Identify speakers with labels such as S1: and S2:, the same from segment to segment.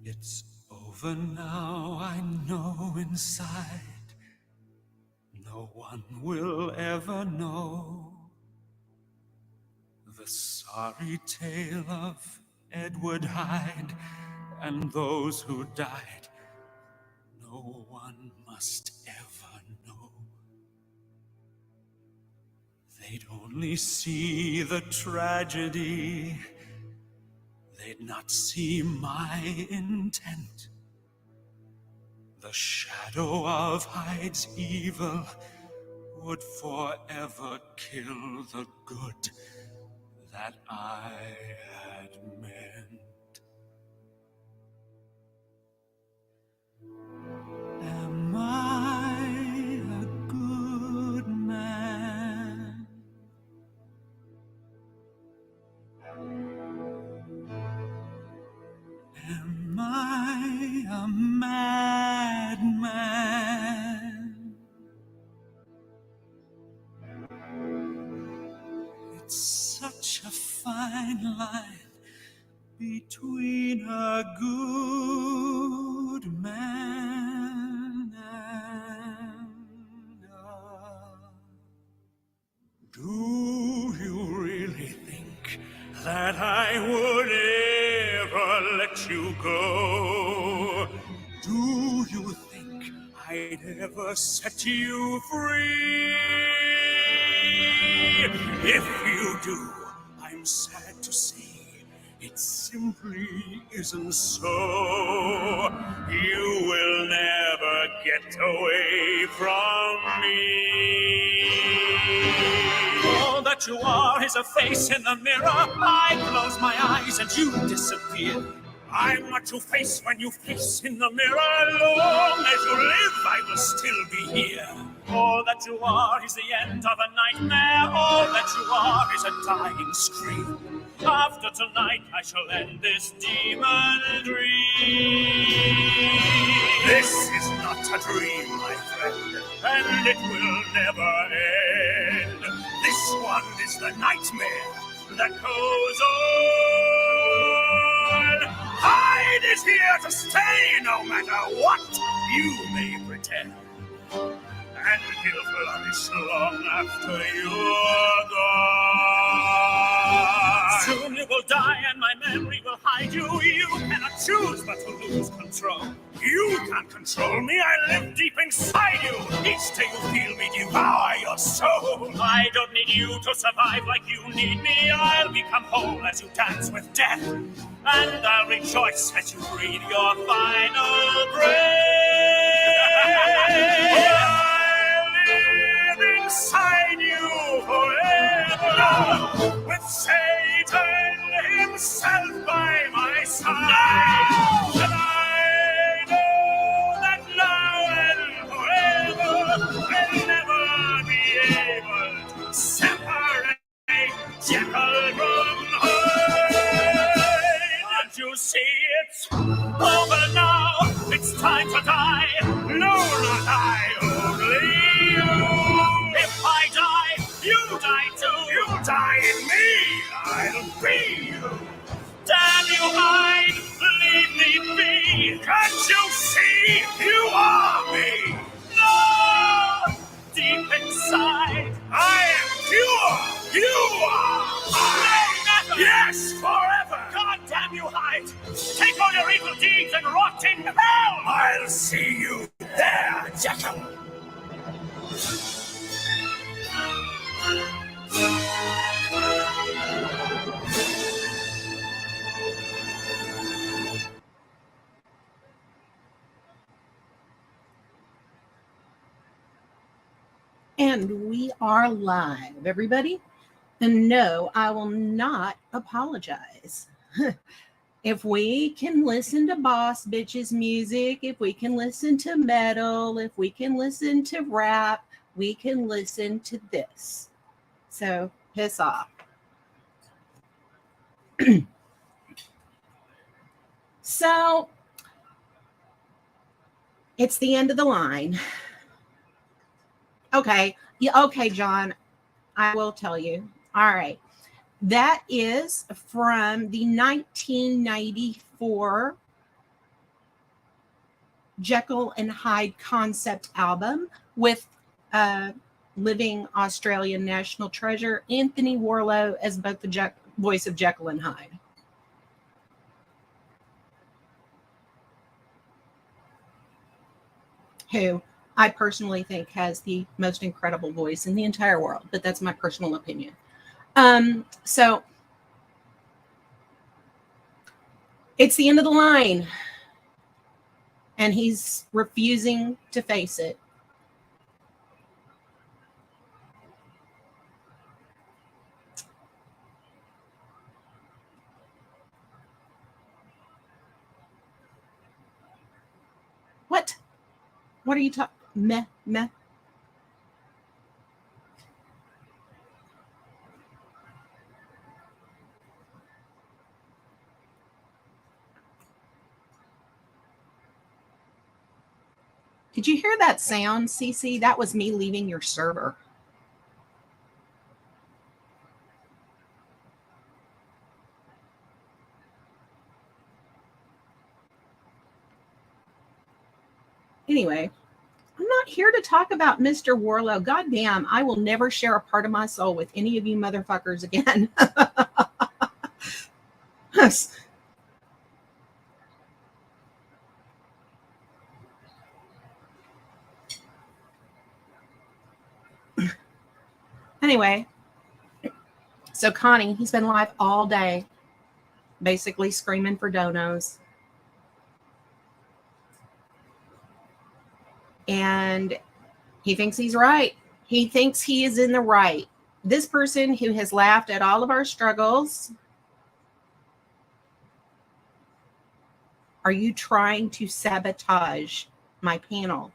S1: It's over now, I know inside. No one will ever know the sorry tale of Edward Hyde and those who died. No one must ever know. They'd only see the tragedy. They'd not see my intent. The shadow of Hyde's evil would forever kill the good that I had meant. Am I a good man? Am I a madman? It's such a fine line between a good man and a... Do you really think that I would ever let you go? Do you think I'd ever set you free? If you do, I'm sad to say it simply isn't so. You will never get away from me. All that you are is a face in the mirror. I close my eyes and you disappear. I'm what you face when you face in the mirror. Long as you live, I will still be here. All that you are is the end of a nightmare. All that you are is a dying scream. After tonight, I shall end this demon dream. This is not a dream, my friend, and it will never end. This one is the nightmare that goes on. Hyde is here to stay, no matter what you may pretend. And he'll flourish long after you're gone. Soon you will die and my memory will hide you. You cannot choose but to lose control. You can't control me, I live deep inside you. Each day you feel me devour your soul. I don't need you to survive like you need me. I'll become whole as you dance with death. And I'll rejoice as you breathe your final breath. Inside you forever, with Satan himself by my side. No! And I know that now and forever I'll never be able to separate Jekyll from Hyde. Can't you see it's over now? It's time to die. No, not I, only you. If I die, you die too. You die in me, I'll be you. Damn you, Hyde, leave me be. Can't you see you are me? No! Deep inside, I am pure. You are. Never. Yes, forever. God damn you, Hyde. Take all your evil deeds and rot in hell. I'll see you there, Jekyll.
S2: And we are live, everybody. And no, I will not apologize. If we can listen to boss bitches music, if we can listen to metal, if we can listen to rap, we can listen to this. So piss off. So it's the end of the line. Okay. Yeah, okay, John, I will tell you. All right. That is from the 1994 Jekyll and Hyde concept album with living Australian national treasure Anthony Warlow as both the voice of Jekyll and Hyde. Who I personally think has the most incredible voice in the entire world, but that's my personal opinion. So it's the end of the line, and he's refusing to face it. What? What are you talking? Meh. Did you hear that sound, Cece? That was me leaving your server. Anyway, I'm not here to talk about Mr. Warlow. Goddamn, I will never share a part of my soul with any of you motherfuckers again. Anyway, so Connie, he's been live all day, basically screaming for donos. And he thinks he's right. He thinks he is in the right. This person who has laughed at all of our struggles, are you trying to sabotage my panel?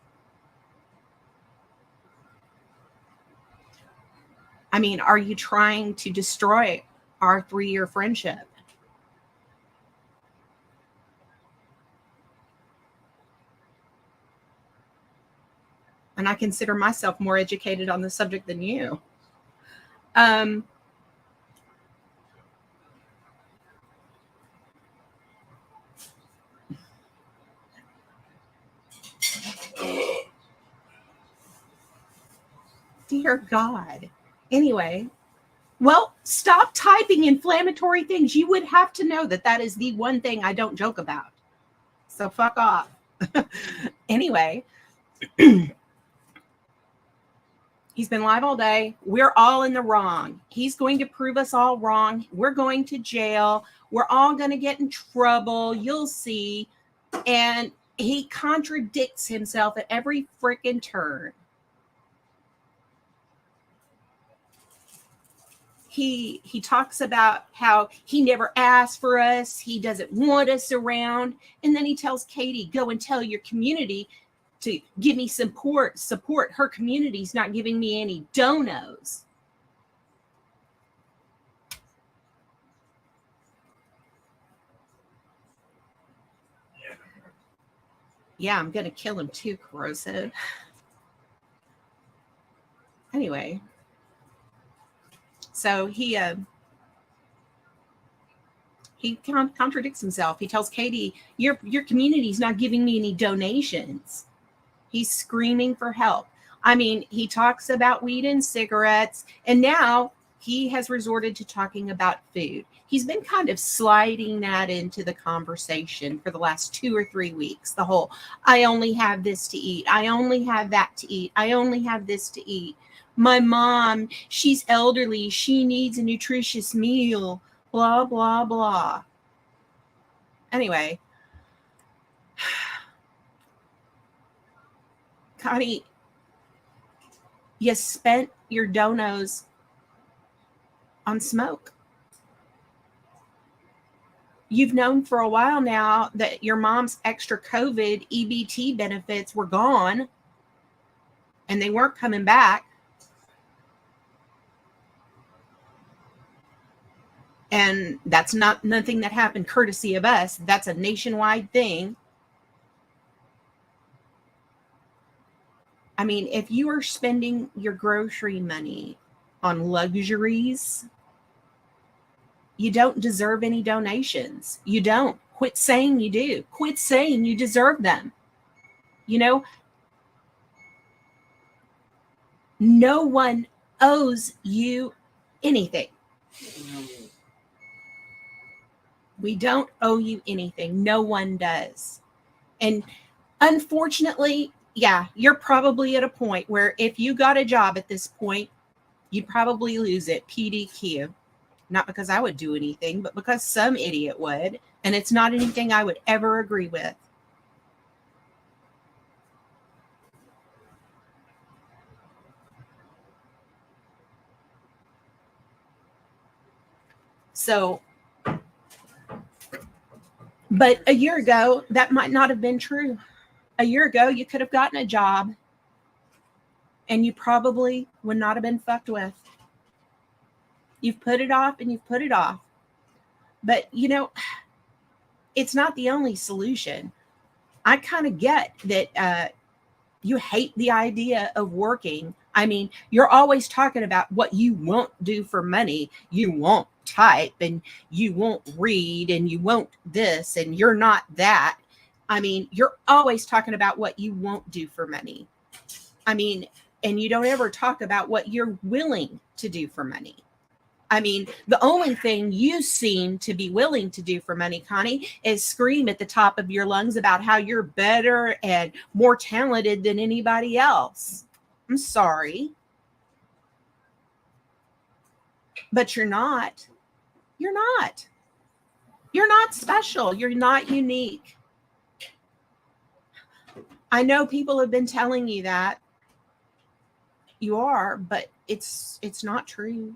S2: I mean, are you trying to destroy our 3-year friendship? And I consider myself more educated on the subject than you. Dear God. Anyway, well, stop typing inflammatory things. You would have to know that that is the one thing I don't joke about. So fuck off. Anyway, he's been live all day. We're all in the wrong. He's going to prove us all wrong. We're going to jail. We're all going to get in trouble. You'll see. And he contradicts himself at every freaking turn. He talks about how he never asked for us. He doesn't want us around. And then he tells Katie, go and tell your community to give me support. Her community's not giving me any donos. Yeah, I'm going to kill him too, Corrosive. Anyway. So he contradicts himself. He tells Katie, your community's not giving me any donations. He's screaming for help. I mean, he talks about weed and cigarettes, and now he has resorted to talking about food. He's been kind of sliding that into the conversation for the last 2 or 3 weeks. The whole, I only have this to eat. I only have that to eat. I only have this to eat. My mom, she's elderly. She needs a nutritious meal. Blah, blah, blah. Anyway. Connie, you spent your donos on smoke. You've known for a while now that your mom's extra COVID EBT benefits were gone and they weren't coming back. And that's not nothing that happened courtesy of us. That's a nationwide thing. I mean, if you are spending your grocery money on luxuries, you don't deserve any donations. You don't. Quit saying you do. Quit saying you deserve them. You know, no one owes you anything. We don't owe you anything. No one does. And unfortunately, yeah, you're probably at a point where if you got a job at this point, you'd probably lose it PDQ. Not because I would do anything, but because some idiot would. And it's not anything I would ever agree with. So, but a year ago, that might not have been true. A year ago, you could have gotten a job and you probably would not have been fucked with. You've put it off and you've put it off. But, you know, it's not the only solution. I kind of get that you hate the idea of working. I mean, you're always talking about what you won't do for money. You won't type and you won't read and you won't this and you're not that. I mean, you're always talking about what you won't do for money. I mean, and you don't ever talk about what you're willing to do for money. I mean, the only thing you seem to be willing to do for money, Connie, is scream at the top of your lungs about how you're better and more talented than anybody else. I'm sorry. But you're not. You're not. You're not special. You're not unique. I know people have been telling you that. You are, but it's not true.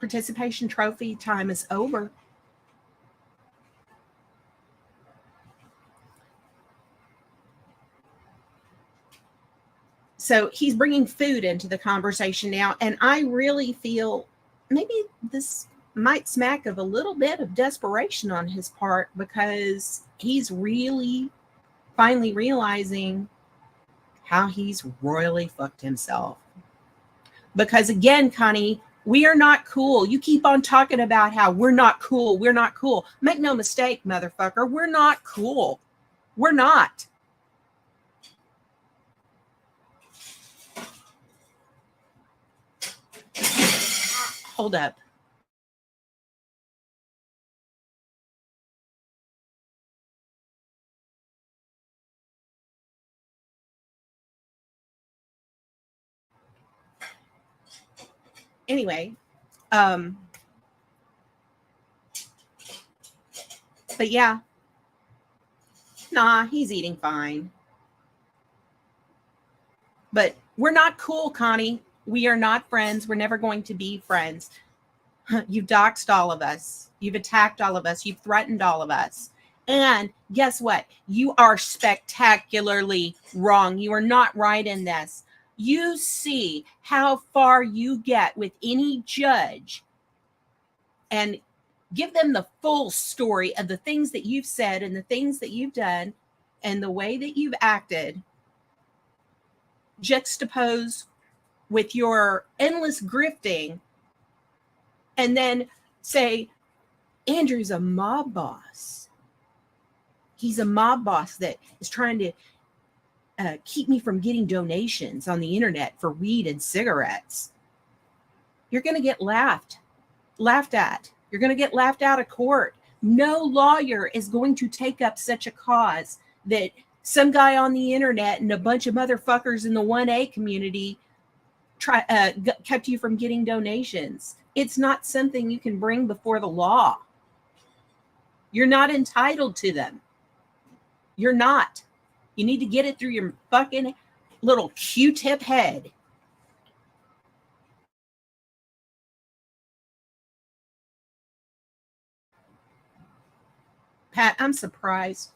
S2: Participation trophy time is over. So he's bringing food into the conversation now. And I really feel maybe this might smack of a little bit of desperation on his part because he's really finally realizing how he's royally fucked himself. Because again, Connie, we are not cool. You keep on talking about how we're not cool. We're not cool. Make no mistake, motherfucker. We're not cool. We're not. Hold up. Anyway, but yeah, nah, he's eating fine. But we're not cool, Connie. We are not friends. We're never going to be friends. You've doxed all of us. You've attacked all of us. You've threatened all of us. And guess what? You are spectacularly wrong. You are not right in this. You see how far you get with any judge and give them the full story of the things that you've said and the things that you've done and the way that you've acted, juxtaposed with your endless grifting, and then say, Andrew's a mob boss. He's a mob boss that is trying to keep me from getting donations on the internet for weed and cigarettes. You're going to get laughed at. You're going to get laughed out of court. No lawyer is going to take up such a cause that some guy on the internet and a bunch of motherfuckers in the 1A community kept you from getting donations. It's not something you can bring before the law. You're not entitled to them. You're not. You need to get it through your fucking little Q-tip head. Pat, I'm surprised.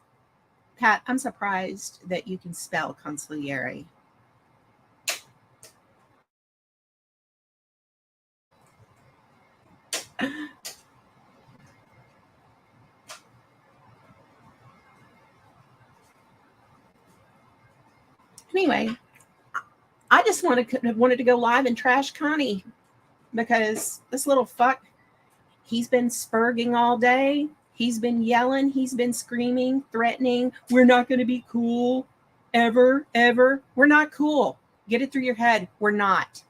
S2: Pat, I'm surprised that you can spell consigliere. Anyway, I just wanted to go live and trash Connie because this little fuck, he's been spurging all day. He's been yelling, he's been screaming, threatening. We're not going to be cool ever, ever. We're not cool. Get it through your head. We're not.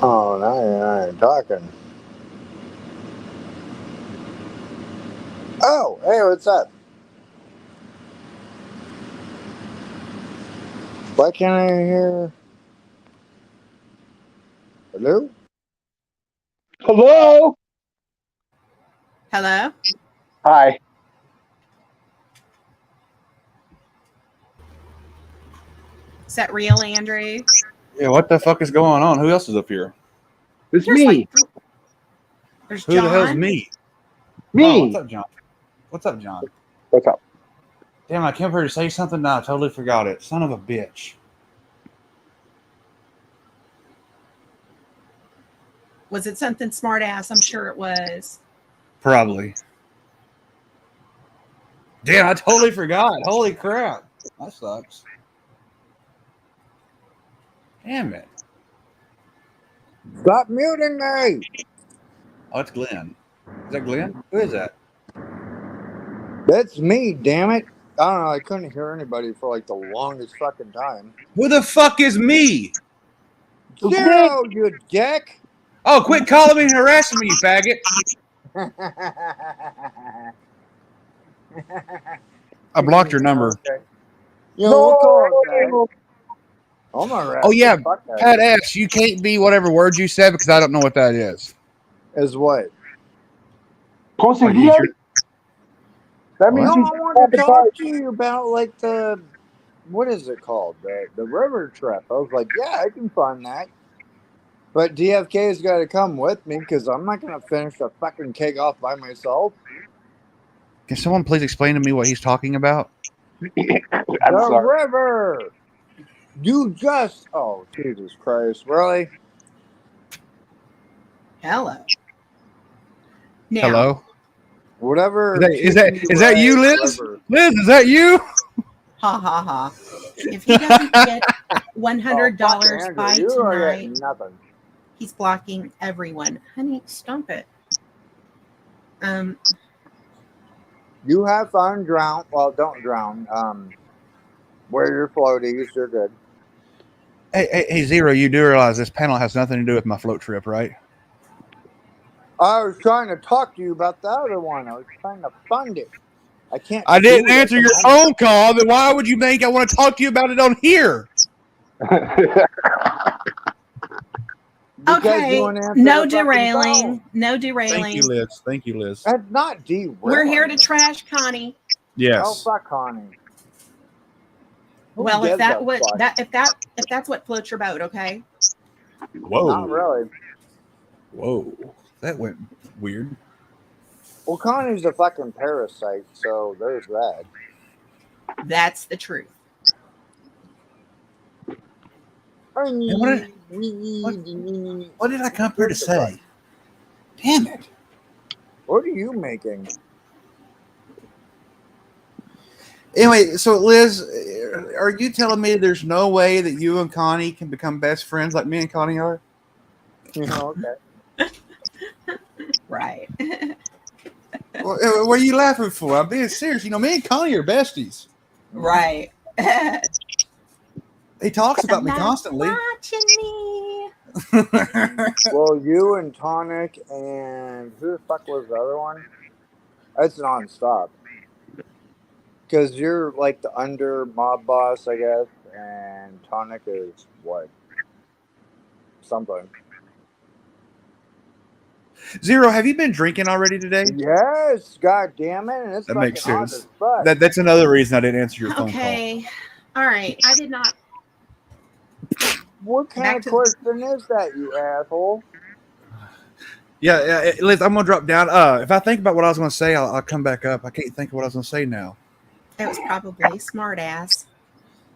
S3: Oh, now you're not talking. Oh, hey, what's up? Why can't I hear? Hello?
S4: Hello?
S2: Hello?
S4: Hi.
S2: Is that real, Andrew?
S5: Yeah, what the fuck is going on? Who else is up here?
S4: It's
S2: There's
S4: me.
S2: There's
S5: Who
S2: John.
S5: the hell's me?
S4: Me.
S5: Oh, what's up, John? What's up, John?
S4: What's up?
S5: Damn, I came here to say something. Now I totally forgot it. Son of a bitch.
S2: Was it something smart ass? I'm sure it was.
S5: Probably. Damn, I totally forgot. Holy crap. That sucks. Damn it.
S3: Stop muting me!
S5: Oh, it's Glenn. Is that Glenn? Who is that?
S3: That's me, damn it. I don't know, I couldn't hear anybody for like the longest fucking time.
S5: Who the fuck is me?
S3: Zero, you dick!
S5: Oh, quit calling me and harassing me, you faggot. I blocked your number.
S3: Okay. You know, we'll call it that. I'm gonna
S5: Oh, yeah.
S3: fuck out
S5: Pat
S3: of you.
S5: S., you can't be whatever word you said because I don't know what that is.
S3: Is what?
S4: Conseguir. That means
S3: No,
S4: he's
S3: I want to talk to you about like the what is it called? The river trip. I was like, yeah, I can find that. But DFK's got to come with me because I'm not going to finish the fucking keg off by myself.
S5: Can someone please explain to me what he's talking about?
S4: I'm
S3: The
S4: sorry.
S3: river. You just. Oh, Jesus Christ. Really?
S2: Hello. Now,
S5: Hello?
S3: Whatever.
S5: Is that you, Liz?
S3: River.
S5: Liz, is that you?
S2: ha ha ha. If he doesn't get $100
S3: Andrew,
S2: by
S3: you are
S2: tonight,
S3: getting nothing.
S2: he's blocking everyone. Honey, stop it.
S3: You have fun. Drown. Well, don't drown. Wear your floaties. You're good.
S5: Hey, Zero, you do realize this panel has nothing to do with my float trip, right?
S3: I was trying to talk to you about the other one. I was trying to fund it. I can't.
S5: I didn't
S3: do it at
S5: answer
S3: the
S5: your
S3: moment.
S5: phone call, then why would you think I want to talk to you about it on here?
S3: Because
S2: Okay,
S3: you want to answer
S2: no
S3: the fucking
S2: derailing.
S3: phone.
S2: No derailing.
S5: Thank you, Liz. Thank you, Liz.
S3: That's not derailing.
S2: We're here to trash Connie.
S5: Yes.
S3: Oh, fuck Connie. Who
S2: Well, if
S3: gives
S2: that
S3: a
S2: what
S3: fuck?
S2: that if that's what floats your boat, okay?
S5: Whoa.
S3: Not really.
S5: Whoa. That went weird.
S3: Well, Connie's a fucking parasite, so there's that.
S2: That's the truth.
S5: What did I come here to say? Damn it.
S3: What are you making?
S5: Anyway, so Liz, are you telling me there's no way that you and Connie can become best friends like me and Connie are?
S3: Okay.
S2: Right.
S5: What are you laughing for? I'm being serious. You know, me and Connie are besties.
S2: Right.
S5: He talks about me
S2: Somebody
S5: constantly.
S2: watching me.
S3: Well, you and Tonic and who the fuck was the other one? That's nonstop. Because you're like the under mob boss, I guess, and Tonic is what? Something.
S5: Zero, have you been drinking already today?
S3: Yes, god damn it, and it's
S5: That
S3: fucking
S5: makes
S3: hot
S5: sense.
S3: as fuck.
S5: That's another reason I didn't answer your phone call.
S2: Okay. All right. I did not.
S3: What kind
S2: Back
S3: of
S2: to-
S3: question is that, you asshole?
S5: Yeah, Liz, I'm gonna drop down. If I think about what I was gonna say, I'll come back up. I can't think of what I was gonna say now.
S2: It was probably smart ass.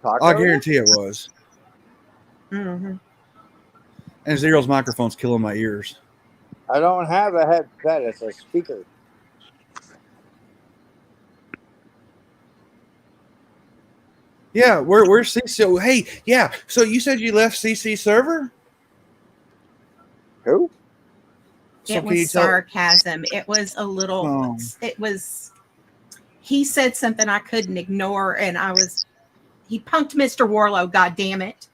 S3: Taco?
S5: I guarantee it was.
S2: Mm-hmm.
S5: And Zero's microphone's killing my ears.
S3: I don't have a headset, it's a speaker.
S5: Yeah, where's CC? Hey, yeah. So you said you left CC server?
S3: Who?
S5: So
S2: It
S5: can you
S2: was
S5: tell?
S2: sarcasm. It was a little.
S5: Oh.
S2: It was. He said something I couldn't ignore, and he punked Mr. Warlow. God damn it!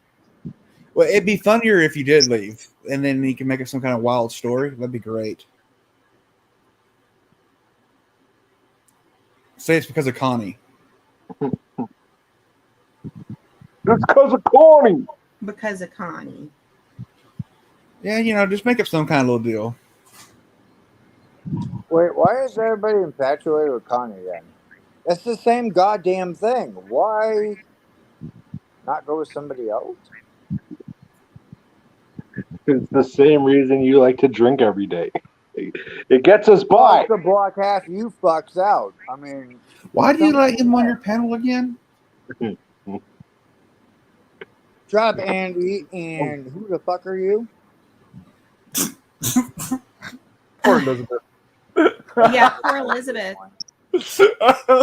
S5: Well, it'd be funnier if you did leave, and then you can make up some kind of wild story. That'd be great. Say it's because of Connie.
S4: It's because of Connie.
S2: Because of Connie.
S5: Yeah, just make up some kind of little deal.
S3: Wait, why is everybody infatuated with Connie then? It's the same goddamn thing. Why not go with somebody else?
S4: It's the same reason you like to drink every day. It gets us by.
S3: To block half you fucks out. I mean,
S5: Why do you let him on your panel again?
S3: drop Andy, and who the fuck are you?
S5: Poor Elizabeth.
S2: Yeah, poor Elizabeth.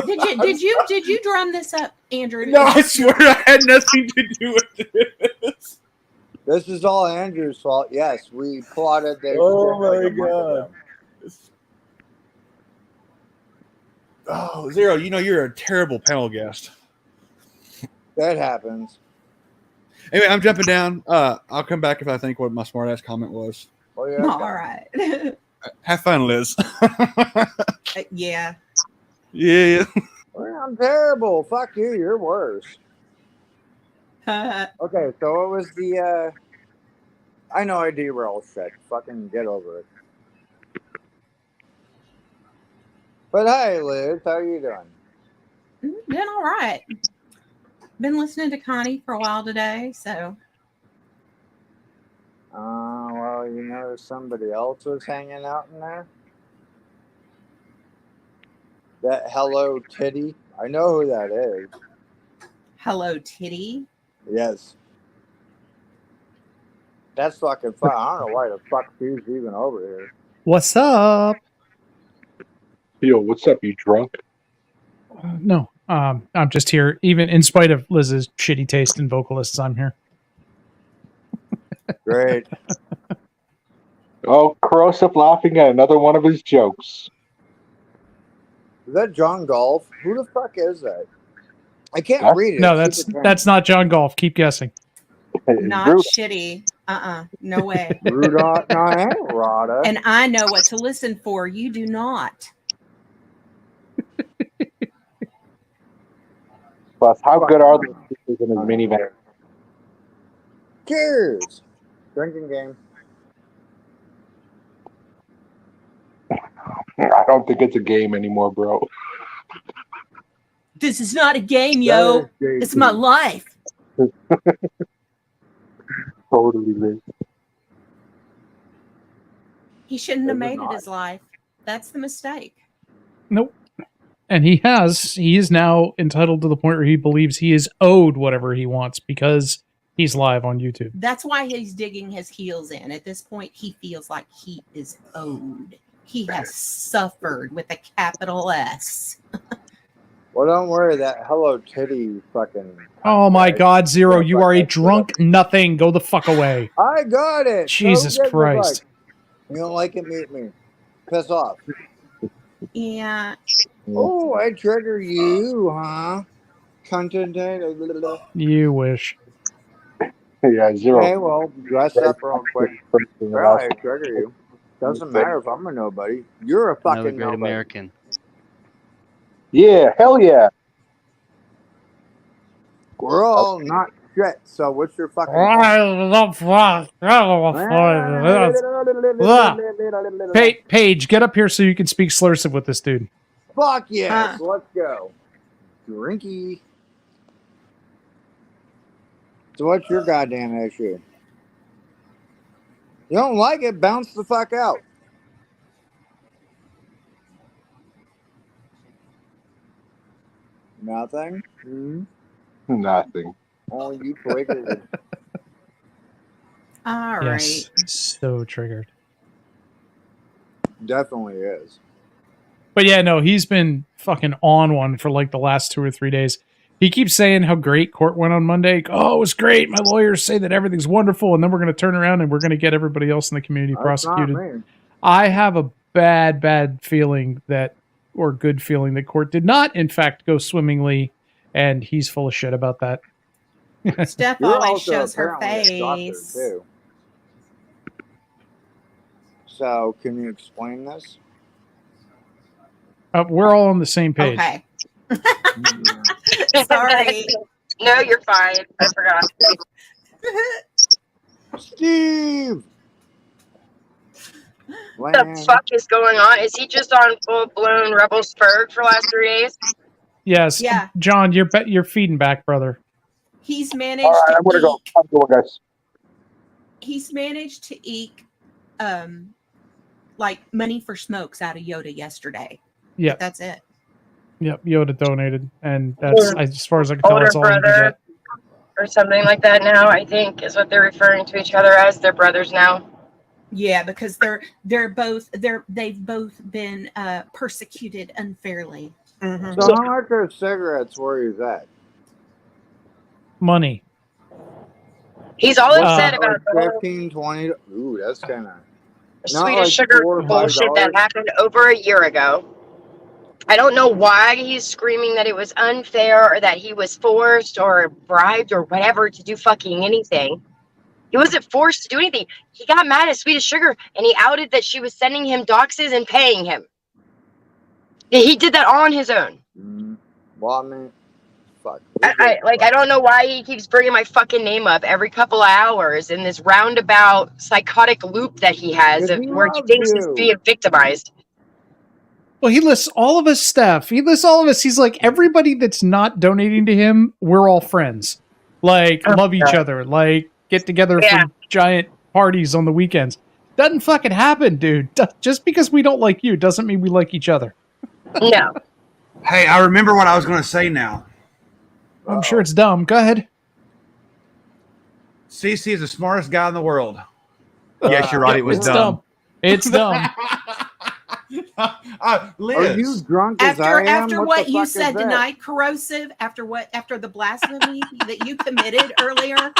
S2: Did you drum this up, Andrew?
S5: No, I swear I had nothing to do with this.
S3: This is all Andrew's fault. Yes, we plotted this.
S5: Oh
S3: shit
S5: my
S3: like a month
S5: god.
S3: ago.
S5: Oh, Zero, you're a terrible panel guest.
S3: That happens.
S5: Anyway, I'm jumping down. I'll come back if I think what my smartass comment was.
S3: Oh yeah.
S2: All right.
S5: Have fun, Liz.
S2: Yeah.
S5: Yeah.
S3: Well, I'm terrible. Fuck you. You're worse. Okay, so what was the? I know I derailed shit. Fucking get over it. But hi, Liz. How you doing?
S2: Doing all right. Been listening to Connie for a while today, so.
S3: Well, somebody else was hanging out in there. That Hello Titty. I know who that is.
S2: Hello, Titty.
S3: Yes. That's fucking fun. I don't know why the fuck she's even over here.
S6: What's up?
S4: Yo, what's up, you drunk?
S6: No, I'm just here. Even in spite of Liz's shitty taste in vocalists, I'm here.
S3: Great.
S4: Oh, corrosive laughing at another one of his jokes.
S3: Is that John Golf? Who the fuck is that? I can't read it.
S6: No,
S3: It's
S6: that's not John Golf. Keep guessing.
S2: Not shitty. No way.
S3: Rudolph. No, I ain't Rada.
S2: And I know what to listen for. You do not.
S4: Plus, how good are the speakers in his minivan?
S3: Cheers. Drinking game.
S4: I don't think it's a game anymore, bro.
S2: This is not a game, yo. It's my life.
S4: Totally, Liz.
S2: He shouldn't have
S3: This is
S2: made it
S3: not.
S2: his life. That's the mistake.
S6: Nope. And he is now entitled to the point where he believes he is owed whatever he wants because he's live on YouTube.
S2: That's why he's digging his heels in. At this point, he feels like he is owed. He has suffered with a capital S.
S3: Well, don't worry. That Hello Kitty fucking.
S6: Oh my
S3: cunt,
S6: God, Zero,
S3: right?
S6: you are a drunk nothing. Go the fuck away.
S3: I got it.
S6: Jesus
S3: So
S6: Christ.
S3: you don't like it? Mute me. Piss off.
S2: Yeah.
S3: Oh, I trigger you, huh? Content.
S6: You wish.
S4: Yeah, Zero.
S3: Hey, well, dress up real quick. Well, I trigger you. Doesn't matter if I'm a nobody. You're a
S7: Another
S3: fucking
S7: great
S3: nobody.
S7: American.
S4: Yeah, hell yeah.
S3: We're all not shit. So what's your fucking
S6: Paige, get up here so you can speak slursive with this dude.
S3: Fuck yes, let's go. Drinky. So what's your goddamn issue? You don't like it, bounce the fuck out. Nothing?
S4: Nothing.
S3: Oh, you triggered.
S2: All right.
S6: Yes, so triggered.
S3: Definitely is.
S6: But yeah, no, he's been fucking on one for like the last 2 or 3 days. He keeps saying how great court went on Monday. Oh, it was great. My lawyers say that everything's wonderful, and then we're going to turn around and we're going to get everybody else in the community prosecuted.
S3: Not me.
S6: I have a bad feeling that, or good feeling that court did not, in fact, go swimmingly, and he's full of shit about that.
S2: Steph
S3: You're
S2: always
S3: also
S2: shows her
S3: apparently a doctor,
S2: face.
S3: too. So, can you explain this?
S6: We're all on the same page.
S2: Okay. Sorry.
S8: No, you're fine. I forgot.
S3: Steve!
S8: What the fuck is going on? Is he just on full-blown Rebel Spurg for the last 3 days?
S6: Yes.
S2: Yeah.
S6: John, you're feeding back, brother.
S2: He's managed
S4: All right, I'm
S2: to
S4: gonna go.
S2: eke.
S4: I'm going, guys.
S2: He's managed to eke like money for smokes out of Yoda yesterday.
S6: Yep.
S2: That's it.
S6: Yep. Yoda donated, and that's as far as I can tell.
S8: Older
S6: That's all he can
S8: brother
S6: get.
S8: or something like that now, I think, is what they're referring to each other as. They're brothers now.
S2: Yeah, because they've both been persecuted unfairly. Mm-hmm.
S3: So, how much are cigarettes were you at?
S6: Money.
S8: He's all upset about the whole
S3: 15, 20. Ooh, that's kind of.
S8: Swedish sugar bullshit that happened over a year ago. I don't know why he's screaming that it was unfair or that he was forced or bribed or whatever to do fucking anything. He wasn't forced to do anything. He got mad at Swedish Sugar and he outed that she was sending him doxes and paying him. He did that on his own.
S3: Well, I mean, fuck.
S8: I don't know why he keeps bringing my fucking name up every couple of hours in this roundabout psychotic loop that he has where he thinks he's being victimized.
S6: Well, he lists all of us, Steph. He lists all of us. He's like, everybody that's not donating to him, we're all friends. Like, love each other. Like, get together for giant parties on the weekends. Doesn't fucking happen, dude. Just because we don't like you doesn't mean we like each other.
S8: No.
S5: Hey, I remember what I was going to say now.
S6: I'm sure it's dumb. Go ahead.
S5: CC is the smartest guy in the world. Yes, you're right. It was dumb.
S6: It's dumb.
S5: Liz.
S3: Are you drunk as I am?
S2: After what you
S3: the fuck is
S2: said
S3: that?
S2: tonight, corrosive, after the blasphemy that you committed earlier,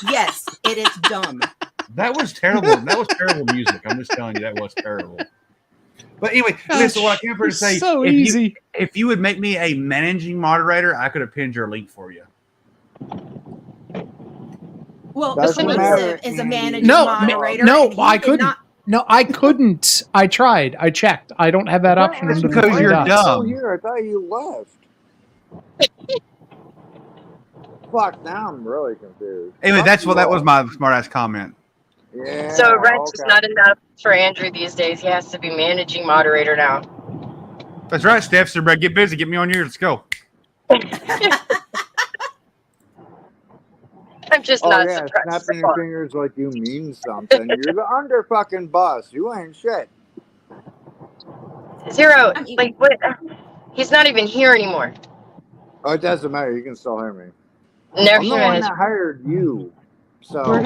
S2: yes, it is dumb.
S5: That was terrible. That was terrible music. I'm just telling you, that was terrible. But anyway, listen, what I came for to say,
S6: so easy.
S5: If you would make me a managing moderator, I could have pinned your link for you.
S2: Well,
S3: Doesn't matter,
S2: corrosive is a
S3: Andy.
S2: managing
S6: No,
S2: moderator.
S6: no,
S2: and he
S6: I
S2: did
S6: couldn't.
S2: not-
S6: No, I couldn't. I tried. I checked. I don't have that option.
S5: That's
S6: under the
S5: because
S6: three
S5: you're
S6: dots.
S5: dumb.
S3: Here, I thought you left. Fuck, now I'm really confused.
S5: Anyway,
S3: Fuck
S5: that's
S3: you
S5: what that
S3: all.
S5: was my smart ass comment.
S3: Yeah.
S8: So rent's just
S3: okay.
S8: not enough for Andrew these days. He has to be managing moderator now.
S5: That's right, Steph. So get busy. Get me on yours. Let's go.
S8: I'm just
S3: Oh
S8: not
S3: yeah,
S8: surprised.
S3: snapping your fingers like you mean something. You're the under fucking boss. You ain't shit.
S8: Zero,
S2: I mean-
S8: like what? He's not even here anymore.
S3: Oh, it doesn't matter. You can still hear me.
S8: No,
S3: I'm
S8: he
S3: the one
S8: is.
S3: that hired you. So
S6: Where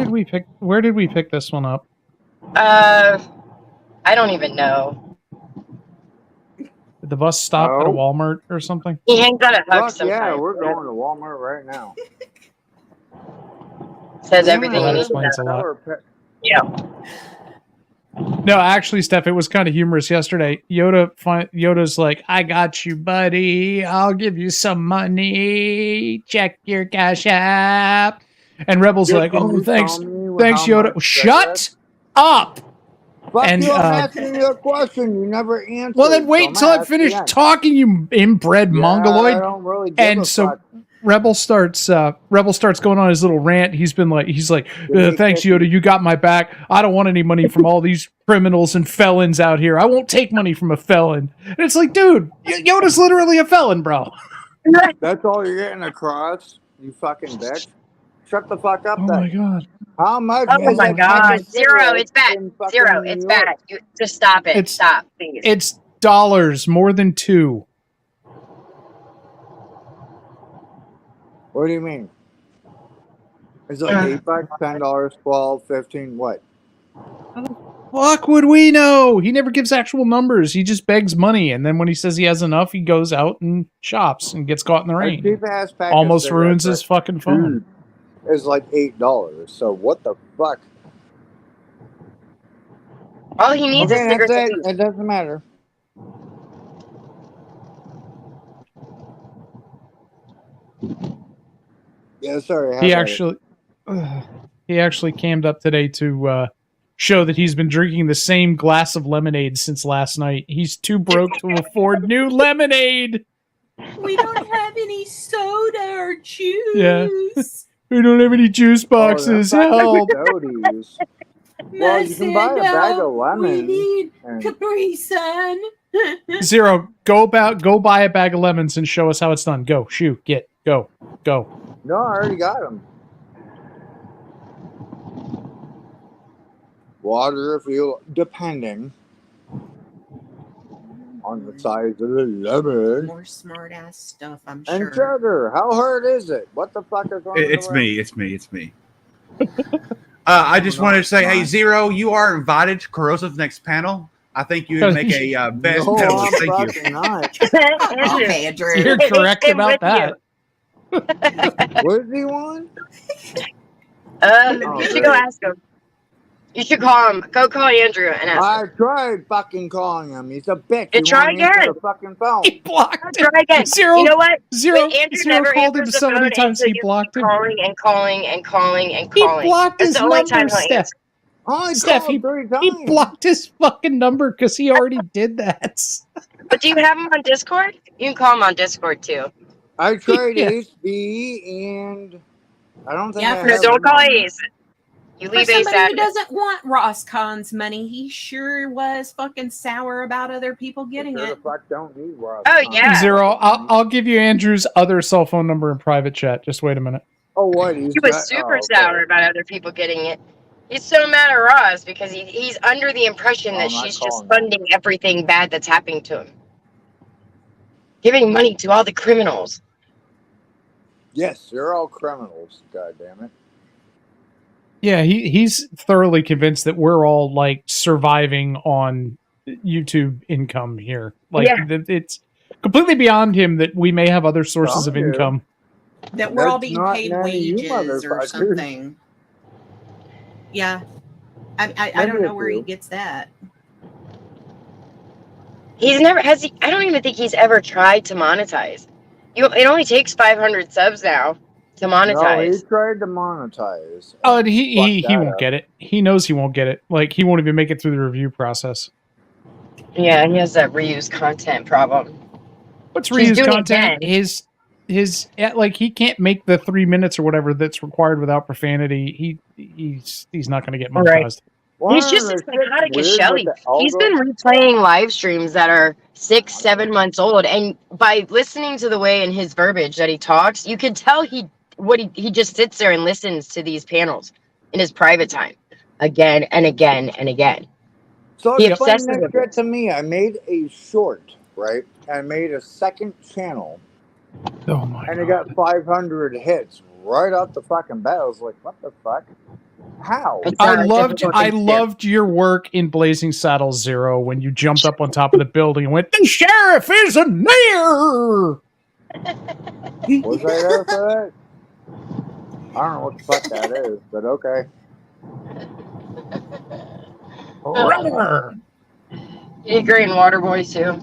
S6: did we pick this one up?
S8: I don't even know.
S6: Did the bus stop at a
S3: No.
S6: Walmart or something?
S8: He hangs out at Hugs
S3: Fuck yeah,
S8: sometimes.
S3: we're going to Walmart right now.
S8: Says
S3: Damn
S8: everything
S6: Well, that
S8: you need
S6: explains
S8: to
S6: a
S8: know.
S6: lot.
S8: Yeah.
S6: No, actually, Steph, it was kind of humorous yesterday. Yoda's like, "I got you, buddy. I'll give you some money. Check your cash app." And Rebel's
S3: Yeah,
S6: like,
S3: can
S6: "Oh,
S3: you
S6: thanks,
S3: tell me
S6: thanks,
S3: how
S6: Yoda."
S3: much
S6: Shut
S3: cigarettes?
S6: up.
S3: Fuck
S6: And
S3: you, I'm asking you a question. You never answered.
S6: well, then
S3: so
S6: wait
S3: I'm
S6: till I
S3: asking
S6: finish
S3: again.
S6: talking, you inbred
S3: Yeah, I
S6: mongoloid.
S3: don't really give
S6: And
S3: a
S6: so
S3: fuck.
S6: Rebel starts going on his little rant. He's like,
S3: Give me
S6: thanks,
S3: 50.
S6: Yoda, you got my back. I don't want any money from all these criminals and felons out here. I won't take money from a felon. And it's like, dude, Yoda's literally a felon, bro.
S3: That's all you're getting across, you fucking bitch. Shut the fuck up
S6: Oh
S3: then.
S6: my god.
S3: How much
S8: Oh
S3: is
S8: my
S3: a pack
S8: God.
S3: of
S8: Zero.
S3: cigarettes
S8: It's bad.
S3: in fucking
S8: Zero.
S3: New
S8: It's
S3: York?
S8: bad. You just stop it.
S6: It's-
S8: Stop, please.
S6: It's dollars, more than 2.
S3: What do you mean? It's like $8, $10, 12, 15, what?
S6: Fuck would we know? He never gives actual numbers. He just begs money, and then when he says he has enough, he goes out and shops and gets caught in the
S3: A
S6: rain.
S3: cheap ass pack
S6: Almost
S3: of
S6: ruins
S3: cigarettes,
S6: his fucking phone.
S3: is like $8. So what the fuck?
S8: All he needs is
S3: Okay, that's
S8: cigarettes.
S3: it. It doesn't matter. Yeah, sorry.
S6: He actually cammed up today to show that he's been drinking the same glass of lemonade since last night. He's too broke to afford new lemonade.
S2: We don't have any soda or juice.
S6: Yeah. We don't have any juice boxes. Help.
S3: Sodas. Well, you can buy a bag of
S2: We
S3: lemons.
S2: need
S3: and-
S2: Capri Sun.
S6: Zero, go buy a bag of lemons and show us how it's done. Go, shoot, go.
S3: No, I already got them. Water, if you, depending on the size of the lemon.
S2: More smart ass stuff, I'm
S3: And
S2: sure.
S3: sugar. How hard is it? What the fuck is wrong
S5: It's
S3: with
S5: me. It's me. I just wanted to say, hey, Zero, you are invited to Corrosive's next panel. I think you would make a best
S3: No,
S5: panelist.
S3: I'm
S5: Thank you.
S3: fucking not.
S2: Okay, Drew.
S6: You're correct
S8: I'm
S6: about
S8: with
S6: that.
S3: What does he want?
S8: You should go ask him. You should call him. Go call Andrew and ask him.
S3: I tried fucking calling him. He's a bitch.
S8: And
S3: He
S8: try
S3: won't answer
S8: again.
S3: the fucking phone.
S6: He blocked him.
S8: Try again.
S6: Zero,
S8: You know what?
S6: Zero
S8: Andrew never
S6: called him
S8: answers the
S6: so many
S8: phone
S6: times
S8: until
S6: he
S8: you
S6: blocked him.
S8: calling and calling and calling and
S6: He
S8: calling.
S6: blocked
S8: That's
S6: his
S8: the only time
S6: number,
S8: he'll
S6: Steph.
S8: answer.
S3: I
S6: Steph,
S3: called 3 times.
S6: He blocked his fucking number because he already did that.
S8: But do you have him on Discord? You can call him on Discord too.
S3: I tried
S6: Yeah.
S3: HB and I don't think
S2: Yeah,
S3: I
S2: for
S8: No,
S3: have
S8: don't
S3: him
S8: call
S3: on.
S8: Ace. You
S2: For
S8: leave Ace
S2: somebody
S8: out.
S2: who doesn't want Ross Kahn's money, he sure was fucking sour about other people getting
S3: Sure
S2: it.
S3: the fuck don't need Ross.
S8: Oh,
S3: Kahn.
S8: yeah.
S6: Zero, I'll give you Andrew's other cell phone number in private chat. Just wait a minute.
S3: Oh, what? He's
S8: He was
S3: got-
S8: super
S3: oh, okay.
S8: sour about other people getting it. He's so mad at Ross because he's under the impression
S3: Oh,
S8: that
S3: I'm not
S8: she's just
S3: calling him.
S8: funding everything bad that's happening to him. Giving money to all the criminals.
S3: Yes, you're all criminals. God damn it.
S6: Yeah, he's thoroughly convinced that we're all like surviving on YouTube income here. Like
S8: Yeah.
S6: it's completely beyond him that we may have other sources
S3: Some
S6: of
S3: do.
S6: income.
S2: That we're all
S3: That's
S2: being
S3: not
S2: paid
S3: none of you
S2: wages or
S3: motherfuckers.
S2: something. Yeah. I
S3: Maybe
S2: don't know
S3: a
S2: where he
S3: few.
S2: gets that.
S8: He's never has he. I don't even think he's ever tried to monetize. It only takes 500 subs now to
S3: No, he
S8: monetize.
S3: tried to monetize.
S6: Oh, and he
S3: Fuck that
S6: won't
S3: up.
S6: get it. He knows he won't get it. Like he won't even make it through the review process.
S8: Yeah, he has that reuse content problem.
S6: What's
S8: He's
S6: reused
S8: doing it
S6: content?
S8: again.
S6: His like he can't make the 3 minutes or whatever that's required without profanity. He's not going to get
S8: Right.
S6: monetized.
S8: He's just as psychotic as Shelly. He's been replaying live streams that are 6-7 months old, and by listening to the way in his verbiage that he talks, you can tell he just sits there and listens to these panels in his private time again and again and again.
S3: So
S8: He
S3: explain
S8: obsesses
S3: that
S8: with
S3: shit
S8: it.
S3: to me. I made a short, right? I made a second channel,
S6: Oh my
S3: and it
S6: god!
S3: got 500 hits right off the fucking bat. I was like, what the fuck? How?
S8: It's
S6: I
S8: not a
S6: loved
S8: difficult
S6: I
S8: thing to do.
S6: loved your work in Blazing Saddles Zero when you jumped up on top of the building and went, "The sheriff is near."
S3: Was I there for that? I don't know what the fuck that is, but okay.
S6: Roar.
S8: You agree in Waterboy too.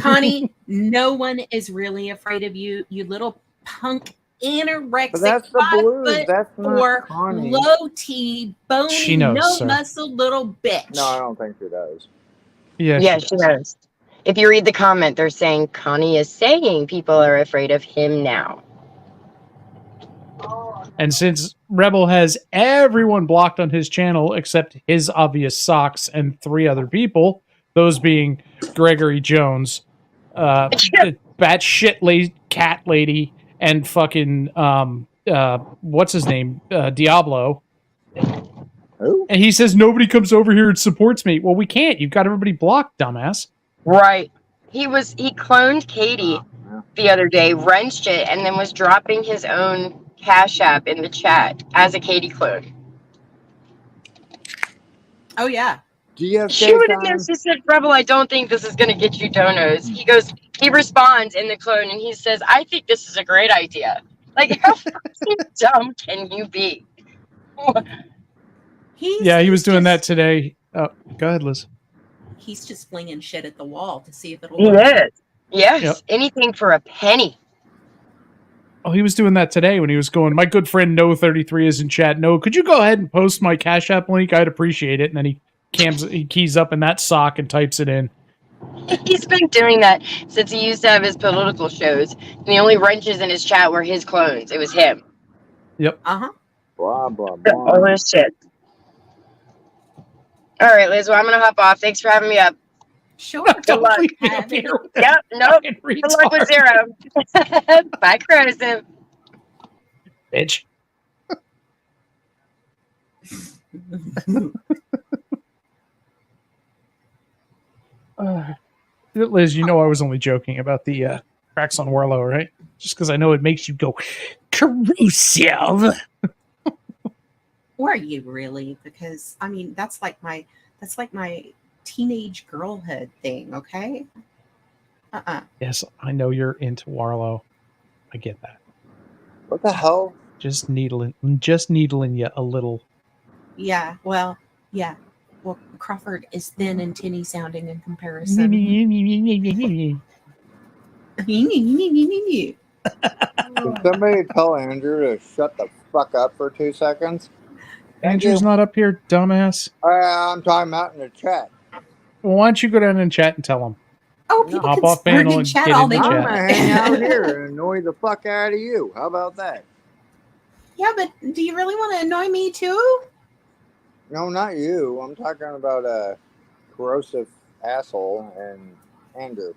S2: Connie, no one is really afraid of you, you little punk anorexic
S3: But that's the blues. That's not
S2: 5'4",
S3: Connie.
S2: low T, bony,
S6: She knows,
S2: no
S6: sir.
S2: muscle little bitch.
S3: No, I don't think she does.
S6: Yeah,
S8: Yeah,
S6: she
S8: she
S6: does.
S8: knows. If you read the comment, they're saying Connie is saying people are afraid of him now.
S6: And since Rebel has everyone blocked on his channel except his obvious socks and 3 other people, those being Gregory Jones, batshit cat lady, and fucking what's his name, Diablo.
S3: Who?
S6: And he says nobody comes over here and supports me. Well, we can't. You've got everybody blocked, dumbass.
S8: Right. He cloned Katie the other day, wrenched it, and then was dropping his own Cash App in the chat as a Katie clone.
S2: Oh yeah.
S8: Shoot
S3: DFK
S8: him,
S3: time.
S8: she said, Rebel, I don't think this is going to get you donos. He responds in the clone and he says, I think this is a great idea. Like, how fucking dumb can you be?
S6: He was doing that today. Oh, go ahead, Liz.
S2: He's just flinging shit at the wall to see if it'll
S8: He
S2: work.
S8: is. Yes,
S6: Yep.
S8: anything for a penny.
S6: Oh, he was doing that today when he was going, my good friend No33 is in chat. No, could you go ahead and post my Cash App link? I'd appreciate it. And then he keys up in that sock and types it in.
S8: He's been doing that since he used to have his political shows. And the only wrenches in his chat were his clones. It was him.
S6: Yep.
S2: Uh-huh.
S3: Blah, blah, blah.
S8: All this shit. All right, Liz, well, I'm going to hop off. Thanks for having me up.
S2: Sure.
S6: Don't
S8: luck.
S6: leave me up here with
S8: Yep, nope.
S6: fucking
S8: Good luck with
S6: retard.
S8: Zero. Bye, Corrosive.
S6: Bitch. Liz, you know I was only joking about the cracks on Warlow, right? Just because I know it makes you go corrosive.
S2: Were you really? Because I mean, that's like my teenage girlhood thing. Okay.
S6: Yes, I know you're into Warlow. I get that.
S3: What the hell?
S6: Just needling you a little.
S2: Yeah. Well. Yeah. Well, Crawford is thin and tinny sounding in comparison.
S3: Can somebody tell Andrew to shut the fuck up for 2 seconds?
S6: Andrew's not up here, dumbass.
S3: I'm talking about in the chat.
S6: Well, why don't you go down in chat and tell him?
S2: Oh, people
S6: Hop
S2: can
S6: off
S2: start
S6: panel
S2: in
S6: and
S2: chat
S6: get
S2: all
S6: in
S2: they
S6: the
S3: I'm
S6: chat.
S2: want.
S3: gonna hang out here and annoy the fuck out of you. How about that?
S2: Yeah, but do you really want to annoy me too?
S3: No, not you. I'm talking about a corrosive asshole and Andrew.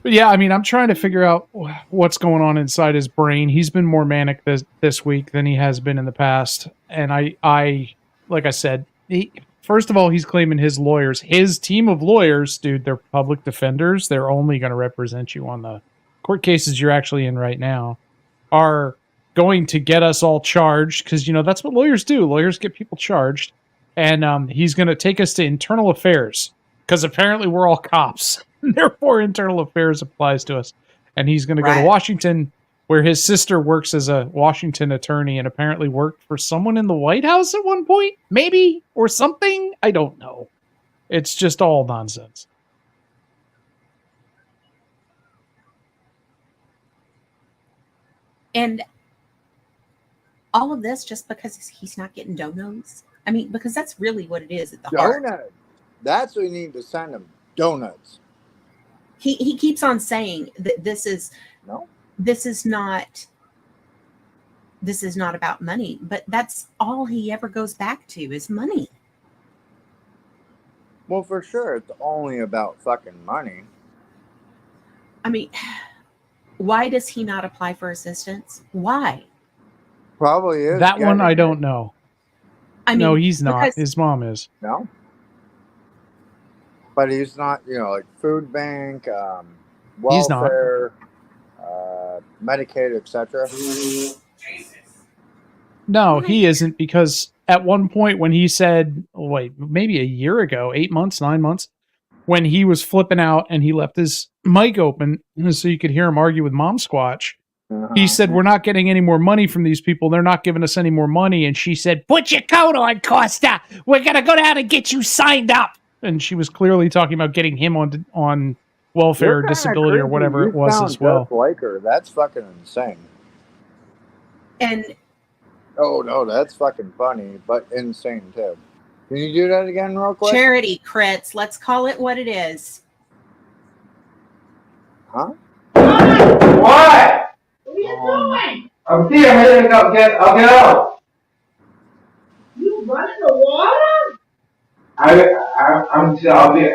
S6: But yeah, I mean, I'm trying to figure out what's going on inside his brain. He's been more manic this week than he has been in the past. And I like I said, first of all, he's claiming his lawyers, his team of lawyers, dude, they're public defenders. They're only going to represent you on the court cases you're actually in right now, are going to get us all charged because, you know, that's what lawyers do. Lawyers get people charged. And he's going to take us to internal affairs because apparently we're all cops. Therefore, internal affairs applies to us. And he's going to go to Washington, where his sister works as a Washington attorney and apparently worked for someone in the White House at one point, maybe, or something. I don't know. It's just all nonsense.
S2: And all of this just because he's not getting donuts? I mean, because that's really what it is at the heart.
S3: Donuts. That's what we need to send him. Donuts.
S2: He keeps on saying that this is not about money, but that's all he ever goes back to is money.
S3: Well, for sure, it's only about fucking money.
S2: I mean, why does he not apply for assistance? Why?
S3: Probably is.
S6: That one I don't know.
S2: I mean,
S6: no, he's not. His mom is.
S3: No? but he's not, like food bank,
S6: He's not.
S3: welfare, Medicaid, etc.
S6: No, he isn't, because at one point when he said, wait, maybe a year ago, 8 months, 9 months, when he was flipping out and he left his mic open so you could hear him argue with Mom Squatch, he said, we're not getting any more money from these people. They're not giving us any more money. And she said, put your coat on, Costa. We're going to go down and get you signed up. And she was clearly talking about getting him on welfare, disability, or whatever it was as well.
S3: Just like her. That's fucking insane.
S2: And
S3: oh no, that's fucking funny, but insane too. Can you do that again real quick?
S2: charity crits, let's call it what it is.
S3: Huh?
S7: What? What are you doing? I'm here. I'm ready to go. I'll get out. You running the water? I'll be.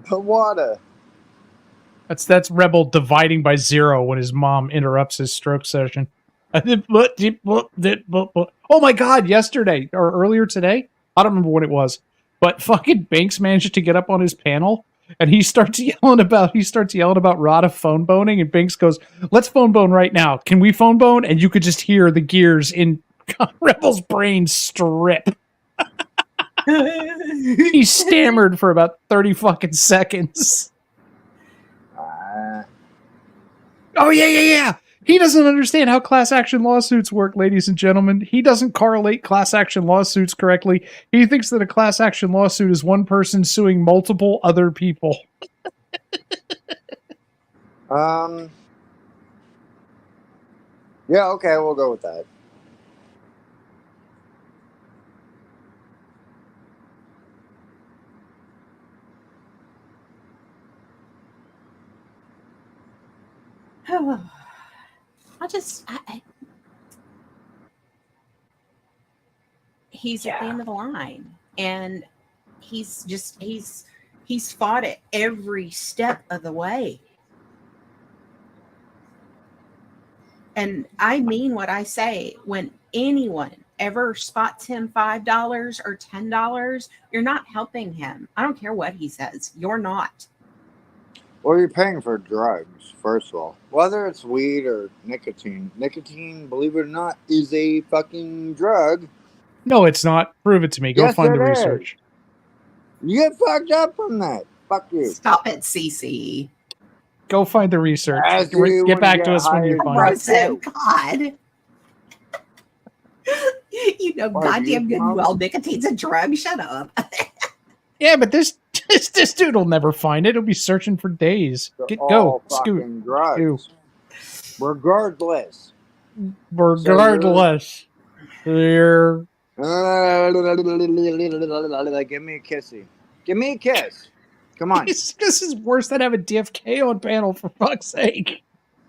S3: The water.
S6: That's Rebel dividing by 0 when his mom interrupts his stroke session. Oh my God, yesterday or earlier today, I don't remember what it was, but fucking Banks managed to get up on his panel and he starts yelling about Rada phone boning, and Banks goes, let's phone bone right now. Can we phone bone? And you could just hear the gears in Rebel's brain strip. He stammered for about 30 fucking seconds. Oh, yeah. He doesn't understand how class action lawsuits work, ladies and gentlemen. He doesn't correlate class action lawsuits correctly. He thinks that a class action lawsuit is one person suing multiple other people.
S3: Yeah, okay, we'll go with that.
S2: He's at the end of the line, and he's fought it every step of the way. And I mean what I say. When anyone ever spots him $5 or $10, you're not helping him. I don't care what he says. You're not.
S3: Well, you're paying for drugs, first of all. Whether it's weed or nicotine. Nicotine, believe it or not, is a fucking drug.
S6: No, it's not. Prove it to me. Go
S3: Yes,
S6: find
S3: it
S6: the
S3: is.
S6: research.
S3: You get fucked up from that. Fuck you.
S2: Stop it, CC.
S6: Go find the research.
S3: As you
S6: Get back
S3: wanna
S6: to
S3: get
S6: us when you
S3: higher.
S6: find it.
S2: God. You know
S3: Why,
S2: goddamn
S3: do you
S2: good
S3: smoke?
S2: well nicotine's a drug. Shut up.
S6: Yeah, but this dude will never find it. He'll be searching for days.
S3: They're
S6: Go,
S3: all
S6: scoot.
S3: fucking drugs.
S6: Scoot.
S3: Regardless.
S6: Regardless. There.
S3: Give me a kissy. Give me a kiss. Come on.
S6: This is worse than having DFK on panel, for fuck's sake.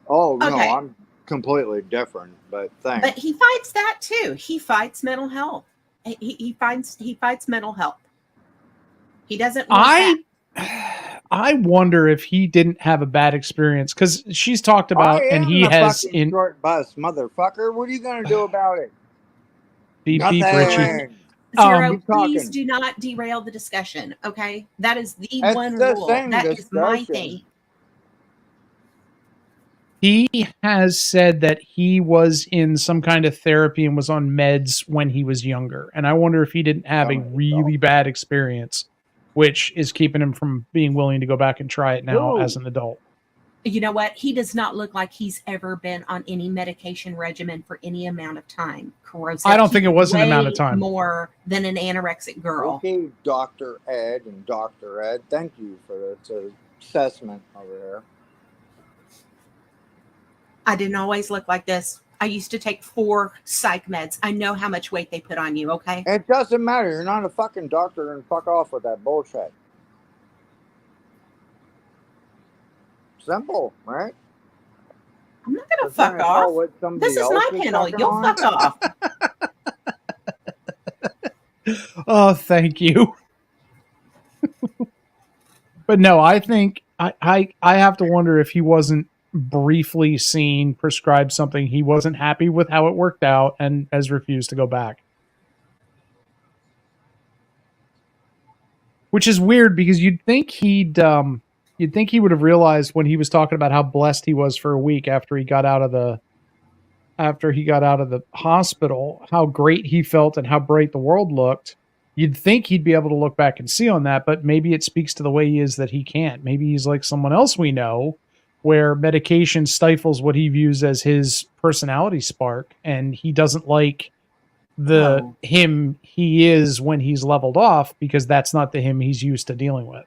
S3: Oh, no,
S2: Okay.
S3: I'm completely different, but thanks.
S2: But he fights that too. He fights mental health. He fights mental health. He doesn't want
S6: I wonder if he didn't have a bad experience, because she's talked about, and he has in
S3: short bus, motherfucker. What are you gonna do about it?
S6: beep
S3: Nothing.
S6: Richie.
S2: Zero,
S3: Keep talking.
S2: please do not derail the discussion. Okay, that is the
S3: It's
S2: one
S3: the
S2: rule.
S3: same
S2: That is my
S3: discussion.
S2: thing.
S6: He has said that he was in some kind of therapy and was on meds when he was younger, and I wonder if he didn't have a really bad experience, which is keeping him from being willing to go back and try it now as an adult.
S2: You know what? He does not look like he's ever been on any medication regimen for any amount of time. Corrosive.
S6: I don't think it was an
S2: Way
S6: amount of time.
S2: More than an anorexic girl.
S3: Okay, Dr. Ed and Dr. Ed, thank you for this assessment over there.
S2: I didn't always look like this. I used to take 4 psych meds. I know how much weight they put on you, okay?
S3: It doesn't matter. You're not a fucking doctor, and fuck off with that bullshit. Simple, right?
S2: I'm not going to fuck off. This is my panel. You'll fuck off.
S6: Oh, thank you. But no, I think I have to wonder if he wasn't briefly seen prescribed something he wasn't happy with how it worked out and has refused to go back. Which is weird because you'd think he would have realized when he was talking about how blessed he was for a week after he got out of the hospital, how great he felt and how bright the world looked. You'd think he'd be able to look back and see on that, but maybe it speaks to the way he is that he can't. Maybe he's like someone else we know, where medication stifles what he views as his personality spark, and he doesn't like him he is when he's leveled off, because that's not the him he's used to dealing with.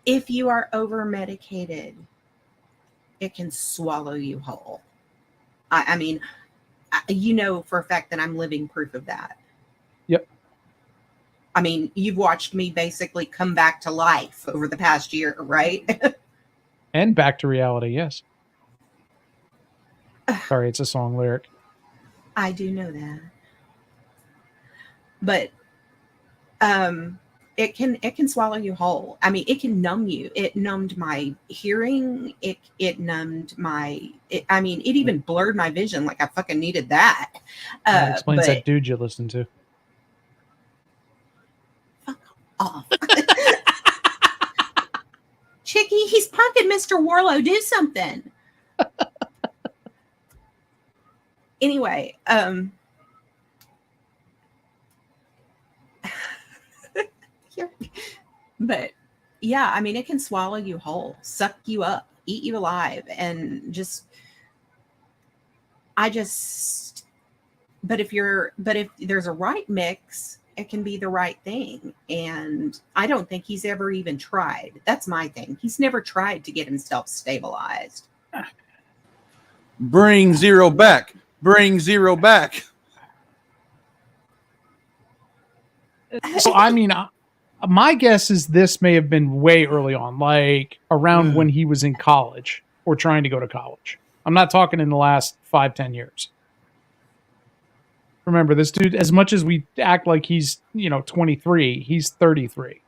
S2: If you are over medicated, it can swallow you whole. I mean, you know for a fact that I'm living proof of that.
S6: Yep.
S2: I mean, you've watched me basically come back to life over the past year, right?
S6: And back to reality, yes. Sorry, it's a song lyric.
S2: I do know that. But it can swallow you whole. I mean, it can numb you. It numbed my hearing. It numbed it even blurred my vision. Like I fucking needed that.
S6: That explains that dude you listen to.
S2: Fuck off. Chicky, he's punking Mr. Warlow. Do something. Anyway, but yeah, I mean, it can swallow you whole, suck you up, eat you alive, and but if there's a right mix, it can be the right thing. And I don't think he's ever even tried. That's my thing. He's never tried to get himself stabilized.
S5: Bring Zero back. Bring Zero back.
S6: So, I mean, my guess is this may have been way early on, like around when he was in college or trying to go to college. I'm not talking in the last 5-10 years. Remember, this dude, as much as we act like he's, 23, he's 33.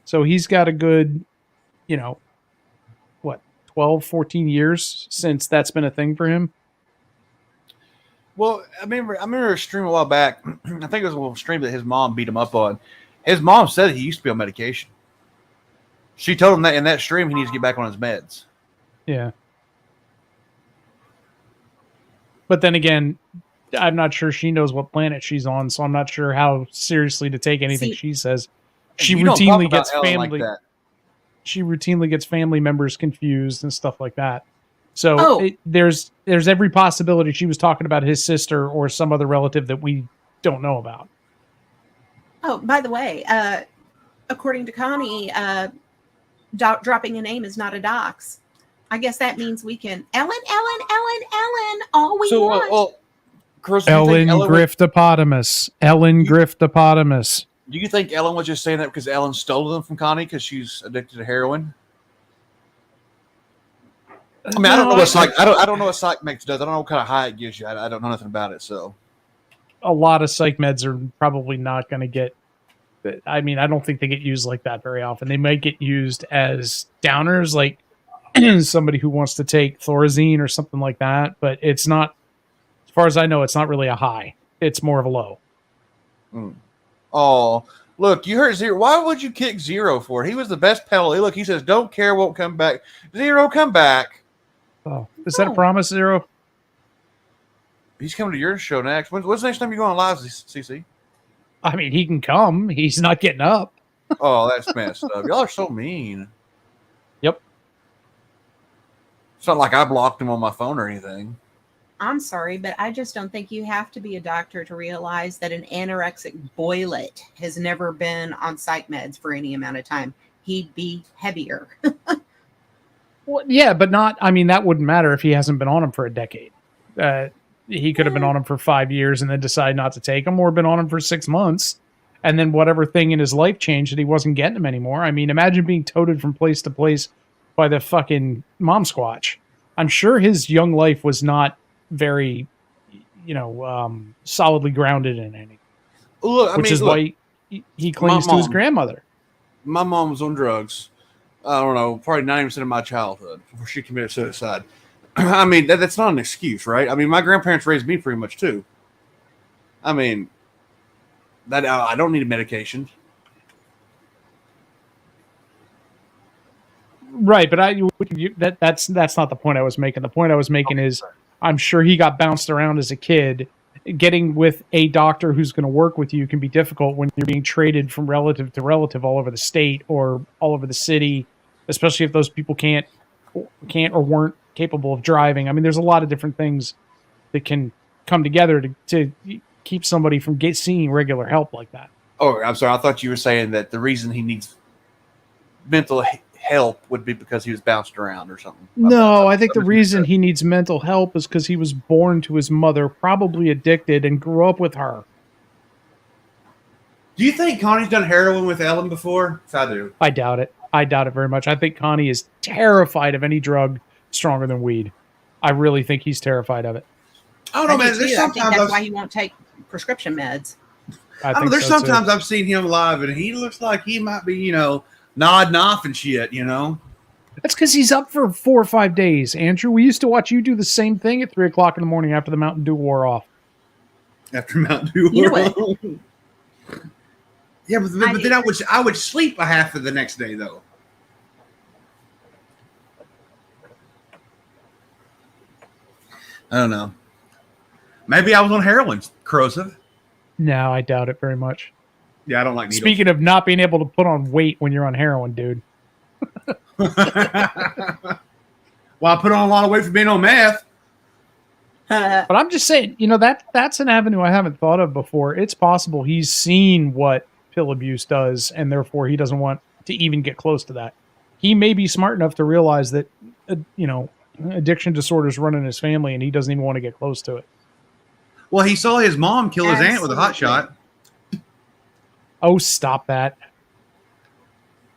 S6: So he's got a good, 12, 14 years since that's been a thing for him.
S5: Well, I remember a stream a while back. I think it was a little stream that his mom beat him up on. His mom said he used to be on medication. She told him that in that stream he needs to get back on his meds.
S6: Yeah. But then again, I'm not sure she knows what planet she's on, so I'm not sure how seriously to take anything she says. She routinely gets family. Like she routinely gets family members confused and stuff like that. So there's every possibility she was talking about his sister or some other relative that we don't know about.
S2: Oh, by the way, according to Connie, dropping a name is not a dox. I guess that means we can Ellen, all we want.
S6: Ellen Griftopotamus. Ellen Griftopotamus.
S5: Do you think Ellen was just saying that because Ellen stole them from Connie because she's addicted to heroin? I mean, I don't know what psych. I don't know what psych meds does. I don't know what kind of high it gives you. I don't know nothing about it. So,
S6: a lot of psych meds are probably not going to get. I mean, I don't think they get used like that very often. They might get used as downers, like somebody who wants to take Thorazine or something like that. But it's not, as far as I know, it's not really a high. It's more of a low.
S5: Mm. Oh, look, you heard Zero. Why would you kick Zero for it? He was the best penalty. Look, he says, "Don't care, won't come back." Zero, come back.
S6: Oh, is that a promise, Zero?
S5: He's coming to your show next. When's the next time you go on live, CC?
S6: I mean, he can come. He's not getting up.
S5: Oh, that's messed up. Y'all are so mean.
S6: Yep.
S5: It's not like I blocked him on my phone or anything.
S2: I'm sorry, but I just don't think you have to be a doctor to realize that an anorexic boylet has never been on psych meds for any amount of time. He'd be heavier.
S6: Well, yeah, but not. I mean, that wouldn't matter if he hasn't been on them for a decade. He could have been on them for 5 years and then decide not to take them, or been on them for 6 months, and then whatever thing in his life changed that he wasn't getting them anymore. I mean, imagine being toted from place to place by the fucking mom squatch. I'm sure his young life was not very, solidly grounded in anything.
S5: Look,
S6: why he clings to his grandmother.
S5: My mom was on drugs. I don't know, probably 90% of my childhood before she committed suicide. I mean, that's not an excuse, right? I mean, my grandparents raised me pretty much too. I mean, That I don't need a medication.
S6: Right, but that's not the point I was making. The point I was making is I'm sure he got bounced around as a kid. Getting with a doctor who's going to work with you can be difficult when you're being traded from relative to relative all over the state or all over the city, especially if those people can't or weren't capable of driving. I mean, there's a lot of different things that can come together to keep somebody from seeing regular help like that.
S5: Oh, I'm sorry. I thought you were saying that the reason he needs mental help would be because he was bounced around or something.
S6: No, I think the reason he needs mental help is because he was born to his mother, probably addicted, and grew up with her.
S5: Do you think Connie's done heroin with Ellen before? I do.
S6: I doubt it. I doubt it very much. I think Connie is terrified of any drug stronger than weed. I really think he's terrified of it.
S2: I don't know, man. There's sometimes I think that's why he won't take prescription meds.
S5: There's sometimes I've seen him live, and he looks like he might be, nodding off and shit,
S6: That's because he's up for 4 or 5 days, Andrew. We used to watch you do the same thing at 3 o'clock in the morning after the Mountain Dew wore off.
S5: After Mountain Dew wore off? Yeah, but then I would sleep a half of the next day, though. I don't know. Maybe I was on heroin, corrosive.
S6: No, I doubt it very much.
S5: Yeah, I don't like needles.
S6: Speaking of not being able to put on weight when you're on heroin, dude.
S5: Well, I put on a lot of weight for being on meth.
S6: But I'm just saying, that's an avenue I haven't thought of before. It's possible he's seen what pill abuse does, and therefore he doesn't want to even get close to that. He may be smart enough to realize that, addiction disorders run in his family, and he doesn't even want to get close to it.
S5: Well, he saw his mom kill his aunt with a hot shot.
S6: Oh, stop that.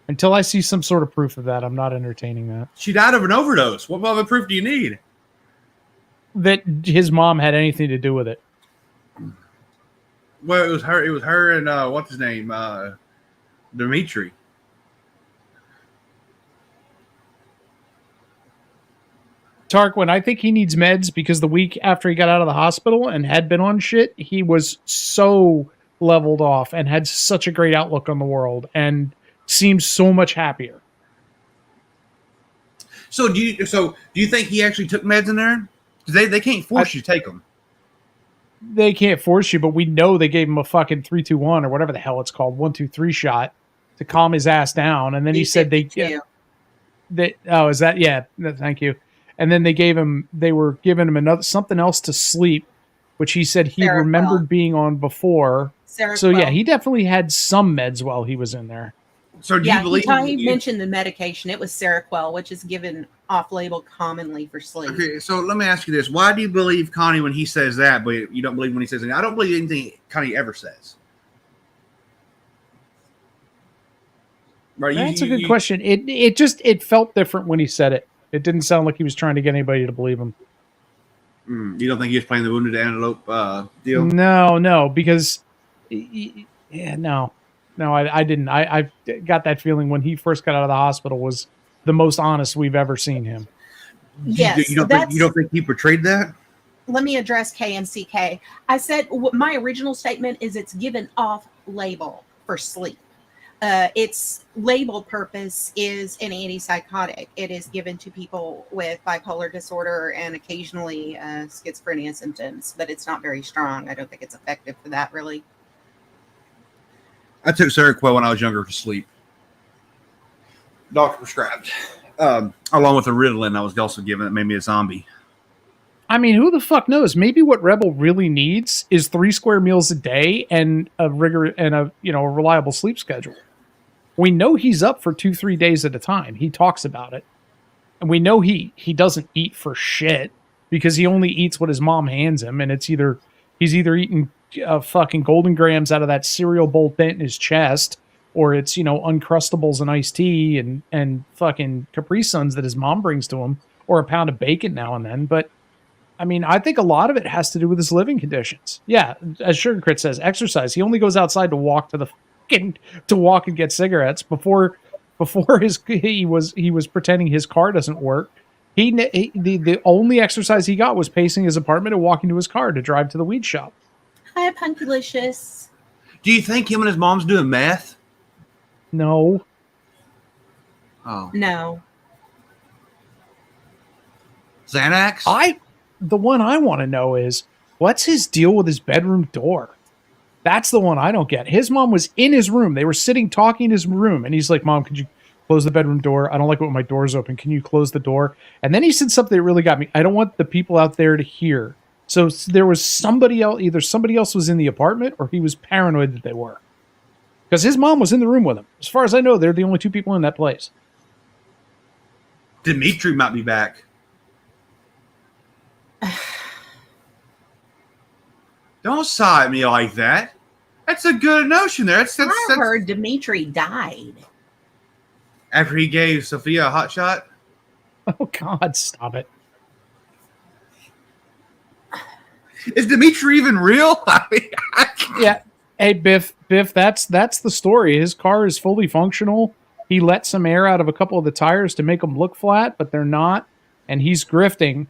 S6: Until I see some sort of proof of that, I'm not entertaining that.
S5: She died of an overdose. What other proof do you need?
S6: That his mom had anything to do with it.
S5: Well, it was her. It was her and what's his name, Dimitri.
S6: Tarquin, I think he needs meds because the week after he got out of the hospital and had been on shit, he was so leveled off and had such a great outlook on the world and seems so much happier.
S5: So do you think he actually took meds in there? Because they can't force you to take them.
S6: They can't force you, but we know they gave him a fucking 3-2-1 or whatever the hell it's called, 1-2-3 shot to calm his ass down. And then he said is that? Yeah. Thank you. And then they were giving him something else to sleep, which he said he remembered being on before. So yeah, he definitely had some meds while he was in there.
S2: So do you believe he mentioned the medication? It was Seroquel, which is given off-label commonly for sleep.
S5: Okay, so let me ask you this: why do you believe Connie when he says that, but you don't believe when he says anything? I don't believe anything Connie ever says.
S6: Right? That's a good question. It felt different when he said it. It didn't sound like he was trying to get anybody to believe him.
S5: You don't think he was playing the wounded antelope deal?
S6: No, because no, I didn't. I got that feeling when he first got out of the hospital was the most honest we've ever seen him.
S2: Yes,
S5: you don't think he portrayed that?
S2: Let me address KMCK. I said my original statement is it's given off label for sleep. Its label purpose is an antipsychotic. It is given to people with bipolar disorder and occasionally schizophrenia symptoms, but it's not very strong. I don't think it's effective for that, really.
S5: I took Seroquel when I was younger to sleep. Doctor prescribed. Along with the Ritalin I was also given that made me a zombie.
S6: I mean, who the fuck knows? Maybe what Rebel really needs is 3 square meals a day and a reliable sleep schedule. We know he's up for 2-3 days at a time. He talks about it. And we know he doesn't eat for shit because he only eats what his mom hands him. And he's either eating fucking Golden Grams out of that cereal bowl bent in his chest, or it's, Uncrustables and iced tea and fucking Capri Suns that his mom brings to him, or a pound of bacon now and then. But I mean, I think a lot of it has to do with his living conditions. Yeah, as Sugar Crit says, exercise. He only goes outside to walk and get cigarettes. Before he was pretending his car doesn't work. The only exercise he got was pacing his apartment and walking to his car to drive to the weed shop.
S2: Hi, Punkulicious.
S5: Do you think him and his mom's doing meth?
S6: No.
S5: Oh,
S2: No.
S5: Xanax.
S6: The one I want to know is what's his deal with his bedroom door? That's the one I don't get. His mom was in his room. They were sitting talking in his room, and he's like, "Mom, could you close the bedroom door? I don't like it when my door's open. Can you close the door?" And then he said something that really got me. I don't want the people out there to hear. So there was somebody else. Either somebody else was in the apartment, or he was paranoid that they were, because his mom was in the room with him. As far as I know, they're the only two people in that place.
S5: Dimitri might be back. Don't sigh at me like that. That's a good notion there. That's
S2: I heard Dimitri died.
S5: after he gave Sophia a hot shot.
S6: Oh God, stop it!
S5: Is Dimitri even real? I mean,
S6: Yeah. Hey, Biff, that's the story. His car is fully functional. He let some air out of a couple of the tires to make them look flat, but they're not. And he's grifting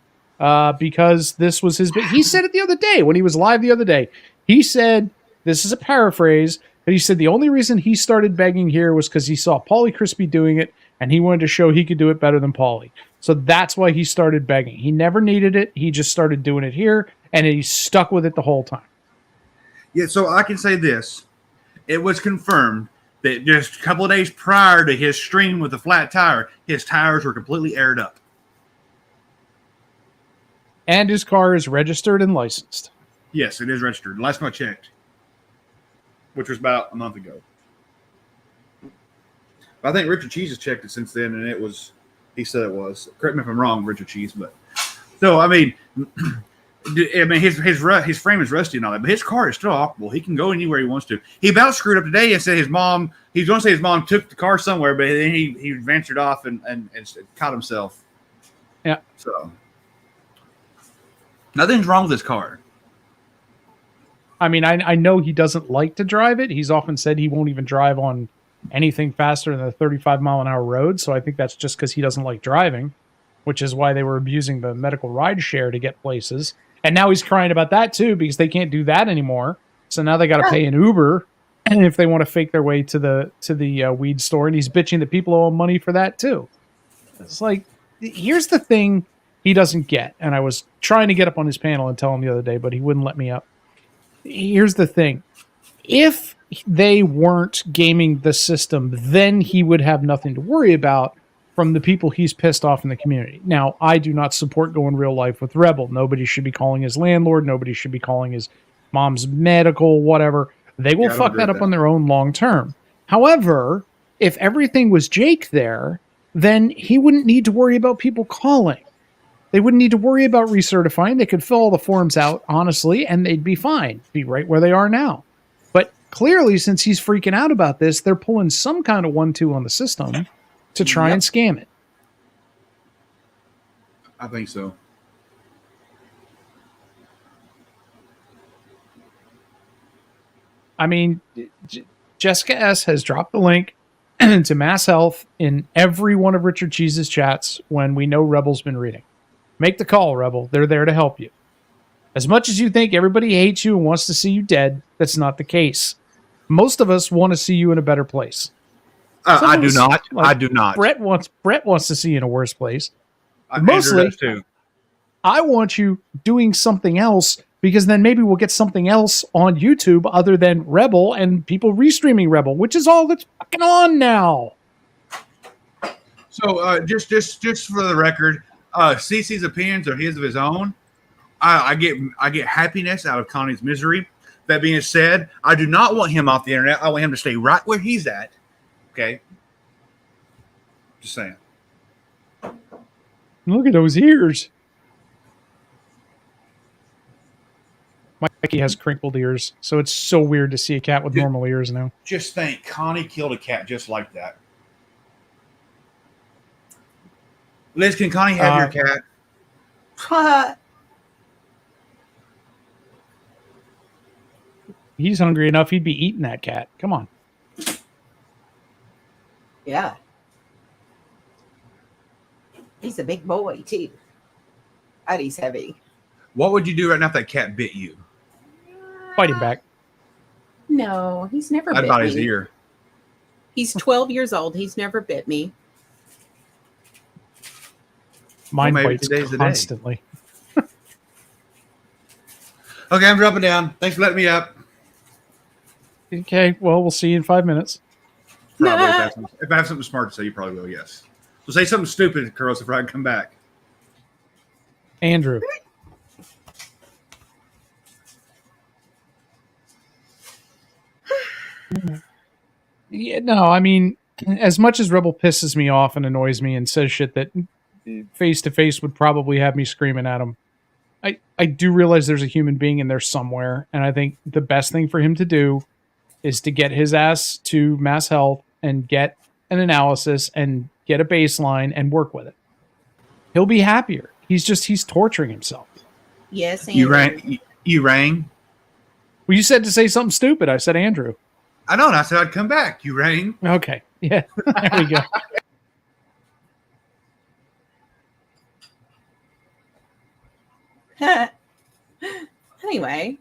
S6: because this was his... He said it the other day when he was live the other day. He said, this is a paraphrase, but he said the only reason he started begging here was because he saw Paulie Crispy doing it, and he wanted to show he could do it better than Paulie. So that's why he started begging. He never needed it. He just started doing it here, and he stuck with it the whole time.
S5: yeah, so I can say this. It was confirmed that just a couple of days prior to his stream with the flat tire, his tires were completely aired up.
S6: And his car is registered and licensed.
S5: Yes, it is registered. Last time I checked, which was about a month ago. I think Richard Cheese has checked it since then, and it was, he said it was. Correct me if I'm wrong, Richard Cheese, but so I mean, his frame is rusty and all that, but his car is still operable. He can go anywhere he wants to. He about screwed up today and said his mom. He's going to say his mom took the car somewhere, but then he ventured off and caught himself.
S6: Yeah.
S5: So nothing's wrong with his car.
S6: I mean, I know he doesn't like to drive it. He's often said he won't even drive on anything faster than a 35-mile-an-hour road. So I think that's just because he doesn't like driving, which is why they were abusing the medical ride share to get places. And now he's crying about that too, because they can't do that anymore. So now they got to pay an Uber, and if they want to fake their way to the weed store, and he's bitching that people owe him money for that too. It's like, here's the thing he doesn't get, and I was trying to get up on his panel and tell him the other day, but he wouldn't let me up. Here's the thing. If they weren't gaming the system, then he would have nothing to worry about from the people he's pissed off in the community. Now, I do not support going real life with Rebel. Nobody should be calling his landlord. Nobody should be calling his mom's medical, whatever. They will fuck that up on their own long term. However, if everything was Jake there, then he wouldn't need to worry about people calling. They wouldn't need to worry about recertifying. They could fill all the forms out, honestly, and they'd be fine. Be right where they are now. But clearly, since he's freaking out about this, they're pulling some kind of 1-2 on the system to try and scam it.
S5: I think so.
S6: I mean, Jessica S. has dropped the link to Mass Health in every one of Richard Cheese's chats when we know Rebel's been reading. Make the call, Rebel. They're there to help you. As much as you think everybody hates you and wants to see you dead, that's not the case. Most of us want to see you in a better place.
S5: I do not. I do not.
S6: Brett wants to see you in a worse place.
S5: Mostly, too.
S6: I want you doing something else, because then maybe we'll get something else on YouTube other than Rebel and people restreaming Rebel, which is all that's fucking on now.
S5: So just for the record, CC's opinions are his of his own. I get happiness out of Connie's misery. That being said, I do not want him off the internet. I want him to stay right where he's at. Okay. Just saying.
S6: Look at those ears. Mikey has crinkled ears, so it's so weird to see a cat with normal ears now.
S5: Just think, Connie killed a cat just like that. Liz, can Connie have your cat?
S6: He's hungry enough, he'd be eating that cat. Come on.
S2: Yeah. He's a big boy, too. And he's heavy.
S5: What would you do right now if that cat bit you?
S6: Fight him back.
S2: No, he's never
S5: I'd
S2: bit
S5: bite his
S2: me.
S5: ear.
S2: He's 12 years old. He's never bit me.
S6: Mine
S5: maybe
S6: bites
S5: today's the day.
S6: constantly.
S5: Okay, I'm dropping down. Thanks for letting me up.
S6: Okay, well, we'll see you in 5 minutes.
S5: Probably. If I have something smart to say, you probably will, yes. So say something stupid, Carlos, if I can come back.
S6: Andrew. Yeah, no, I mean, as much as Rebel pisses me off and annoys me and says shit that face to face would probably have me screaming at him, I do realize there's a human being in there somewhere, and I think the best thing for him to do is to get his ass to Mass Health and get an analysis and get a baseline and work with it. He'll be happier. He's torturing himself.
S2: Yes, Andrew.
S5: You rang?
S6: Well, you said to say something stupid. I said Andrew.
S5: I know, and I said I'd come back. You rang.
S6: Okay. Yeah. There we go.
S2: Anyway.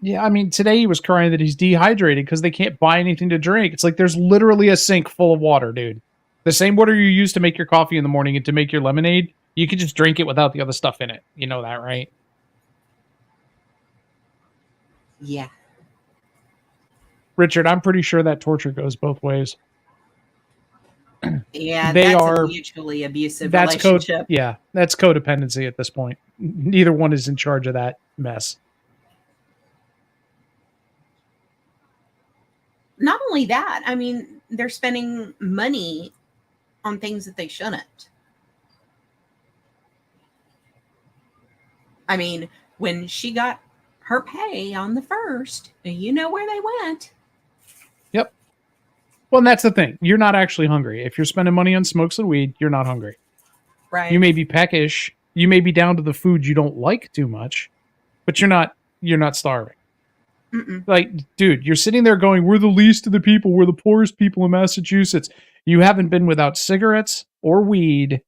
S6: Yeah, I mean, today he was crying that he's dehydrated because they can't buy anything to drink. It's like there's literally a sink full of water, dude. The same water you use to make your coffee in the morning and to make your lemonade, you could just drink it without the other stuff in it. You know that, right?
S2: Yeah.
S6: Richard, I'm pretty sure that torture goes both ways.
S2: Yeah,
S6: They
S2: that's
S6: are
S2: a mutually abusive
S6: that's
S2: relationship.
S6: that's codependency at this point. Neither one is in charge of that mess.
S2: Not only that, I mean, they're spending money on things that they shouldn't. I mean, when she got her pay on the 1st, you know where they went.
S6: Yep. Well, and that's the thing. You're not actually hungry. If you're spending money on smokes and weed, you're not hungry.
S2: Right.
S6: You may be peckish. You may be down to the food you don't like too much, but you're not starving.
S2: Mm-mm.
S6: Like, dude, you're sitting there going, we're the least of the people. We're the poorest people in Massachusetts. You haven't been without cigarettes or weed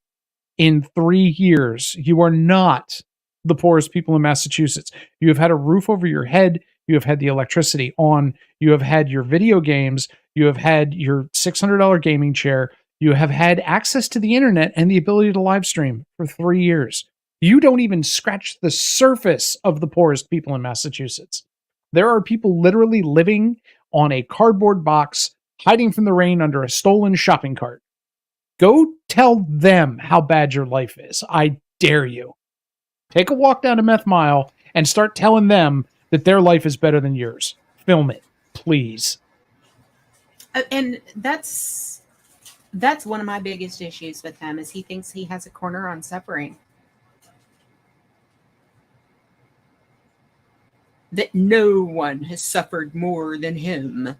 S6: in 3 years. You are not the poorest people in Massachusetts. You have had a roof over your head. You have had the electricity on. You have had your video games. You have had your $600 gaming chair. You have had access to the internet and the ability to live stream for 3 years. You don't even scratch the surface of the poorest people in Massachusetts. There are people literally living on a cardboard box, hiding from the rain under a stolen shopping cart. Go tell them how bad your life is. I dare you. Take a walk down to Meth Mile and start telling them that their life is better than yours. Film it, please.
S2: And that's one of my biggest issues with him is he thinks he has a corner on suffering. That no one has suffered more than him.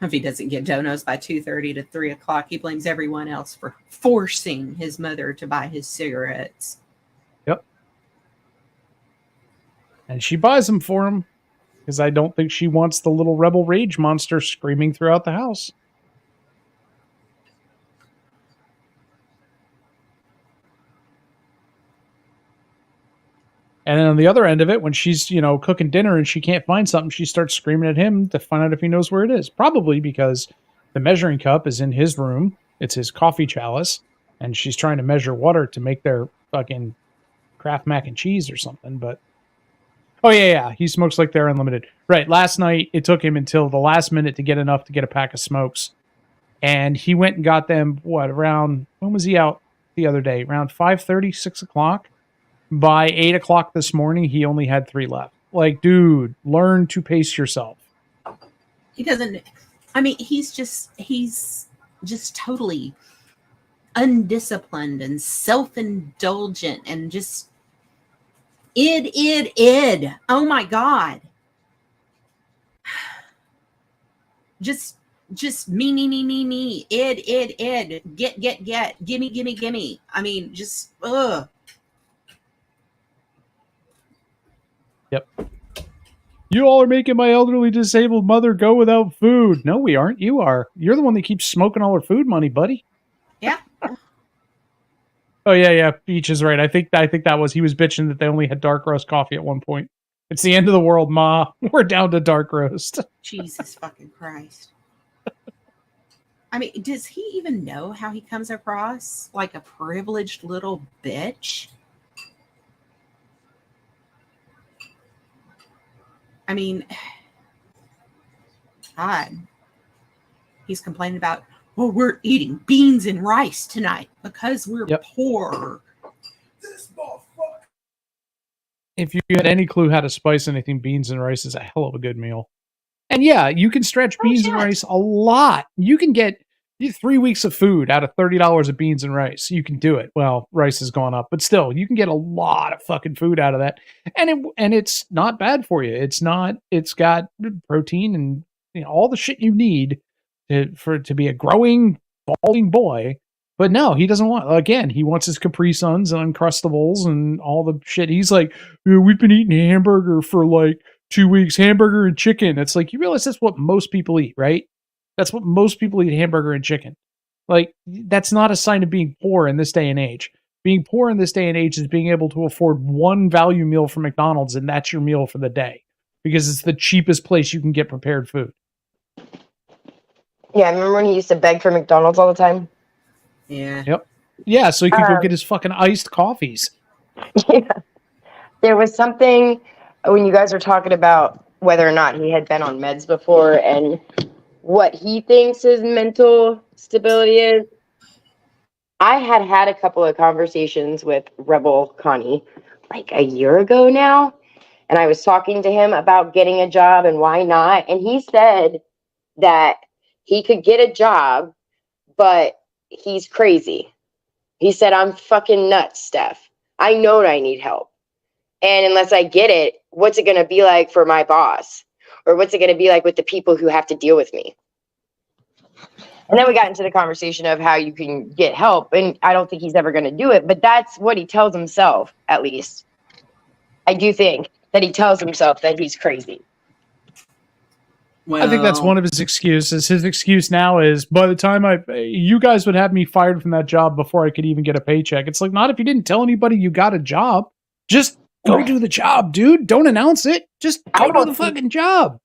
S2: If he doesn't get donuts by 2:30 to 3 o'clock, he blames everyone else for forcing his mother to buy his cigarettes.
S6: Yep. And she buys them for him because I don't think she wants the little rebel rage monster screaming throughout the house. And then on the other end of it, when she's, cooking dinner and she can't find something, she starts screaming at him to find out if he knows where it is. Probably because the measuring cup is in his room. It's his coffee chalice. And she's trying to measure water to make their fucking Kraft mac and cheese or something. But, oh, yeah. He smokes like they're unlimited. Right. Last night, it took him until the last minute to get enough to get a pack of smokes. And he went and got them, around, when was he out the other day? Around 5:30, 6 o'clock? By 8 o'clock this morning, he only had 3 left. Like, dude, learn to pace yourself.
S2: He doesn't. I mean, he's just totally undisciplined and self-indulgent and just id. Oh my God. Just me. Id. Get. Gimme. I mean, just, ugh.
S6: Yep. You all are making my elderly disabled mother go without food. No, we aren't. You are. You're the one that keeps smoking all her food money, buddy.
S2: Yeah.
S6: Oh yeah. Beach is right. I think that was he was bitching that they only had dark roast coffee at one point. It's the end of the world, Ma. We're down to dark roast.
S2: Jesus fucking Christ. I mean, does he even know how he comes across like a privileged little bitch? I mean, God, he's complaining about, well, we're eating beans and rice tonight because we're poor. This motherfucker.
S6: If you had any clue how to spice anything, beans and rice is a hell of a good meal. And yeah, you can stretch beans and rice a lot. You can get 3 weeks of food out of $30 of beans and rice. You can do it. Well, rice has gone up, but still, you can get a lot of fucking food out of that. And it's not bad for you. It's got protein and all the shit you need to be a growing, balding boy. But no, he doesn't want, again, he wants his Capri Suns and Uncrustables and all the shit. He's like, we've been eating hamburger for like 2 weeks, hamburger and chicken. It's like, you realize that's what most people eat, right? That's what most people eat, hamburger and chicken. Like, that's not a sign of being poor in this day and age. Being poor in this day and age is being able to afford one value meal from McDonald's, and that's your meal for the day. Because it's the cheapest place you can get prepared food.
S8: Yeah, I remember when he used to beg for McDonald's all the time?
S2: Yeah.
S6: Yep. Yeah, so he could go get his fucking iced coffees.
S8: Yeah. There was something when you guys were talking about whether or not he had been on meds before and what he thinks his mental stability is. I had a couple of conversations with Rebel Connie like a year ago now, and I was talking to him about getting a job and why not, and he said that he could get a job, but he's crazy. He said, I'm fucking nuts, Steph. I know I need help. And unless I get it, what's it going to be like for my boss? Or what's it going to be like with the people who have to deal with me? And then we got into the conversation of how you can get help. And I don't think he's ever going to do it. But that's what he tells himself, at least. I do think that he tells himself that he's crazy.
S2: Well,
S6: I think that's one of his excuses. His excuse now is, by the time you guys would have me fired from that job before I could even get a paycheck. It's like, not if you didn't tell anybody you got a job. Just go do the job, dude. Don't announce it. Just go do the fucking job.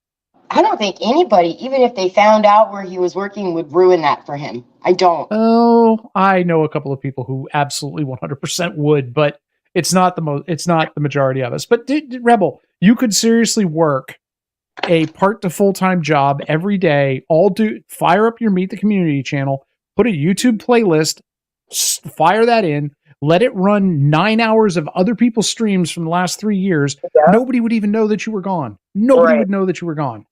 S8: I don't think anybody, even if they found out where he was working, would ruin that for him. I don't.
S6: Oh, I know a couple of people who absolutely 100% would, but it's not the majority of us. But Rebel, you could seriously work a part to full-time job every day, fire up your Meet the Community channel, put a YouTube playlist, fire that in, let it run 9 hours of other people's streams from the last 3 years. Yeah. Nobody would even know that you were gone. Nobody would know that you were gone.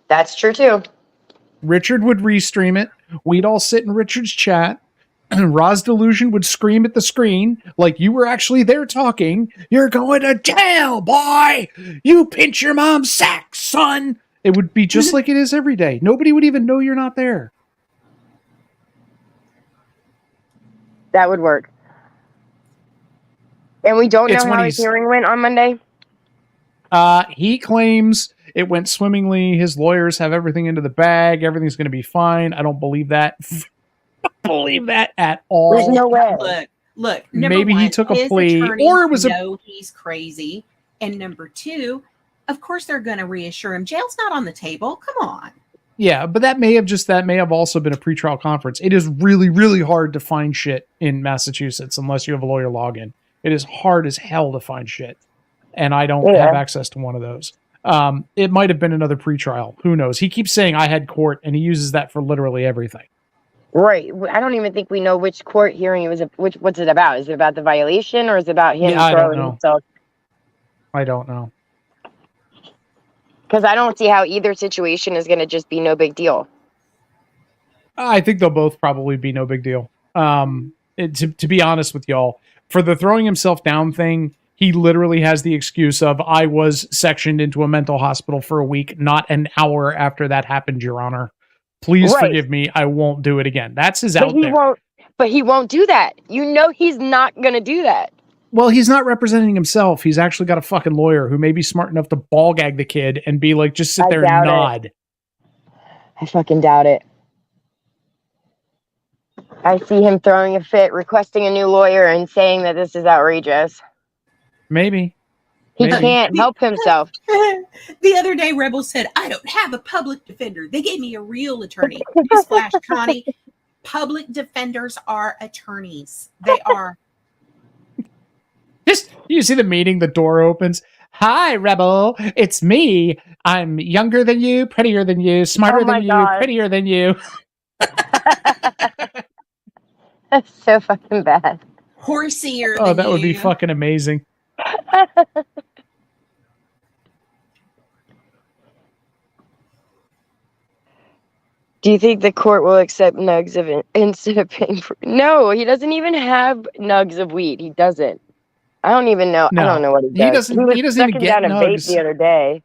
S8: That's true too.
S6: Richard would restream it. We'd all sit in Richard's chat. And Roz Delusion would scream at the screen like you were actually there talking. You're going to jail, boy! You pinch your mom's sack, son! It would be just like it is every day. Nobody would even know you're not there.
S8: That would work. And we don't know how his hearing went on Monday?
S6: He claims it went swimmingly. His lawyers have everything into the bag. Everything's going to be fine. I don't believe that. Believe that at all.
S8: There's no way.
S2: Look.
S6: Maybe he took a plea, or it was
S2: he's crazy. And number two, of course they're going to reassure him. Jail's not on the table. Come on.
S6: Yeah, but that may have also been a pretrial conference. It is really, really hard to find shit in Massachusetts unless you have a lawyer login. It is hard as hell to find shit, and I don't have access to one of those. It might have been another pretrial. Who knows? He keeps saying I had court, and he uses that for literally everything.
S8: Right. I don't even think we know which court hearing it was. What's it about? Is it about the violation, or is it about him throwing himself?
S6: I don't know.
S8: Because I don't see how either situation is going to just be no big deal.
S6: I think they'll both probably be no big deal. To be honest with y'all, for the throwing himself down thing, he literally has the excuse of, I was sectioned into a mental hospital for a week, not an hour after that happened, Your Honor. Please forgive me. I won't do it again. That's his out there.
S8: But he won't do that. You know he's not going to do that.
S6: Well, he's not representing himself. He's actually got a fucking lawyer who may be smart enough to ball gag the kid and be like, just sit there and nod.
S8: I fucking doubt it. I see him throwing a fit, requesting a new lawyer, and saying that this is outrageous.
S6: Maybe.
S8: He can't help himself.
S2: The other day, Rebel said, I don't have a public defender. They gave me a real attorney. Newsflash, Connie. Public defenders are attorneys. They are.
S6: Just, you see the meeting, the door opens. Hi, Rebel. It's me. I'm younger than you, prettier than you, smarter than you, prettier than you.
S8: That's so fucking bad.
S2: Horsier
S6: Oh,
S2: than
S6: that would be
S2: you.
S6: fucking amazing.
S8: Do you think the court will accept nugs of it instead of paying for? No, he doesn't even have nugs of weed. He doesn't. I don't even know.
S6: No,
S8: I don't know what he does.
S6: He doesn't even get
S8: down a vape
S6: nugs
S8: the other day.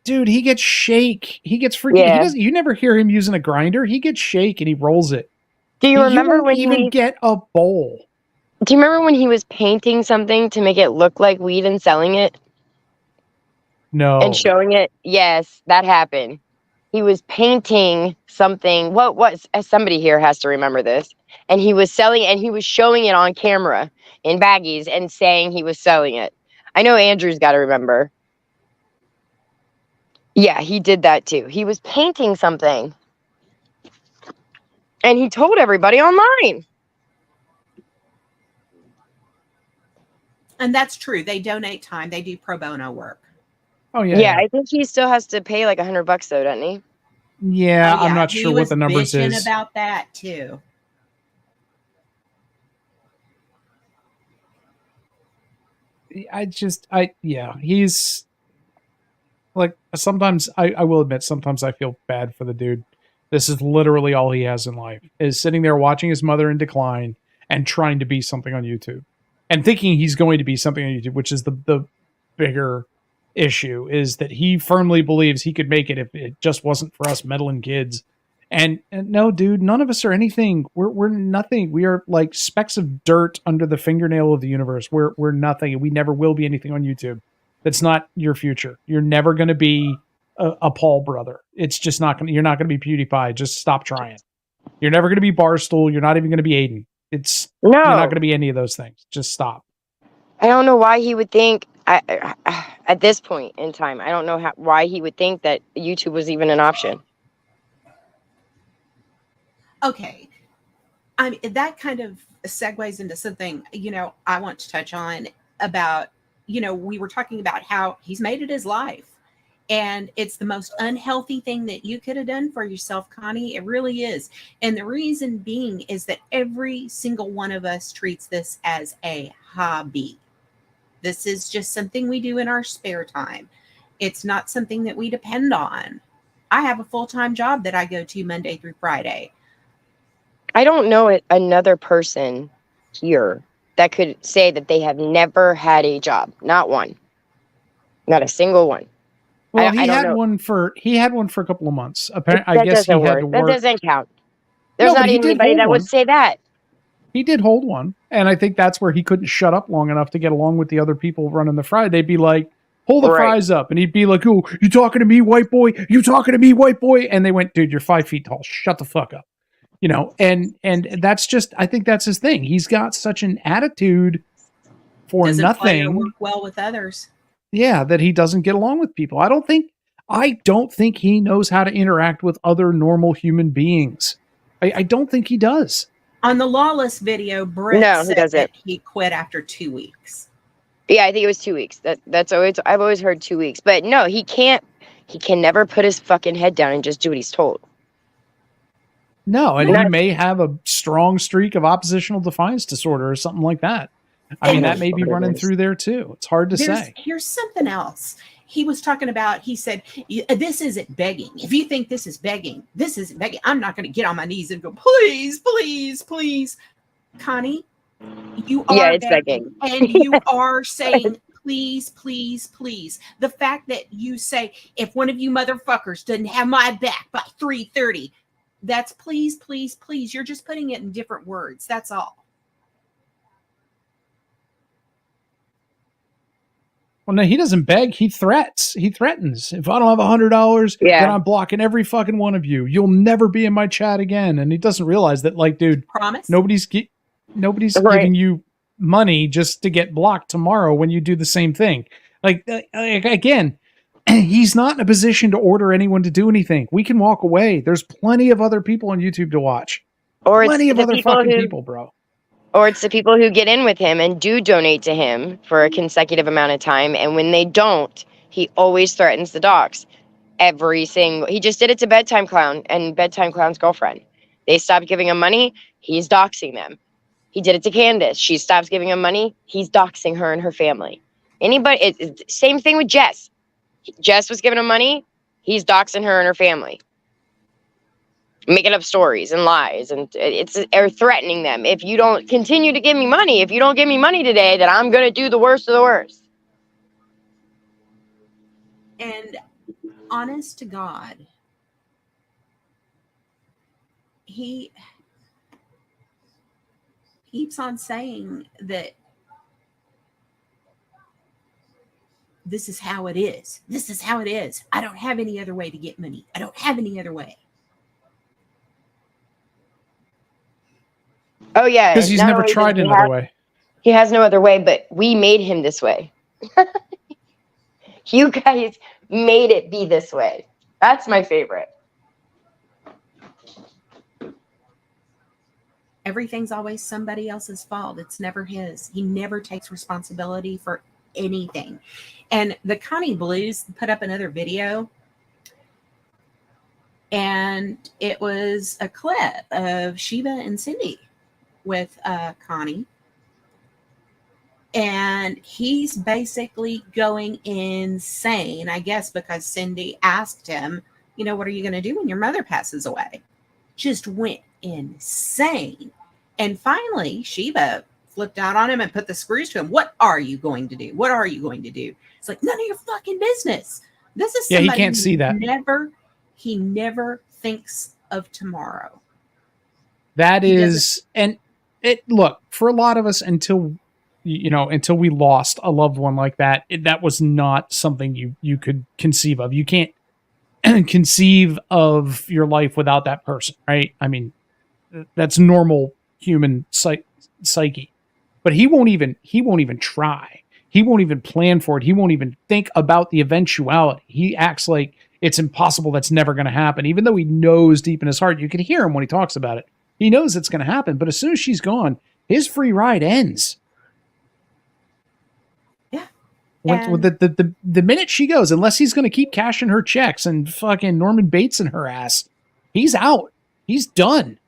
S6: Dude, he gets shake. He gets freaking.
S8: Yeah.
S6: You never hear him using a grinder. He gets shake and he rolls it.
S8: Do you remember when
S6: he get a bowl?
S8: Do you remember when he was painting something to make it look like weed and selling it?
S6: No.
S8: And showing it? Yes, that happened. He was painting something. What was somebody here has to remember this. And he was selling, and he was showing it on camera in baggies and saying he was selling it. I know Andrew's got to remember. Yeah, he did that too. He was painting something. And he told everybody online.
S2: And that's true. They donate time. They do pro bono work.
S6: Oh, yeah.
S8: Yeah, I think he still has to pay like $100 though, doesn't he?
S6: Yeah, I'm not sure what the numbers
S2: bitching
S6: is.
S2: About that too.
S6: He's like, sometimes I will admit, sometimes I feel bad for the dude. This is literally all he has in life, is sitting there watching his mother in decline and trying to be something on YouTube and thinking he's going to be something on YouTube, which is the bigger issue, is that he firmly believes he could make it if it just wasn't for us meddling kids. And no, dude, none of us are anything. We're nothing. We are like specks of dirt under the fingernail of the universe. We're nothing. We never will be anything on YouTube. That's not your future. You're never going to be a Paul brother. It's just not going to, you're not going to be PewDiePie. Just stop trying. You're never going to be Barstool. You're not even going to be Aiden. You're not going to be any of those things. Just stop.
S8: I don't know why he would think at this point in time, I don't know why he would think that YouTube was even an option.
S2: Okay. I mean, that kind of segues into something, I want to touch on about, we were talking about how he's made it his life. And it's the most unhealthy thing that you could have done for yourself, Connie. It really is. And the reason being is that every single one of us treats this as a hobby. This is just something we do in our spare time. It's not something that we depend on. I have a full-time job that I go to Monday through Friday.
S8: I don't know another person here that could say that they have never had a job. Not one. Not a single one.
S6: Well, he had one for a couple of months. Apparently, I guess he had to work.
S8: That doesn't count. There's not anybody that would say that.
S6: He did hold one, and I think that's where he couldn't shut up long enough to get along with the other people running the fry. They'd be like, "Hold the fries up," and he'd be like, "Oh, you talking to me, white boy? You talking to me, white boy?" And they went, "Dude, you're 5 feet tall. Shut the fuck up." And that's just, I think that's his thing. He's got such an attitude for nothing.
S2: Work well with others.
S6: Yeah, that he doesn't get along with people. I don't think he knows how to interact with other normal human beings. I don't think he does.
S2: On the Lawless video, Brett said that he quit after 2 weeks.
S8: Yeah, I think it was 2 weeks. That's always, I've always heard 2 weeks. But no, he can never put his fucking head down and just do what he's told.
S6: No, and he may have a strong streak of oppositional defiance disorder or something like that. I mean, that may be running through there too. It's hard to say.
S2: Here's something else. He was talking about, he said, this isn't begging. If you think this is begging, this isn't begging. I'm not going to get on my knees and go, please, please, please. Connie, you are
S8: it's begging.
S2: And you are saying, please, please, please. The fact that you say, if one of you motherfuckers doesn't have my back by 3:30, that's please, please, please. You're just putting it in different words. That's all.
S6: Well, no, he doesn't beg. He threats. He threatens. If I don't have $100,
S8: Yeah.
S6: then I'm blocking every fucking one of you. You'll never be in my chat again. And he doesn't realize that, like, dude,
S2: Promise?
S6: nobody's
S8: Right.
S6: giving you money just to get blocked tomorrow when you do the same thing. Like again, he's not in a position to order anyone to do anything. We can walk away. There's plenty of other people on YouTube to watch.
S8: Or it's
S6: Plenty of
S8: the
S6: other
S8: people
S6: fucking
S8: who,
S6: people, bro.
S8: or it's the people who get in with him and do donate to him for a consecutive amount of time, and when they don't, he always threatens the docs. He just did it to Bedtime Clown and Bedtime Clown's girlfriend. They stopped giving him money, he's doxing them. He did it to Candace. She stops giving him money, he's doxing her and her family. Same thing with Jess. Jess was giving him money, he's doxing her and her family. Making up stories and lies, and or threatening them. If you don't continue to give me money, if you don't give me money today, then I'm going to do the worst of the worst.
S2: And honest to God, he keeps on saying that this is how it is. This is how it is. I don't have any other way to get money. I don't have any other way.
S8: Oh, yeah.
S6: Because he's
S8: not
S6: never
S8: only
S6: tried
S8: does he
S6: another
S8: have-
S6: way.
S8: He has no other way, but we made him this way. You guys made it be this way. That's my favorite.
S2: Everything's always somebody else's fault. It's never his. He never takes responsibility for anything. And the Connie Blues put up another video, and it was a clip of Sheba and Cindy with Connie. And he's basically going insane, I guess, because Cindy asked him, you know, what are you going to do when your mother passes away? Just went insane. And finally, Sheba flipped out on him and put the screws to him. What are you going to do? What are you going to do? It's like, none of your fucking business. This is somebody
S6: he can't see that.
S2: He never thinks of tomorrow.
S6: That is, and look, for a lot of us, until we lost a loved one like that, that was not something you could conceive of. You can't conceive of your life without that person, right? I mean, that's normal human psyche. But he won't even try. He won't even plan for it. He won't even think about the eventuality. He acts like it's impossible. That's never going to happen. Even though he knows deep in his heart, you can hear him when he talks about it. He knows it's going to happen. But as soon as she's gone, his free ride ends.
S2: Yeah.
S6: The minute she goes, unless he's going to keep cashing her checks and fucking Norman Bates in her ass, he's out. He's done.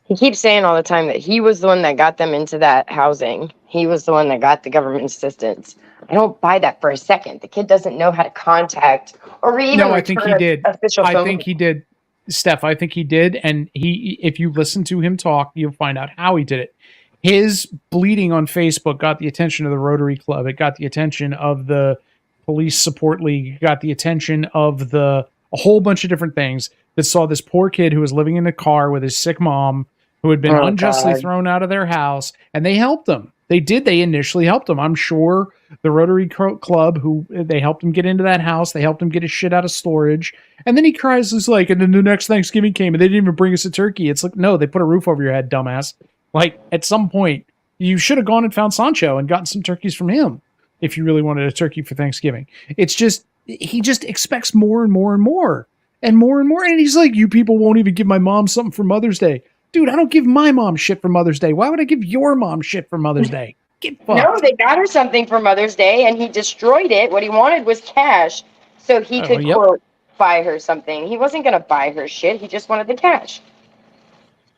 S8: He keeps saying all the time that he was the one that got them into that housing. He was the one that got the government assistance. I don't buy that for a second. The kid doesn't know how to contact or even
S6: No, I think he did.
S8: Official
S6: I
S8: phone.
S6: think he did, Steph. I think he did. And if you listen to him talk, you'll find out how he did it. His bleeding on Facebook got the attention of the Rotary Club. It got the attention of the Police Support League. It got the attention of a whole bunch of different things that saw this poor kid who was living in a car with his sick mom, who had been unjustly thrown out of their house, and they helped him. They did. They initially helped him. I'm sure the Rotary Club, who they helped him get into that house, they helped him get his shit out of storage. And then he cries, he's like, and then the next Thanksgiving came and they didn't even bring us a turkey. It's like, no, they put a roof over your head, dumbass. Like, at some point, you should have gone and found Sancho and gotten some turkeys from him if you really wanted a turkey for Thanksgiving. It's just, he just expects more and more and more and more and more. And he's like, you people won't even give my mom something for Mother's Day. Dude, I don't give my mom shit for Mother's Day. Why would I give your mom shit for Mother's Day? Get fucked.
S8: No, they got her something for Mother's Day, and he destroyed it. What he wanted was cash, so he could, quote, buy her something. He wasn't going to buy her shit. He just wanted the cash.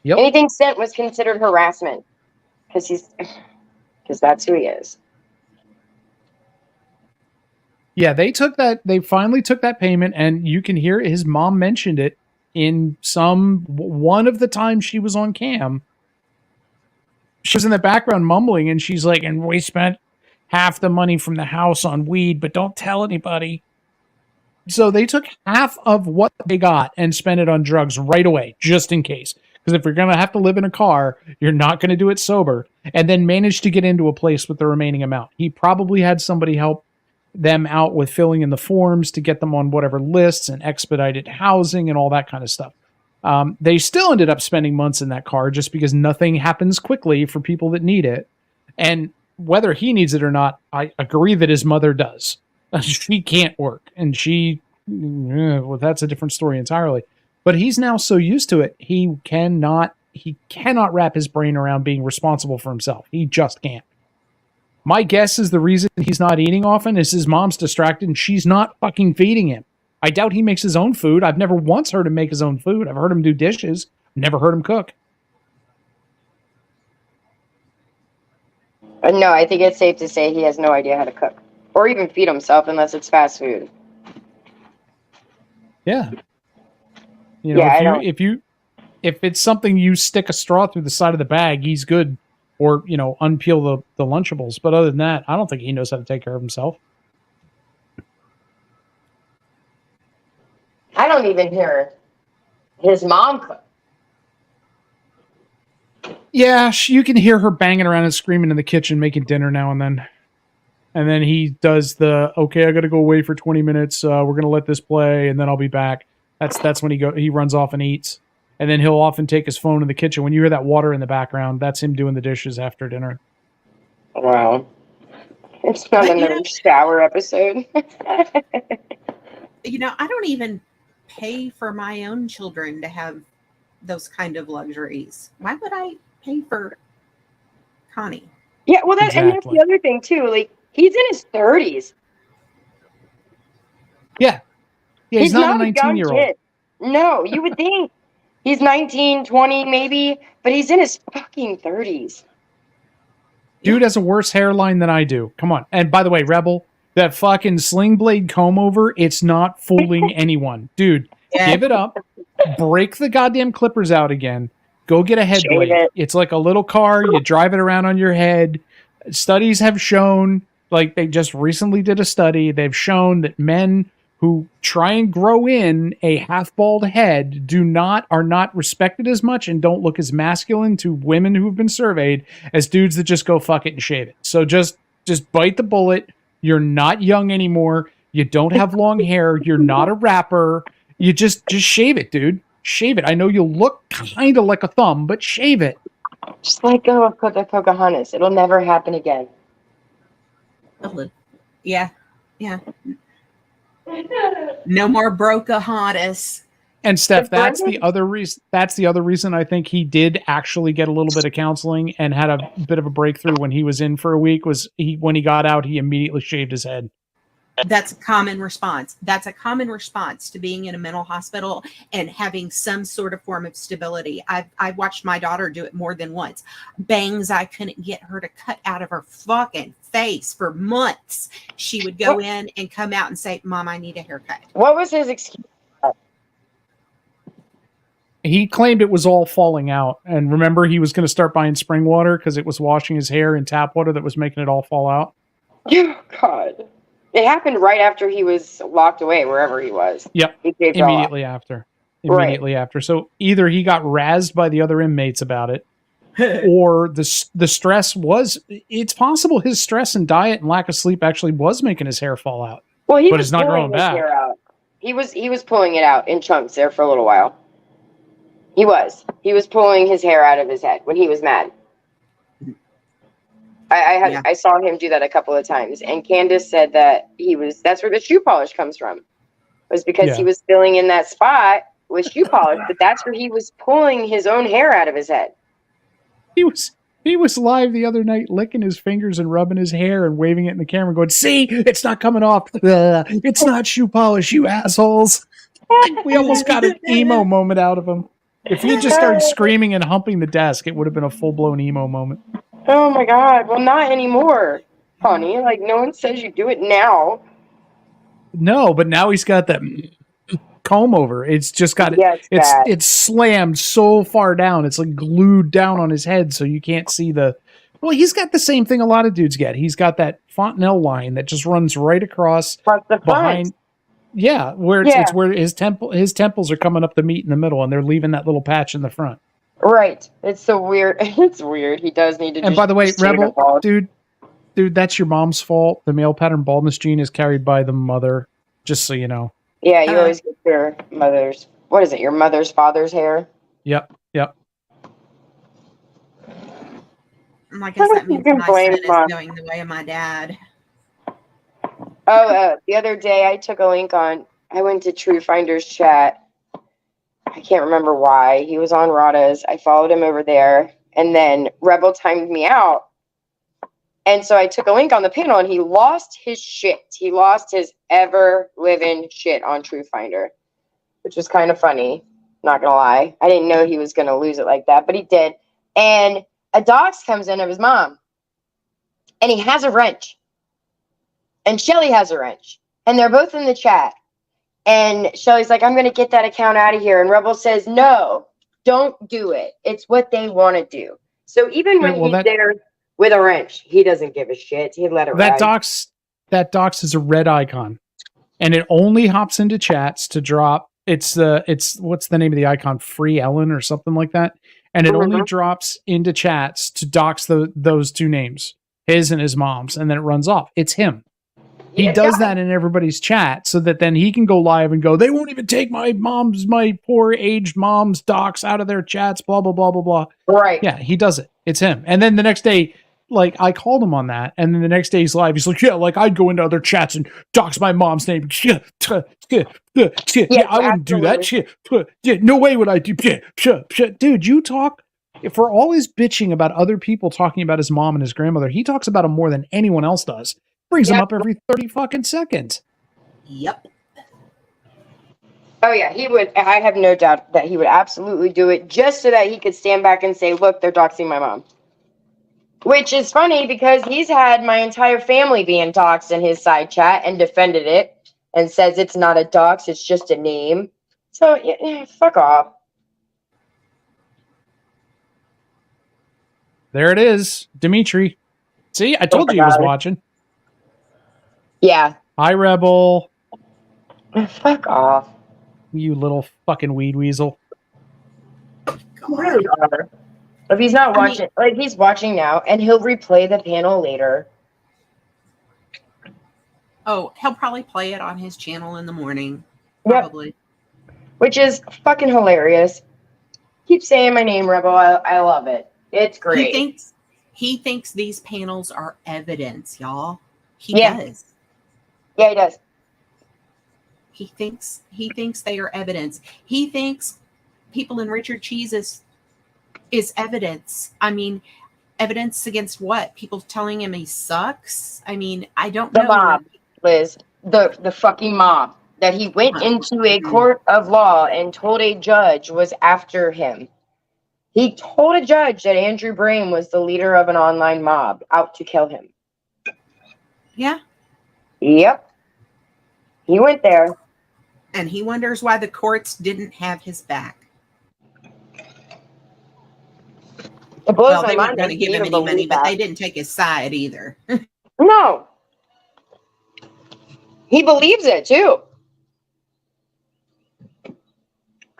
S6: Yep.
S8: Anything sent was considered harassment, because that's who he is.
S6: Yeah, they finally took that payment, and you can hear his mom mentioned it in one of the times she was on cam. She was in the background mumbling, and she's like, and we spent half the money from the house on weed, but don't tell anybody. So they took half of what they got and spent it on drugs right away, just in case. Because if you're going to have to live in a car, you're not going to do it sober. And then manage to get into a place with the remaining amount. He probably had somebody help them out with filling in the forms to get them on whatever lists and expedited housing and all that kind of stuff. They still ended up spending months in that car just because nothing happens quickly for people that need it. And whether he needs it or not, I agree that his mother does. She can't work. And well, that's a different story entirely. But he's now so used to it, he cannot wrap his brain around being responsible for himself. He just can't. My guess is the reason he's not eating often is his mom's distracted and she's not fucking feeding him. I doubt he makes his own food. I've never once heard him make his own food. I've heard him do dishes. Never heard him cook.
S8: No, I think it's safe to say he has no idea how to cook or even feed himself unless it's fast food.
S6: Yeah. You know, if it's something you stick a straw through the side of the bag, he's good. Or, unpeel the Lunchables. But other than that, I don't think he knows how to take care of himself.
S8: I don't even hear his mom cook.
S6: Yeah, you can hear her banging around and screaming in the kitchen, making dinner now and then. And then he does okay, I got to go away for 20 minutes. We're going to let this play, and then I'll be back. That's when he runs off and eats. And then he'll often take his phone in the kitchen. When you hear that water in the background, that's him doing the dishes after dinner.
S8: Wow. It's not another shower episode.
S2: I don't even pay for my own children to have those kind of luxuries. Why would I pay for Connie?
S8: Yeah, well,
S6: Exactly.
S8: And that's the other thing, too. Like, he's in his 30s.
S6: Yeah, he's not a 19-year-old.
S8: No, you would think. He's 19, 20 maybe, but he's in his fucking 30s.
S6: Dude has a worse hairline than I do. Come on. And by the way, Rebel, that fucking sling blade comb over, it's not fooling anyone. Dude, give it up. Break the goddamn clippers out again. Go get a head blade. It's like a little car. You drive it around on your head. Studies have shown, like they just recently did a study, they've shown that men who try and grow in a half-bald head are not respected as much and don't look as masculine to women who've been surveyed as dudes that just go fuck it and shave it. So just bite the bullet. You're not young anymore. You don't have long hair. You're not a rapper. You just shave it, dude. Shave it. I know you'll look kind of like a thumb, but shave it.
S8: Just let go of Pocahontas. It'll never happen again.
S2: Yeah. No more Brocahontas.
S6: And Steph, that's the other reason. That's the other reason I think he did actually get a little bit of counseling and had a bit of a breakthrough when he was in for a week. When he got out, he immediately shaved his head.
S2: That's a common response. That's a common response to being in a mental hospital and having some sort of form of stability. I've watched my daughter do it more than once. Bangs I couldn't get her to cut out of her fucking face for months. She would go in and come out and say, "Mom, I need a haircut."
S8: What was his excuse?
S6: He claimed it was all falling out. And remember, he was going to start buying spring water because it was washing his hair in tap water that was making it all fall out.
S8: Oh, God. It happened right after he was locked away, wherever he was.
S6: Yep. Immediately after. So either he got razzed by the other inmates about it, or the stress it's possible his stress and diet and lack of sleep actually was making his hair fall out.
S8: Well,
S6: but it's not growing back.
S8: He was pulling it out in chunks there for a little while. He was pulling his hair out of his head when he was mad. I saw him do that a couple of times, and Candace said that that's where the shoe polish comes from. It was because he was filling in that spot with shoe polish, but that's where he was pulling his own hair out of his head.
S6: He was live the other night licking his fingers and rubbing his hair and waving it in the camera going, "See, it's not coming off. It's not shoe polish, you assholes." We almost got an emo moment out of him. If he had just started screaming and humping the desk, it would have been a full-blown emo moment.
S8: Oh my God. Well, not anymore, Connie. Like, no one says you do it now.
S6: No, but now he's got that comb over. It's just got it's slammed so far down. It's like glued down on his head so you can't see well, he's got the same thing a lot of dudes get. He's got that fontanelle line that just runs right across behind. Yeah, it's where his temples are coming up the meat in the middle, and they're leaving that little patch in the front.
S8: Right. It's so weird. It's weird. He does need to.
S6: And by the way, Rebel, dude, that's your mom's fault. The male pattern baldness gene is carried by the mother. Just so you know.
S8: Yeah, you always get your mother's. What is it? Your mother's father's hair.
S6: Yep.
S2: I guess that means my son is going the way of my dad.
S8: Oh, the other day I took a link on. I went to True Finder's chat. I can't remember why. He was on Rada's. I followed him over there, and then Rebel timed me out. And so I took a link on the panel, and he lost his shit. He lost his ever-living shit on True Finder, which was kind of funny. Not gonna lie. I didn't know he was gonna lose it like that, but he did. And a dox comes in of his mom, and he has a wrench. And Shelly has a wrench. And they're both in the chat. And Shelly's like, I'm going to get that account out of here. And Rebel says, no, don't do it. It's what they want to do. So even when he's there with a wrench, he doesn't give a shit. He let it ride.
S6: That dox is a red icon. And it only hops into chats to drop. It's what's the name of the icon? Free Ellen or something like that. And it only drops into chats to dox those two names, his and his mom's. And then it runs off. It's him. He does that in everybody's chat so that then he can go live and go, they won't even take my poor aged mom's docs out of their chats, blah, blah, blah, blah, blah.
S8: Right.
S6: Yeah, he does it. It's him. And then the next day, like, I called him on that. And then the next day he's live. He's like, yeah, like I'd go into other chats and dox my mom's name. Yeah, I wouldn't do that. Yeah, no way would I do. Dude, you talk. For all his bitching about other people talking about his mom and his grandmother, he talks about them more than anyone else does. Brings him up every 30 fucking seconds.
S2: Yep.
S8: Oh, yeah, he would. I have no doubt that he would absolutely do it just so that he could stand back and say, look, they're doxing my mom. Which is funny because he's had my entire family being doxed in his side chat and defended it and says it's not a dox, it's just a name. So, yeah, fuck off.
S6: There it is. Dimitri. See, I told you he was watching.
S8: Yeah.
S6: Hi, Rebel.
S8: Fuck off.
S6: You little fucking weed weasel.
S8: Really are. If he's not watching, like he's watching now, and he'll replay the panel later.
S2: Oh, he'll probably play it on his channel in the morning. Probably.
S8: Yep. Which is fucking hilarious. Keep saying my name, Rebel. I love it. It's great.
S2: He thinks these panels are evidence, y'all. He does.
S8: Yeah, he does.
S2: He thinks they are evidence. He thinks people in Richard Cheese is evidence. I mean, evidence against what? People telling him he sucks? I mean, I don't know.
S8: The mob, Liz. The fucking mob that he went into a court of law and told a judge was after him. He told a judge that Andrew Brame was the leader of an online mob out to kill him.
S2: Yeah.
S8: Yep. He went there.
S2: And he wonders why the courts didn't have his back.
S8: It blows my
S2: they
S8: mind.
S2: weren't going to give him any money, but they didn't take his side either.
S8: No. He believes it, too.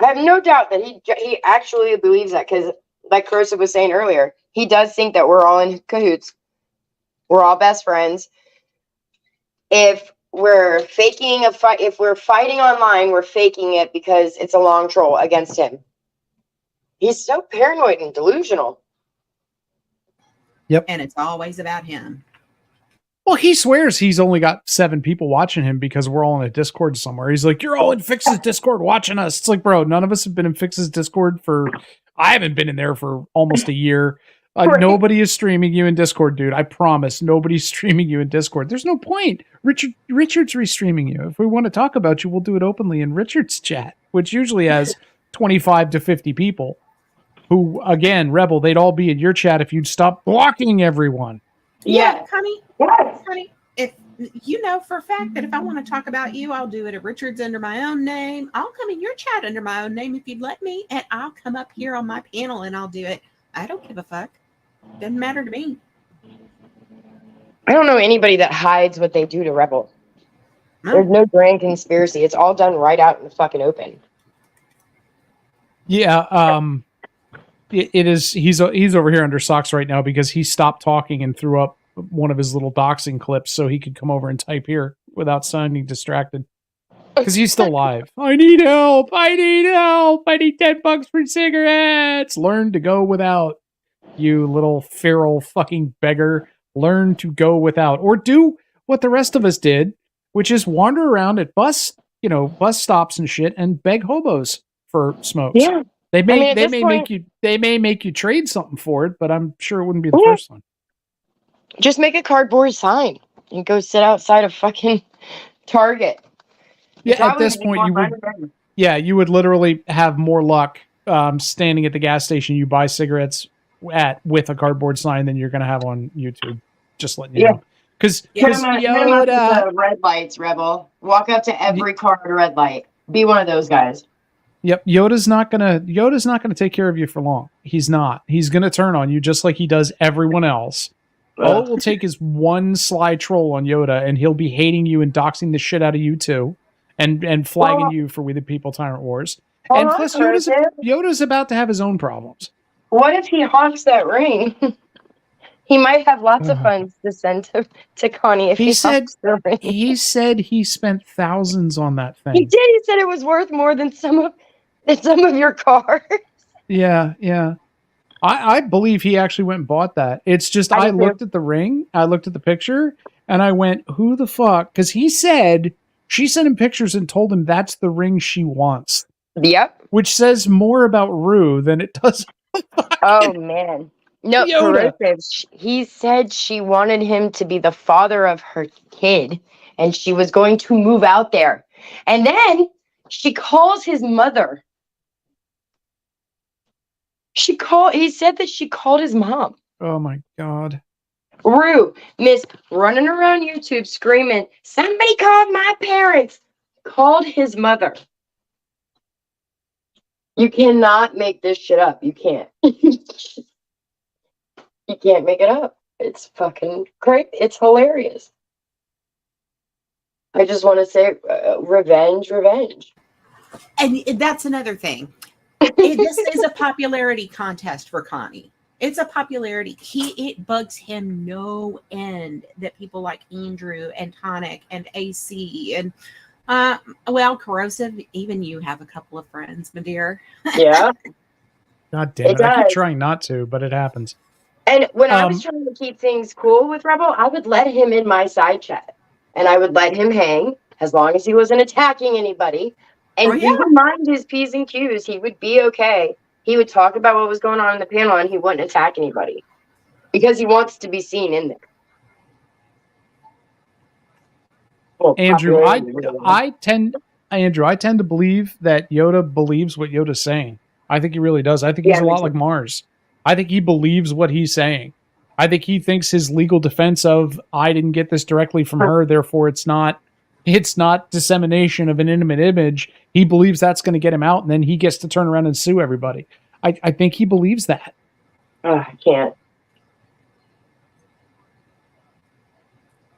S8: I have no doubt that he actually believes that because, like Carissa was saying earlier, he does think that we're all in cahoots. We're all best friends. If we're faking a fight, if we're fighting online, we're faking it because it's a long troll against him. He's so paranoid and delusional.
S6: Yep.
S2: And it's always about him.
S6: Well, he swears he's only got 7 people watching him because we're all in a Discord somewhere. He's like, you're all in Fix's Discord watching us. It's like, bro, none of us have been in Fix's Discord I haven't been in there for almost a year. Nobody is streaming you in Discord, dude. I promise. Nobody's streaming you in Discord. There's no point. Richard's restreaming you. If we want to talk about you, we'll do it openly in Richard's chat, which usually has 25 to 50 people who, again, Rebel, they'd all be in your chat if you'd stop blocking everyone.
S2: Yeah, Connie.
S8: Yes.
S2: Connie, if you know for a fact that if I want to talk about you, I'll do it at Richard's under my own name. I'll come in your chat under my own name if you'd let me, and I'll come up here on my panel and I'll do it. I don't give a fuck. Doesn't matter to me.
S8: I don't know anybody that hides what they do to Rebel. No. There's no grand conspiracy. It's all done right out in the fucking open.
S6: Yeah. it is. He's over here under socks right now because he stopped talking and threw up one of his little doxing clips so he could come over and type here without sounding distracted. Because he's still live. I need help. I need help. I need $10 for cigarettes. Learn to go without. You little feral fucking beggar. Learn to go without. Or do what the rest of us did, which is wander around at bus stops and shit and beg hobos for smokes.
S8: Yeah.
S6: They may make you trade something for it, but I'm sure it wouldn't be the first one.
S8: Just make a cardboard sign and go sit outside of fucking Target.
S6: Yeah, at this point you would literally have more luck standing at the gas station you buy cigarettes with a cardboard sign than you're going to have on YouTube. Just letting you know. Because
S8: Yoda, red lights, Rebel. Walk up to every car at a red light. Be one of those guys.
S6: Yep, Yoda's not gonna take care of you for long. He's not. He's gonna turn on you just like he does everyone else. All it will take is one sly troll on Yoda, and he'll be hating you and doxing the shit out of you too, and flagging you for We the People Tyrant Wars. And plus, Yoda's about to have his own problems.
S8: What if he hawks that ring? He might have lots of funds to send to Connie if he hawks the ring.
S6: He said he spent thousands on that thing.
S8: He did. He said it was worth more than some of your cars.
S6: Yeah. I believe he actually went and bought that. It's just I looked at the ring, I looked at the picture, and I went, who the fuck? Because he said she sent him pictures and told him that's the ring she wants.
S8: Yep.
S6: Which says more about Rue than it does.
S8: Oh, man. No, corrosive. He said she wanted him to be the father of her kid, and she was going to move out there. And then she calls his mother. He said that she called his mom.
S6: Oh my God.
S8: Rue, Miss running around YouTube screaming, somebody called my parents. Called his mother. You cannot make this shit up. You can't. You can't make it up. It's fucking great. It's hilarious. I just want to say revenge.
S2: And that's another thing. This is a popularity contest for Connie. It's a popularity. It bugs him no end that people like Andrew and Tonic and AC and corrosive. Even you have a couple of friends, my dear.
S8: Yeah.
S6: God damn it! I keep trying not to, but it happens.
S8: And when I was trying to keep things cool with Rebel, I would let him in my side chat, and I would let him hang as long as he wasn't attacking anybody. And he would mind his P's and Q's. He would be okay. He would talk about what was going on in the panel, and he wouldn't attack anybody because he wants to be seen in there. Well,
S6: Andrew, I tend to believe that Yoda believes what Yoda's saying. I think he really does. I think he's a lot like Mars. I think he believes what he's saying. I think he thinks his legal defense of I didn't get this directly from her, therefore it's not dissemination of an intimate image. He believes that's going to get him out, and then he gets to turn around and sue everybody. I think he believes that.
S8: I can't.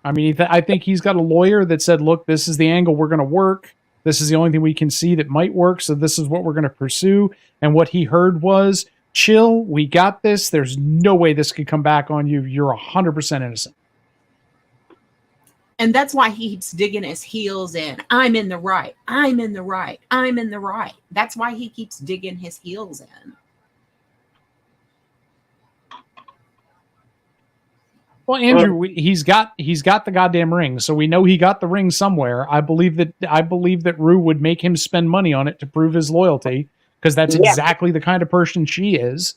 S6: I mean, I think he's got a lawyer that said, look, this is the angle we're going to work. This is the only thing we can see that might work, so this is what we're going to pursue. And what he heard was, chill, we got this. There's no way this could come back on you. You're 100% innocent.
S2: And that's why he keeps digging his heels in. I'm in the right. I'm in the right. I'm in the right. That's why he keeps digging his heels in.
S6: Well, Andrew, he's got the goddamn ring, so we know he got the ring somewhere. I believe that Rue would make him spend money on it to prove his loyalty, because that's exactly the kind of person she is.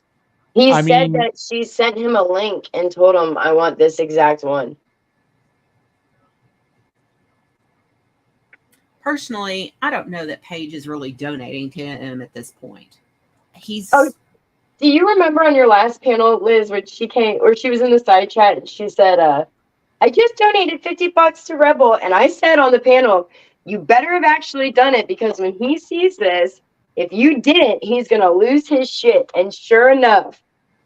S8: He said that she sent him a link and told him, I want this exact one.
S2: Personally, I don't know that Paige is really donating to him at this point.
S8: Do you remember on your last panel, Liz, where she was in the side chat and she said, I just donated $50 to Rebel. And I said on the panel, you better have actually done it, because when he sees this, if you didn't, he's going to lose his shit. And sure enough,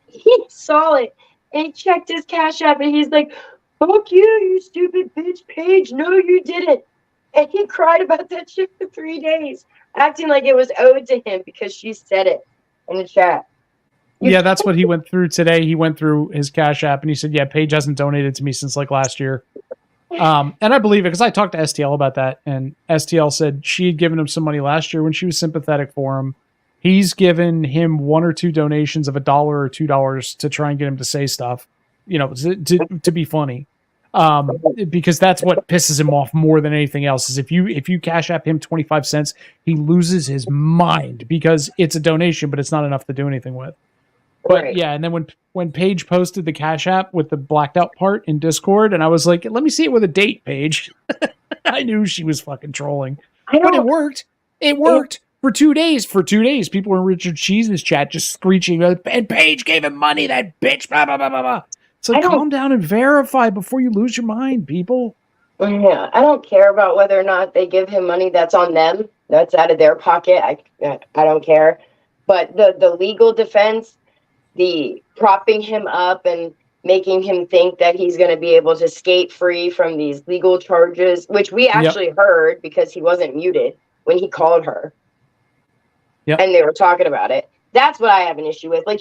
S8: he saw it and he checked his Cash App and he's like, fuck you stupid bitch, Paige. No, you didn't. And he cried about that shit for 3 days, acting like it was owed to him because she said it in the chat.
S6: Yeah, that's what he went through today. He went through his Cash App and he said, yeah, Paige hasn't donated to me since like last year. And I believe it because I talked to STL about that, and STL said she had given him some money last year when she was sympathetic for him. He's given him 1 or 2 donations of $1 or $2 to try and get him to say stuff, to be funny. Because that's what pisses him off more than anything else is if you Cash App him 25 cents, he loses his mind because it's a donation, but it's not enough to do anything with. But
S8: Right.
S6: yeah, and then when Paige posted the Cash App with the blacked out part in Discord, and I was like, let me see it with a date, Paige. I knew she was fucking trolling. But it worked. It worked for 2 days. For 2 days, people in Richard Cheese's chat just screeching, and Paige gave him money, that bitch, blah, blah, blah, blah, blah. So calm down and verify before you lose your mind, people.
S8: Yeah, I don't care about whether or not they give him money. That's on them. That's out of their pocket. I don't care. But the legal defense, the propping him up and making him think that he's going to be able to skate free from these legal charges, which we actually heard because he wasn't muted when he called her.
S6: Yep.
S8: And they were talking about it. That's what I have an issue with. Like,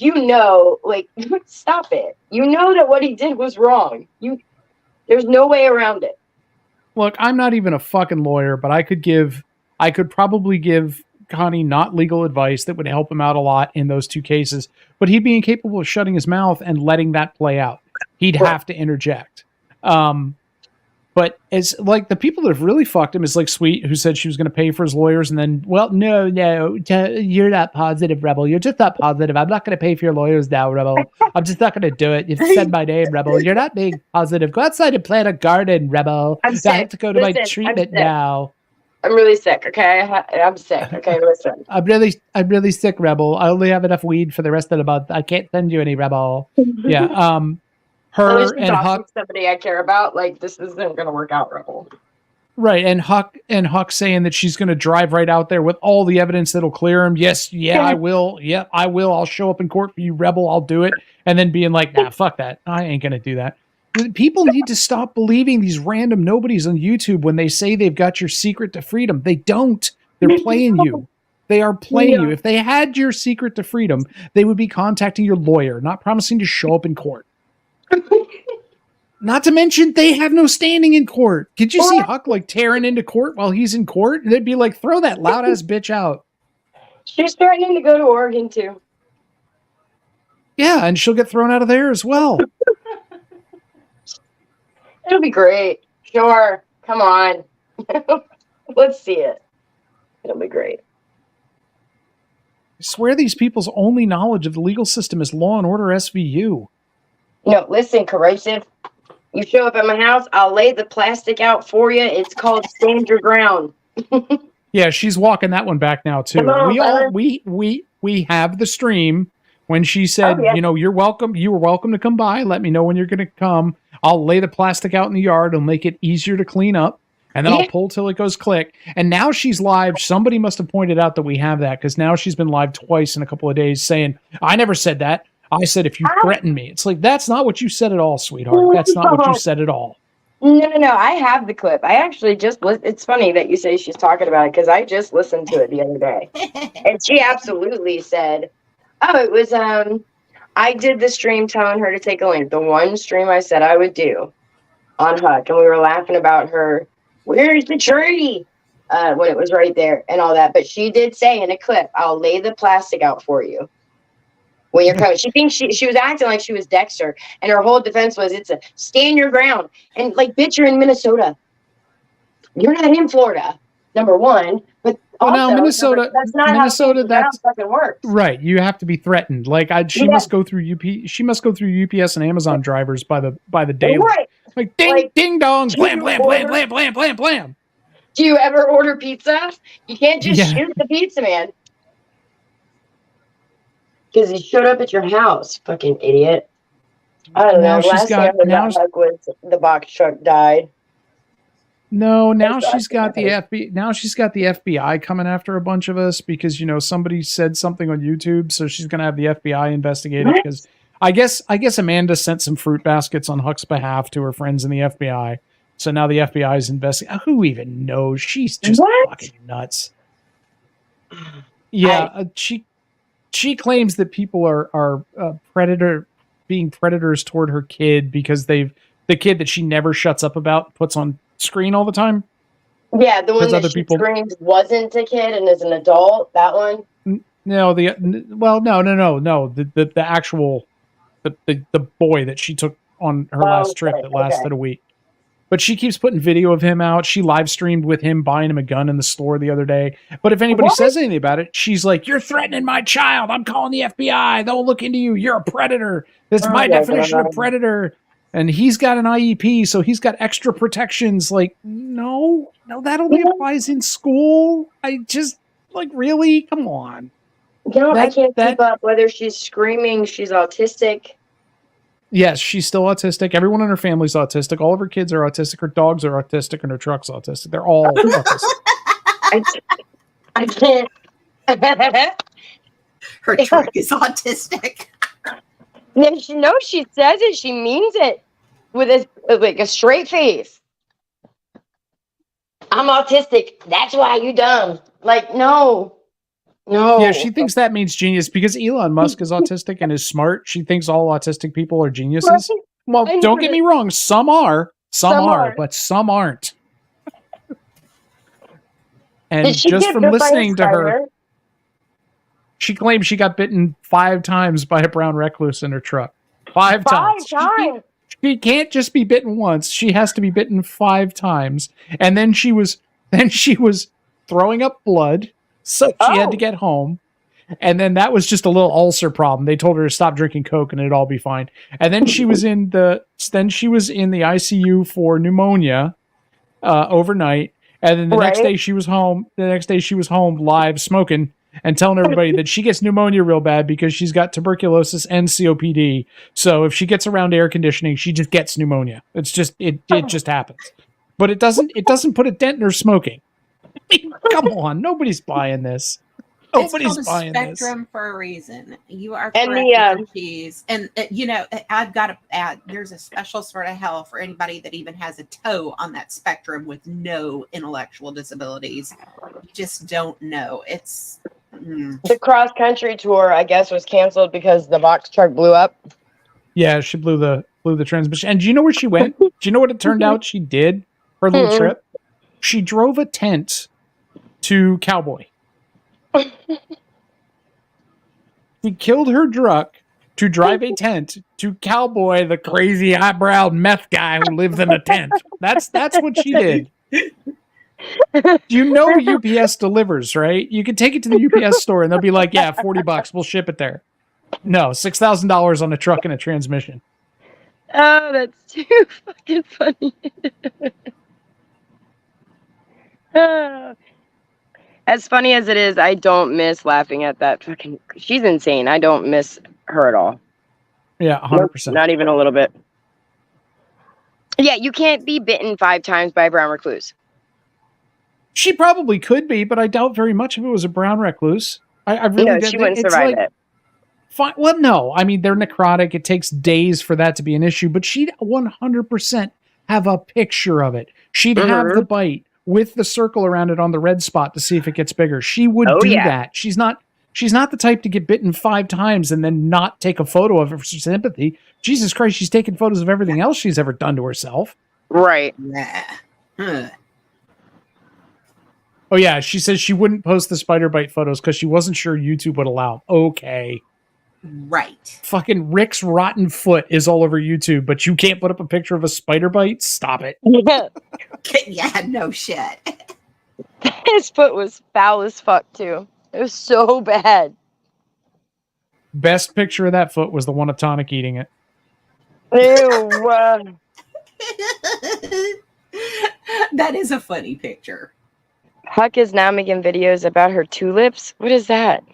S8: stop it. You know that what he did was wrong. There's no way around it.
S6: Look, I'm not even a fucking lawyer, but I could probably give Connie not legal advice that would help him out a lot in those 2 cases, but he'd be incapable of shutting his mouth and letting that play out. He'd have to interject. But it's like the people that have really fucked him is like Sweet, who said she was going to pay for his lawyers, and then, well, no, you're not positive, Rebel. You're just not positive. I'm not going to pay for your lawyers now, Rebel. I'm just not going to do it. You've said my name, Rebel. You're not being positive. Go outside and plant a garden, Rebel.
S8: I'm
S6: I
S8: sick.
S6: have to go to my treatment now.
S8: I'm really sick, okay? I'm sick, okay? Listen.
S6: I'm really sick, Rebel. I only have enough weed for the rest of the month. I can't send you any, Rebel. Yeah. Her and Huck,
S8: somebody I care about, like, this isn't going to work out, Rebel.
S6: Right, and Huck saying that she's going to drive right out there with all the evidence that'll clear him. Yes, yeah, I will. Yeah, I will. I'll show up in court for you, Rebel. I'll do it. And then being like, nah, fuck that. I ain't going to do that. People need to stop believing these random nobodies on YouTube when they say they've got your secret to freedom. They don't. They're playing you. They are playing you. If they had your secret to freedom, they would be contacting your lawyer, not promising to show up in court. Not to mention, they have no standing in court. Did you see Huck like tearing into court while he's in court? They'd be like, throw that loud ass bitch out.
S8: She's threatening to go to Oregon too.
S6: Yeah, and she'll get thrown out of there as well.
S8: It'll be great. Sure. Come on. Let's see it. It'll be great.
S6: I swear these people's only knowledge of the legal system is Law and Order SVU.
S8: No, listen, corrosive. You show up at my house, I'll lay the plastic out for you. It's called Stand Your Ground.
S6: Yeah, she's walking that one back now too. We have the stream when she said, you're welcome. You were welcome to come by. Let me know when you're going to come. I'll lay the plastic out in the yard and make it easier to clean up. And then I'll pull till it goes click. And now she's live. Somebody must have pointed out that we have that because now she's been live twice in a couple of days saying, I never said that. I said, if you threaten me. It's like, that's not what you said at all, sweetheart. That's not what you said at all.
S8: No. I have the clip. I actually it's funny that you say she's talking about it because I just listened to it the other day. And she absolutely said, it was, I did the stream telling her to take a link. The one stream I said I would do on Huck. And we were laughing about her, where's the tree? When it was right there and all that. But she did say in a clip, I'll lay the plastic out for you. When you're coming, she thinks she was acting like she was Dexter, and her whole defense was it's a stand your ground. And like, bitch, you're in Minnesota. You're not in Florida, number one. But also,
S6: now Minnesota,
S8: that's not
S6: Minnesota,
S8: how that's fucking works.
S6: Right. You have to be threatened. Like she must go through She must go through UPS and Amazon drivers by the daily.
S8: Right.
S6: Like ding dong, blam blam blam blam blam blam blam.
S8: Do you ever order pizza? You can't just shoot the pizza man. Because he showed up at your house, fucking idiot. I don't know. Last thing I heard about Huck was the box truck died.
S6: No, now she's got the FBI. Now she's got the FBI coming after a bunch of us because somebody said something on YouTube, so she's gonna have the FBI investigate it. Because I guess Amanda sent some fruit baskets on Huck's behalf to her friends in the FBI. So now the FBI is investigating. Who even knows? She's just fucking nuts. Yeah, she claims that people are being predators toward her kid because the kid that she never shuts up about puts on screen all the time.
S8: Yeah, the one that
S6: other
S8: she
S6: people
S8: screams wasn't a kid and is an adult. That one.
S6: No, no. The actual the boy that she took on her last trip that lasted a week. But she keeps putting video of him out. She live streamed with him buying him a gun in the store the other day. But if anybody says anything about it, she's like, "You're threatening my child. I'm calling the FBI. They'll look into you. You're a predator. That's my definition of predator." And he's got an IEP, so he's got extra protections. Like, no, that only applies in school. I just, like, really? Come on.
S8: I can't keep up whether she's screaming, she's autistic.
S6: Yes, she's still autistic. Everyone in her family's autistic. All of her kids are autistic. Her dogs are autistic, and her truck's autistic. They're all autistic.
S8: I can't.
S2: Her truck is autistic.
S8: No, she says it. She means it with a straight face. I'm autistic. That's why you dumb. Like, no.
S6: Yeah, she thinks that means genius because Elon Musk is autistic and is smart. She thinks all autistic people are geniuses. Well, don't get me wrong. Some are, but some aren't. And just from listening to her, she claims she got bitten 5 times by a brown recluse in her truck. 5 times. She can't just be bitten once. She has to be bitten 5 times. And then she was throwing up blood, so she had to get home. And then that was just a little ulcer problem. They told her to stop drinking Coke and it'd all be fine. And then she was in the ICU for pneumonia overnight. And then the next day she was home. The next day she was home live smoking and telling everybody that she gets pneumonia real bad because she's got tuberculosis and COPD. So if she gets around air conditioning, she just gets pneumonia. It's just it just happens. But it doesn't put a dent in her smoking. I mean, come on, nobody's buying this. Nobody's buying this.
S2: It's called a spectrum for a reason. You are correct, cheese. And I've got to add, there's a special sort of hell for anybody that even has a toe on that spectrum with no intellectual disabilities. You just don't know. It's
S8: the cross country tour, I guess, was canceled because the box truck blew up.
S6: Yeah, she blew the transmission. And do you know where she went? Do you know what it turned out she did? Her little trip. She drove a tent to Cowboy. She killed her truck to drive a tent to Cowboy, the crazy eyebrow meth guy who lives in a tent. That's what she did. You know UPS delivers, right? You can take it to the UPS store and they'll be like, yeah, $40, we'll ship it there. No, $6,000 on a truck and a transmission.
S8: Oh, that's too fucking funny. As funny as it is, I don't miss laughing at that fucking... She's insane. I don't miss her at all.
S6: Yeah, 100%.
S8: Not even a little bit. Yeah, you can't be bitten 5 times by a brown recluse.
S6: She probably could be, but I doubt very much if it was a brown recluse. I really
S8: she wouldn't survive it.
S6: Fine. Well, no. I mean, they're necrotic. It takes days for that to be an issue, but she'd 100% have a picture of it. She'd have the bite with the circle around it on the red spot to see if it gets bigger. She would do that. She's not the type to get bitten 5 times and then not take a photo of it for sympathy. Jesus Christ, she's taking photos of everything else she's ever done to herself.
S8: Right.
S2: Yeah.
S6: Oh, yeah. She says she wouldn't post the spider bite photos because she wasn't sure YouTube would allow them. Okay.
S2: Right.
S6: Fucking Rick's rotten foot is all over YouTube, but you can't put up a picture of a spider bite? Stop it.
S2: Yeah, no shit.
S8: His foot was foul as fuck, too. It was so bad.
S6: Best picture of that foot was the one of Tonic eating it.
S8: Ew.
S2: That is a funny picture.
S8: Huck is now making videos about her tulips. What is that?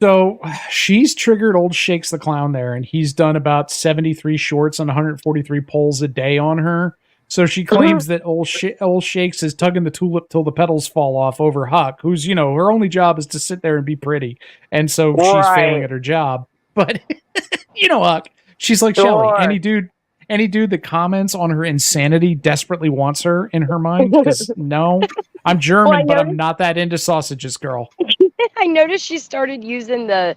S6: So she's triggered old Shakes the Clown there, and he's done about 73 shorts and 143 polls a day on her. So she claims that old Shakes is tugging the tulip till the petals fall off over Huck, who's, her only job is to sit there and be pretty. And so she's failing at her job. But, Huck, she's like, Shelly, any dude that comments on her insanity desperately wants her in her mind. Because, no, I'm German, but I'm not that into sausages, girl.
S8: I noticed she started using the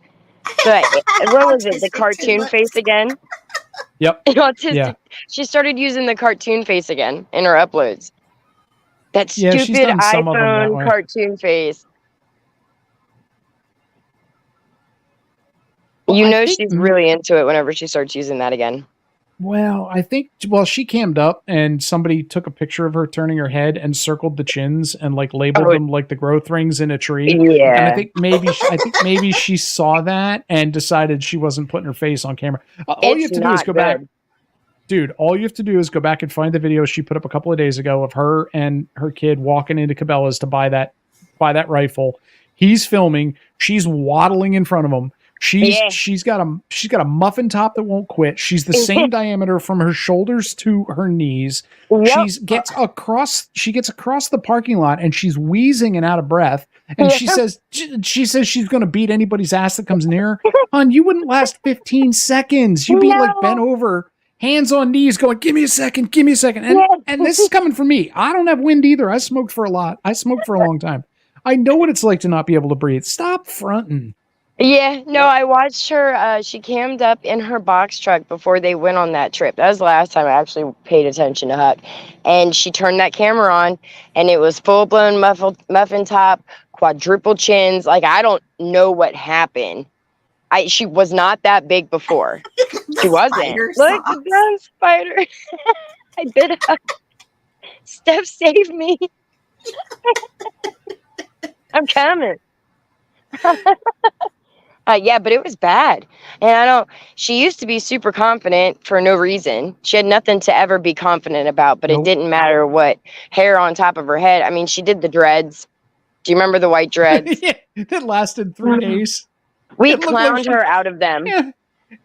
S8: what was it? The
S2: Autistic
S8: cartoon
S2: lips.
S8: face again.
S6: Yep.
S8: Autistic.
S6: Yeah.
S8: She started using the cartoon face again in her uploads. That
S6: Yeah, she's
S8: stupid
S6: done some of them that
S8: iPhone
S6: way.
S8: cartoon face.
S6: Well,
S8: You
S6: I
S8: know
S6: think
S8: she's really into it whenever she starts using that again.
S6: Well, she cammed up and somebody took a picture of her turning her head and circled the chins and like labeled them like the growth rings in a tree.
S8: Yeah.
S6: And I think maybe she saw that and decided she wasn't putting her face on camera. All you have to do is go back. Dude, all you have to do is go back and find the video she put up a couple of days ago of her and her kid walking into Cabela's to buy that rifle. He's filming. She's waddling in front of him. She's got a muffin top that won't quit. She's the same diameter from her shoulders to her knees.
S8: Yep.
S6: She gets across the parking lot and she's wheezing and out of breath. And she says she's going to beat anybody's ass that comes near her. Hon, you wouldn't last 15 seconds. You'd be like bent over, hands on knees, going, "Give me a second, give me a second." And this is coming from me. I don't have wind either. I smoked for a long time. I know what it's like to not be able to breathe. Stop fronting.
S8: Yeah, no, I watched her. She cammed up in her box truck before they went on that trip. That was the last time I actually paid attention to Huck. And she turned that camera on, and it was full-blown muffin top, quadruple chins. Like, I don't know what happened. She was not that big before. She wasn't. Look, the brown spider. I bit Huck. Steph, save me. I'm coming. Yeah, but it was bad. And she used to be super confident for no reason. She had nothing to ever be confident about, but It didn't matter what hair on top of her head. I mean, she did the dreads. Do you remember the white dreads?
S6: Yeah, that lasted 3 days.
S8: We clowned her out of them.
S6: Yeah.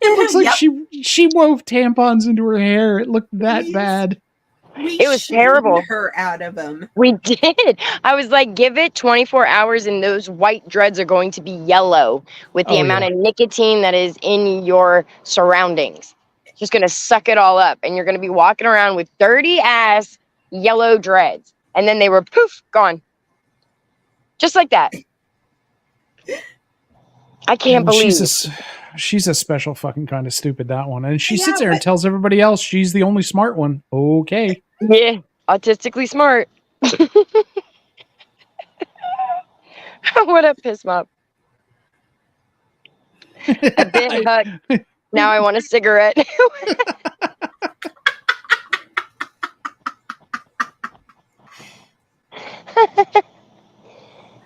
S6: It looks like she wove tampons into her hair. It looked that bad.
S8: It was terrible.
S2: Her out of them.
S8: We did. I was like, give it 24 hours and those white dreads are going to be yellow with the amount of nicotine that is in your surroundings. It's just going to suck it all up. And you're going to be walking around with dirty ass yellow dreads. And then they were poof, gone. Just like that. I can't believe
S6: she's a special fucking kind of stupid, that one. And she sits there and tells everybody else she's the only smart one. Okay.
S8: Yeah, autistically smart. What up, piss mop? I bit Huck. Now I want a cigarette.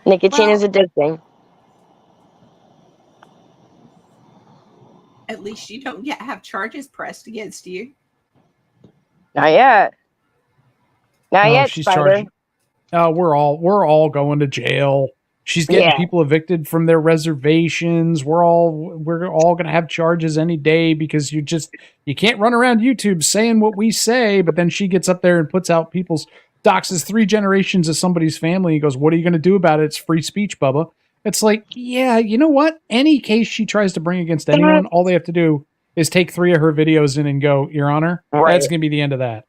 S8: Nicotine is addicting.
S2: At least you don't have charges pressed against you.
S8: Not yet. Not yet,
S6: she's
S8: Spider.
S6: Charged. We're all going to jail. She's getting people evicted from their reservations. We're all going to have charges any day because you can't run around YouTube saying what we say. But then she gets up there and puts out doxes 3 generations of somebody's family. He goes, "What are you going to do about it? It's free speech, Bubba." It's like, yeah, you know what? Any case she tries to bring against anyone, all they have to do is take 3 of her videos in and go, "Your Honor," that's going to be the end of that.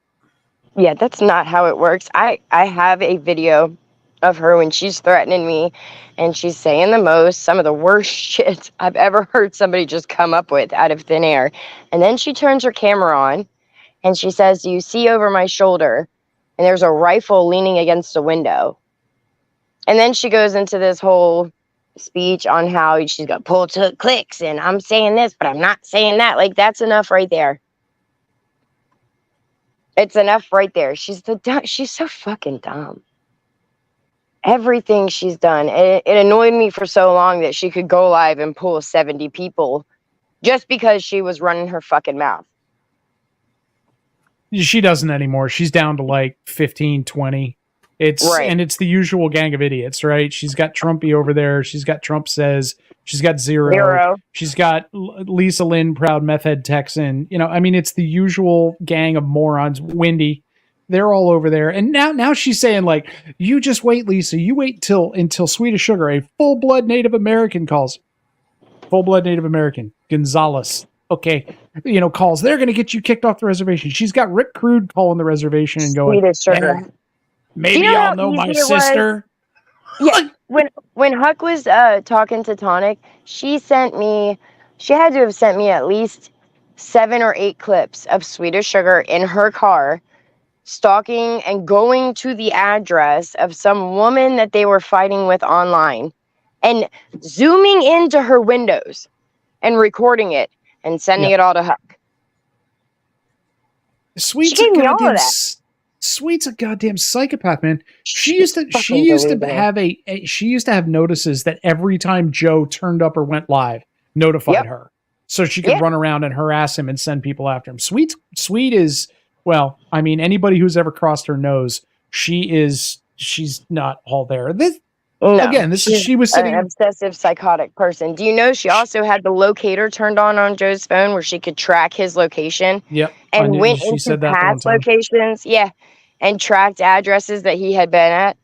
S8: Yeah, that's not how it works. I have a video of her when she's threatening me and she's saying some of the worst shit I've ever heard somebody just come up with out of thin air. And then she turns her camera on and she says, "Do you see over my shoulder?" And there's a rifle leaning against a window. And then she goes into this whole speech on how she's going to pull 2 clicks and I'm saying this, but I'm not saying that. Like, that's enough right there. It's enough right there. She's so fucking dumb. Everything she's done. It annoyed me for so long that she could go live and pull 70 people just because she was running her fucking mouth.
S6: She doesn't anymore. She's down to like 15, 20. And it's the usual gang of idiots, right? She's got Trumpy over there. She's got Trump Says. She's got Zero. She's got Lisa Lynn, Proud Meth Head Texan. It's the usual gang of morons. Wendy, they're all over there. And now she's saying, like, you just wait, Lisa. You wait until Sweet as Sugar, a full-blood Native American calls. Full-blood Native American. Gonzalez. Okay. Calls. They're going to get you kicked off the reservation. She's got Rick Crude calling the reservation and going,
S8: Sweet as Sugar.
S6: Maybe y'all know my sister.
S8: Yeah, when Huck was talking to Tonic, she had to have sent me at least 7 or 8 clips of Swedish Sugar in her car, stalking and going to the address of some woman that they were fighting with online, and zooming into her windows and recording it and sending it all to Huck.
S6: Sweet's
S8: She gave me all of that.
S6: Sweet's a goddamn psychopath, man. She used to have notices that every time Joe turned up or went live, notified her, so she could run around and harass him and send people after him. Sweet is, well, I mean, anybody who's ever crossed her knows she's not all there. She was sitting,
S8: an obsessive psychotic person. Do you know she also had the locator turned on Joe's phone where she could track his location?
S6: Yep.
S8: And went into past locations, and tracked addresses that he had been at.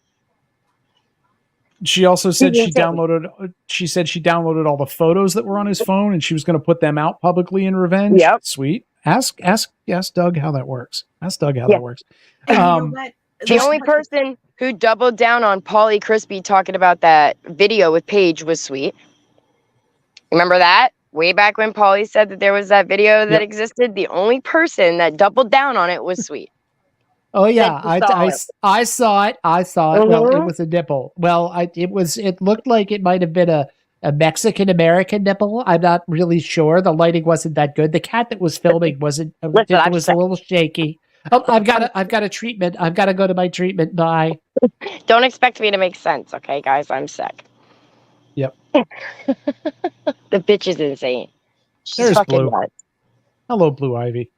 S6: She also said she downloaded all the photos that were on his phone, and she was going to put them out publicly in revenge.
S8: Yep.
S6: Sweet. Ask Doug how that works. Ask Doug how that works.
S2: You know what?
S8: The only person who doubled down on Paulie Crispy talking about that video with Paige was Sweet. Remember that? Way back when Paulie said that there was that video that existed, the only person that doubled down on it was Sweet.
S6: Oh yeah, I saw it.
S8: Mm-hmm.
S6: Well, it was a nipple. Well, it looked like it might have been a Mexican American nipple. I'm not really sure. The lighting wasn't that good. The cat that was filming was a little shaky. Oh, I've got a treatment. I've got to go to my treatment. Bye.
S8: Don't expect me to make sense, okay, guys? I'm sick.
S6: Yep.
S8: The bitch is insane. She's
S6: There's
S8: fucking
S6: Blue.
S8: nuts.
S6: Hello, Blue Ivy.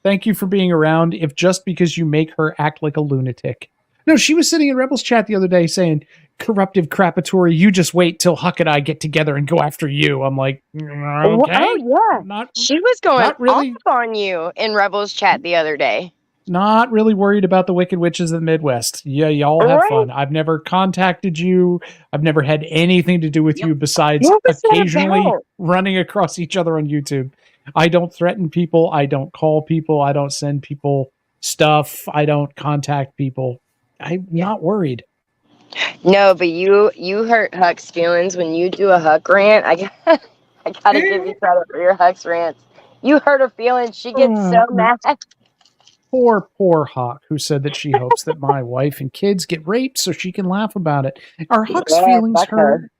S6: Thank you for being around, if just because you make her act like a lunatic. No, she was sitting in Rebels chat the other day saying, corruptive crapatory, you just wait till Huck and I get together and go after you. I'm like, okay.
S8: Oh, yeah. She was going off on you in Rebels chat the other day.
S6: Not really worried about the Wicked Witches of the Midwest. Yeah, y'all have fun. I've never contacted you. I've never had anything to do with you besides occasionally running across each other on YouTube. I don't threaten people. I don't call people. I don't send people stuff. I don't contact people. I'm not worried.
S8: No, but you hurt Huck's feelings when you do a Huck rant. I gotta give you credit for your Huck's rants. You hurt her feelings. She gets so mad.
S6: Poor Huck, who said that she hopes that my wife and kids get raped so she can laugh about it. Are Huck's feelings hurt?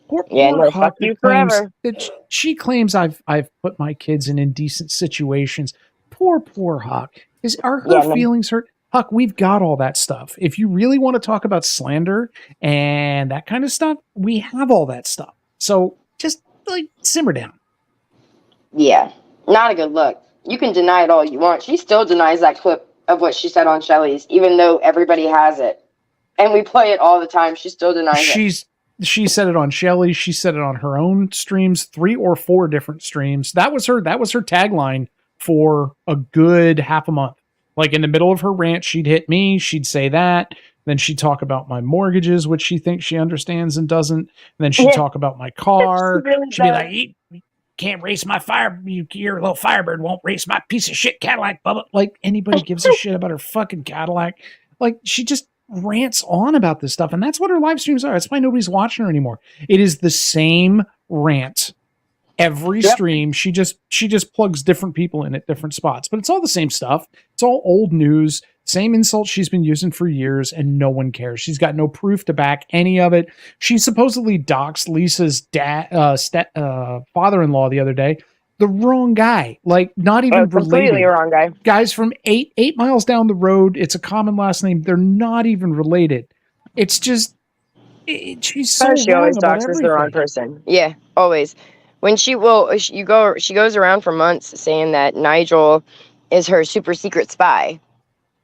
S6: Poor Huck
S8: you forever.
S6: that she claims I've put my kids in indecent situations. Poor Huck. Are her feelings hurt? Huck, we've got all that stuff. If you really want to talk about slander and that kind of stuff, we have all that stuff. So just simmer down.
S8: Yeah, not a good look. You can deny it all you want. She still denies that clip of what she said on Shelly's, even though everybody has it. And we play it all the time. She still denies it.
S6: She said it on Shelly. She said it on her own streams, 3 or 4 different streams. That was her tagline for a good half a month. Like in the middle of her rant, she'd hit me. She'd say that. Then she'd talk about my mortgages, which she thinks she understands and doesn't. And then she'd talk about my car. She'd be like, you can't race my your little Firebird won't race my piece of shit Cadillac, Bubba. Like anybody gives a shit about her fucking Cadillac. Like she just rants on about this stuff. And that's what her live streams are. That's why nobody's watching her anymore. It is the same rant. Every stream, she just plugs different people in at different spots, but it's all the same stuff. It's all old news, same insults she's been using for years, and no one cares. She's got no proof to back any of it. She supposedly doxed Lisa's father-in-law the other day. The wrong guy, like not even
S8: completely
S6: related.
S8: Wrong guy.
S6: Guys from 8 miles down the road. It's a common last name. They're not even related. It's just she's so
S8: she always
S6: wrong about
S8: doxes
S6: everything.
S8: the wrong person. Yeah, always. When she goes around for months saying that Nigel is her super secret spy,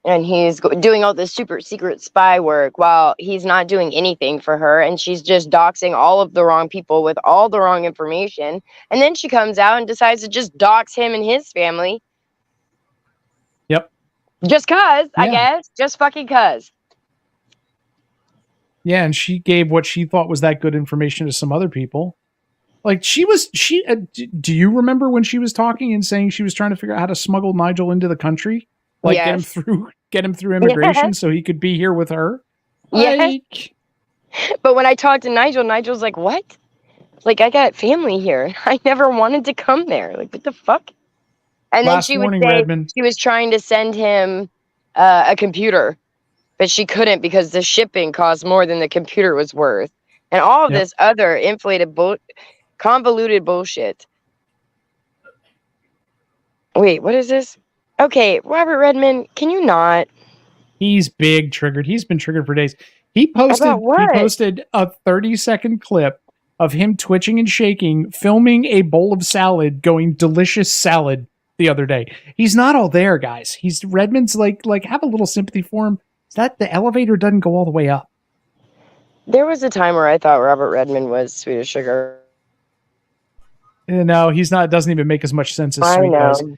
S8: and he's doing all this super secret spy work while he's not doing anything for her, and she's just doxing all of the wrong people with all the wrong information, and then she comes out and decides to just dox him and his family.
S6: Yep.
S8: Just cause, I guess. Just fucking cause.
S6: Yeah, and she gave what she thought was that good information to some other people. Like do you remember when she was talking and saying she was trying to figure out how to smuggle Nigel into the country? Like get him through immigration so he could be here with her?
S8: Yes.
S6: Like,
S8: But when I talked to Nigel, Nigel's like, what? Like, I got family here. I never wanted to come there. Like, what the fuck? And then
S6: last
S8: she would
S6: warning,
S8: say
S6: Redmond.
S8: she was trying to send him a computer, but she couldn't because the shipping cost more than the computer was worth. And all of
S6: Yep.
S8: this other inflated, convoluted bullshit. Wait, what is this? Okay, Robert Redmond, can you not?
S6: He's big triggered. He's been triggered for days. He posted
S8: About what?
S6: a 30-second clip of him twitching and shaking, filming a bowl of salad, going delicious salad the other day. He's not all there, guys. He's Redmond's like have a little sympathy for him. Is that the elevator doesn't go all the way up?
S8: There was a time where I thought Robert Redmond was Sweet as Sugar.
S6: No, he's not. It doesn't even make as much sense as
S8: I
S6: Sweet does.
S8: know.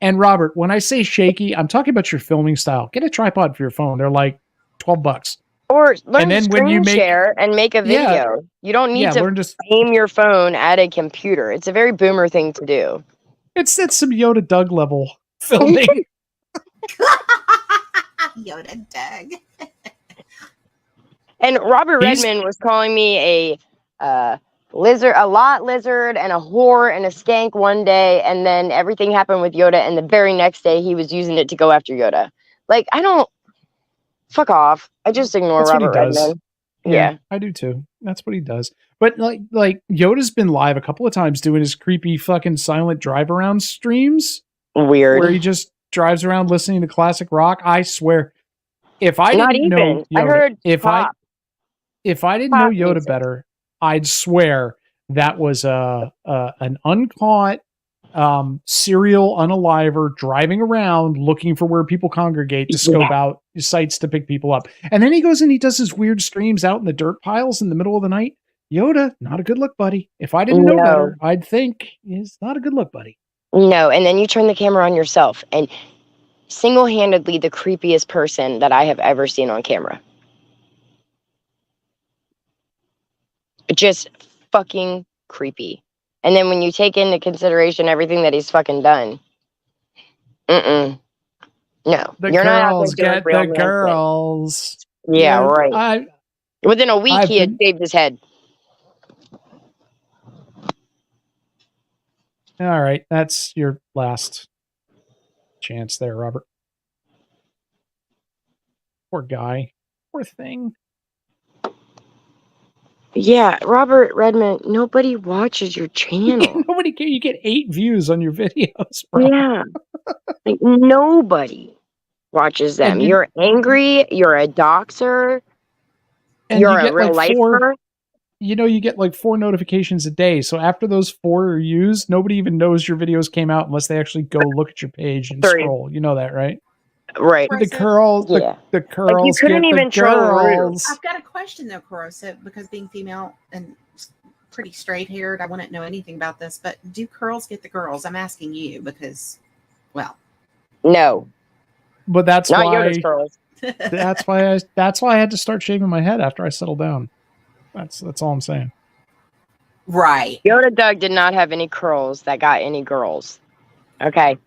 S6: And Robert, when I say shaky, I'm talking about your filming style. Get a tripod for your phone. They're like $12.
S8: Or learn
S6: And
S8: to
S6: then when you
S8: screen share and make a video.
S6: Yeah.
S8: You don't need to
S6: learn to.
S8: aim your phone at a computer. It's a very boomer thing to do.
S6: It's some Yoda Doug level filming.
S2: Yoda Doug.
S8: And Robert Redmond was calling me a lizard, a lot lizard, and a whore and a skank one day, and then everything happened with Yoda, and the very next day he was using it to go after Yoda. Like, I don't. Fuck off. I just ignore
S6: That's
S8: Robert
S6: what he does.
S8: Redmond.
S6: Yeah, I do too. That's what he does. But like Yoda's been live a couple of times doing his creepy fucking silent drive around streams.
S8: Weird.
S6: Where he just drives around listening to classic rock. I swear, if I
S8: Not
S6: didn't
S8: even.
S6: know Yoda,
S8: I heard
S6: if I didn't know Yoda
S8: music.
S6: better, I'd swear that was an uncaught serial unaliver driving around looking for where people congregate to scope out sites to pick people up. And then he goes and he does his weird streams out in the dirt piles in the middle of the night. Yoda, not a good look, buddy. If I didn't know better, I'd think he's not a good look, buddy.
S8: No, and then you turn the camera on yourself and single-handedly the creepiest person that I have ever seen on camera. Just fucking creepy. And then when you take into consideration everything that he's fucking done, no,
S6: The
S8: you're not out
S6: girls
S8: there doing
S6: get
S8: real
S6: the
S8: man
S6: girls.
S8: things. Yeah, right. Within a week, he had shaved his head.
S6: All right, that's your last chance there, Robert. Poor guy. Poor thing.
S8: Yeah, Robert Redmond, nobody watches your channel.
S6: Nobody cares. You get 8 views on your videos, bro.
S8: Yeah. Like, nobody watches them.
S6: And
S8: You're angry. You're a doxer.
S6: And
S8: you're
S6: you get
S8: a real
S6: like
S8: lifer.
S6: You get like 4 notifications a day. So after those 4 are used, nobody even knows your videos came out unless they actually go look at your page and
S8: 3.
S6: scroll. You know that, right?
S8: Right.
S6: The curls,
S8: Yeah.
S6: the curls.
S8: Like, you couldn't
S6: get
S8: even
S6: the
S8: troll Rue.
S6: girls.
S2: I've got a question though, Corrosive, because being female and pretty straight haired, I wouldn't know anything about this, but do curls get the girls? I'm asking you because, well,
S8: no.
S6: But that's
S8: Not
S6: why
S8: Yoda's curls.
S6: that's why I had to start shaving my head after I settled down. That's all I'm saying.
S2: Right.
S8: Yoda Doug did not have any curls that got any girls. Okay.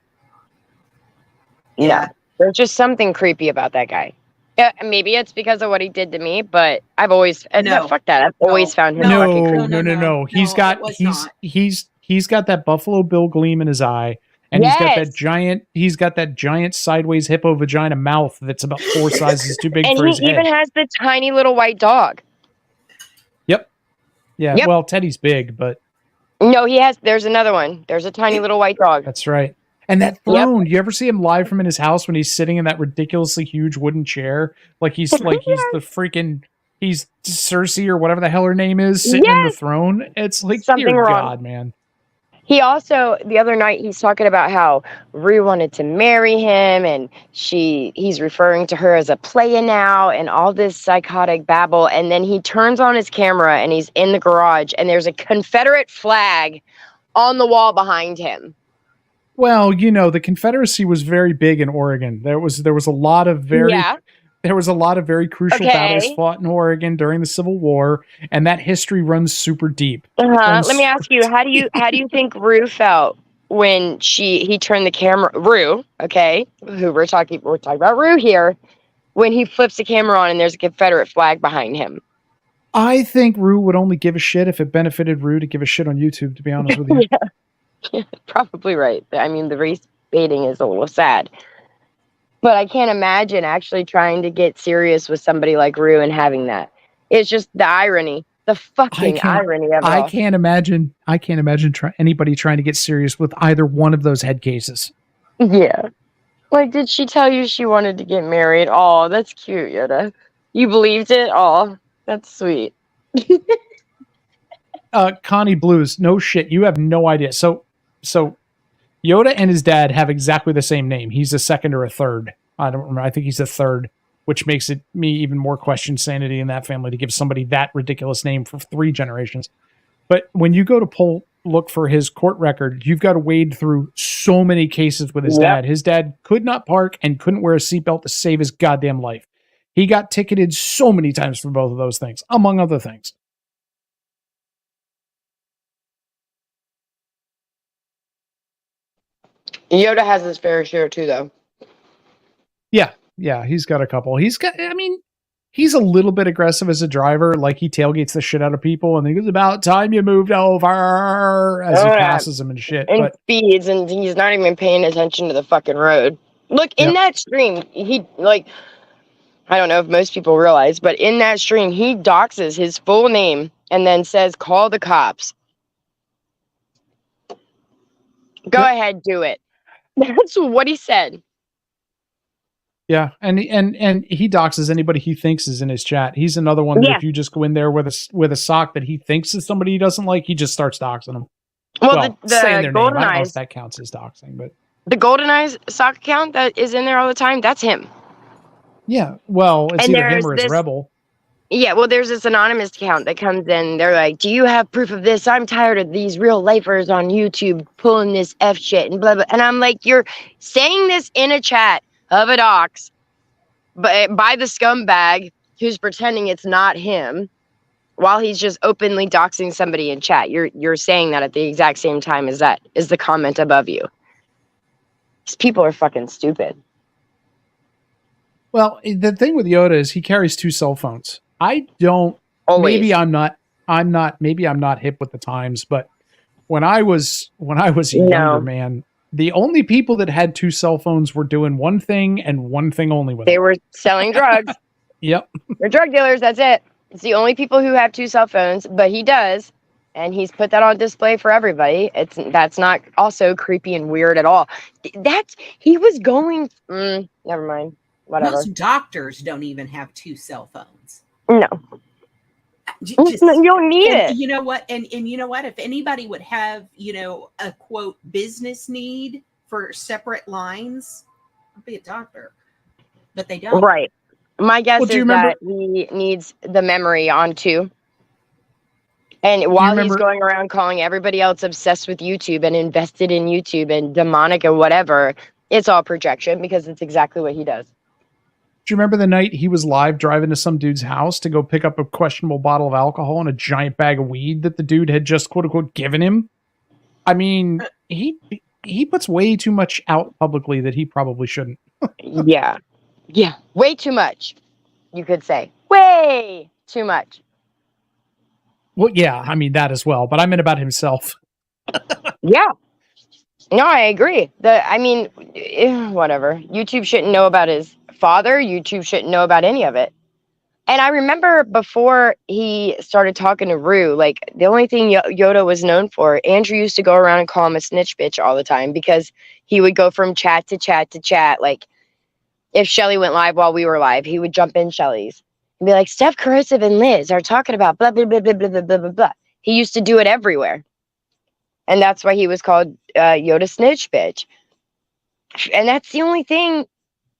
S2: Yeah.
S8: No. There's just something creepy about that guy. Yeah, maybe it's because of what he did to me, but I've always no, fuck that. I've always found him fucking creepy.
S6: No. He's got that Buffalo Bill gleam in his eye, and he's got that giant sideways hippo vagina mouth that's about 4 sizes too big
S8: and
S6: for his head.
S8: And he even has the tiny little white dog.
S6: Yep. Yeah.
S8: Yep.
S6: Well, Teddy's big, but
S8: no, he has. There's another one. There's a tiny little white dog.
S6: That's right. And that throne, you ever see him live from in his house when he's sitting in that ridiculously huge wooden chair? He's the freaking, he's Cersei or whatever the hell her name is, sitting in the throne. It's like,
S8: something
S6: dear
S8: wrong.
S6: God, man.
S8: He also, the other night, he's talking about how Rue wanted to marry him, and he's referring to her as a playa now, and all this psychotic babble. And then he turns on his camera, and he's in the garage, and there's a Confederate flag on the wall behind him.
S6: Well, the Confederacy was very big in Oregon. There was a lot of very crucial battles fought in Oregon during the Civil War, and that history runs super deep.
S8: Let me ask you, how do you think Rue felt when he turned the camera? Rue, okay, who we're talking about Rue here. when he flips the camera on and there's a Confederate flag behind him.
S6: I think Rue would only give a shit if it benefited Rue to give a shit on YouTube, to be honest with you.
S8: Yeah, probably right. I mean, the race baiting is a little sad. But I can't imagine actually trying to get serious with somebody like Rue and having that. It's just the irony, the fucking irony of it
S6: I
S8: all.
S6: can't imagine anybody trying to get serious with either one of those head cases.
S8: Yeah. Like, did she tell you she wanted to get married? Oh, that's cute, Yoda. You believed it? Oh, that's sweet.
S6: Connie Blues, no shit, you have no idea. So Yoda and his dad have exactly the same name. He's a second or a third. I don't remember. I think he's a third, which makes it me even more question sanity in that family to give somebody that ridiculous name for 3 generations. But when you go to look for his court record, you've got to wade through so many cases with his dad. His dad could not park and couldn't wear a seatbelt to save his goddamn life. He got ticketed so many times for both of those things, among other things.
S8: Yoda has his fair share too, though.
S6: Yeah, he's got a couple. He's a little bit aggressive as a driver. Like, he tailgates the shit out of people and he goes, about time you moved over, as he passes them and shit.
S8: And speeds, and he's not even paying attention to the fucking road. Look, in that stream, he, like, I don't know if most people realize, but in that stream, he doxes his full name and then says, call the cops. Go ahead, do it. That's what he said.
S6: Yeah, and he doxes anybody he thinks is in his chat. He's another one that if you just go in there with a sock that he thinks is somebody he doesn't like, he just starts doxing them.
S8: Well, the
S6: saying their name. I don't know
S8: GoldenEyes,
S6: if that counts as doxing, but
S8: the GoldenEyes sock account that is in there all the time, that's him.
S6: Yeah, well, it's
S8: and
S6: either him or it's Rebel.
S8: Yeah, well, there's this anonymous account that comes in. They're like, do you have proof of this? I'm tired of these real lifers on YouTube pulling this F shit and blah, blah. And I'm like, you're saying this in a chat of a dox, but by the scumbag who's pretending it's not him while he's just openly doxing somebody in chat. You're saying that at the exact same time as that is the comment above you. These people are fucking stupid.
S6: Well, the thing with Yoda is he carries 2 cell phones. I don't.
S8: Always.
S6: Maybe I'm not hip with the times, but when I was a younger man, the only people that had 2 cell phones were doing one thing and one thing only with
S8: They were selling drugs.
S6: Yep.
S8: They're drug dealers, that's it. It's the only people who have 2 cell phones, but he does, and he's put that on display for everybody. That's not also creepy and weird at all. He was going never mind. Whatever.
S2: Most doctors don't even have 2 cell phones.
S8: No. You don't need it.
S2: You know what? And you know what? If anybody would have, a quote business need for separate lines, I'd be a doctor. But they don't.
S8: Right. My guess is that he needs the memory on 2. And while he's going around calling everybody else obsessed with YouTube and invested in YouTube and demonic and whatever, it's all projection because it's exactly what he does.
S6: Do you remember the night he was live driving to some dude's house to go pick up a questionable bottle of alcohol and a giant bag of weed that the dude had just quote unquote given him? I mean, he puts way too much out publicly that he probably shouldn't.
S8: Yeah. Way too much. You could say way too much.
S6: Well, yeah, I mean that as well, but I meant about himself.
S8: Yeah. No, I agree. Whatever. YouTube shouldn't know about his father. YouTube shouldn't know about any of it. And I remember before he started talking to Rue, like the only thing Yoda was known for, Andrew used to go around and call him a snitch bitch all the time because he would go from chat to chat to chat. Like if Shelly went live while we were live, he would jump in Shelly's and be like, Steph Corrosive and Liz are talking about blah, blah, blah, blah, blah, blah, blah, blah, blah. He used to do it everywhere. And that's why he was called Yoda Snitch Bitch. And that's the only thing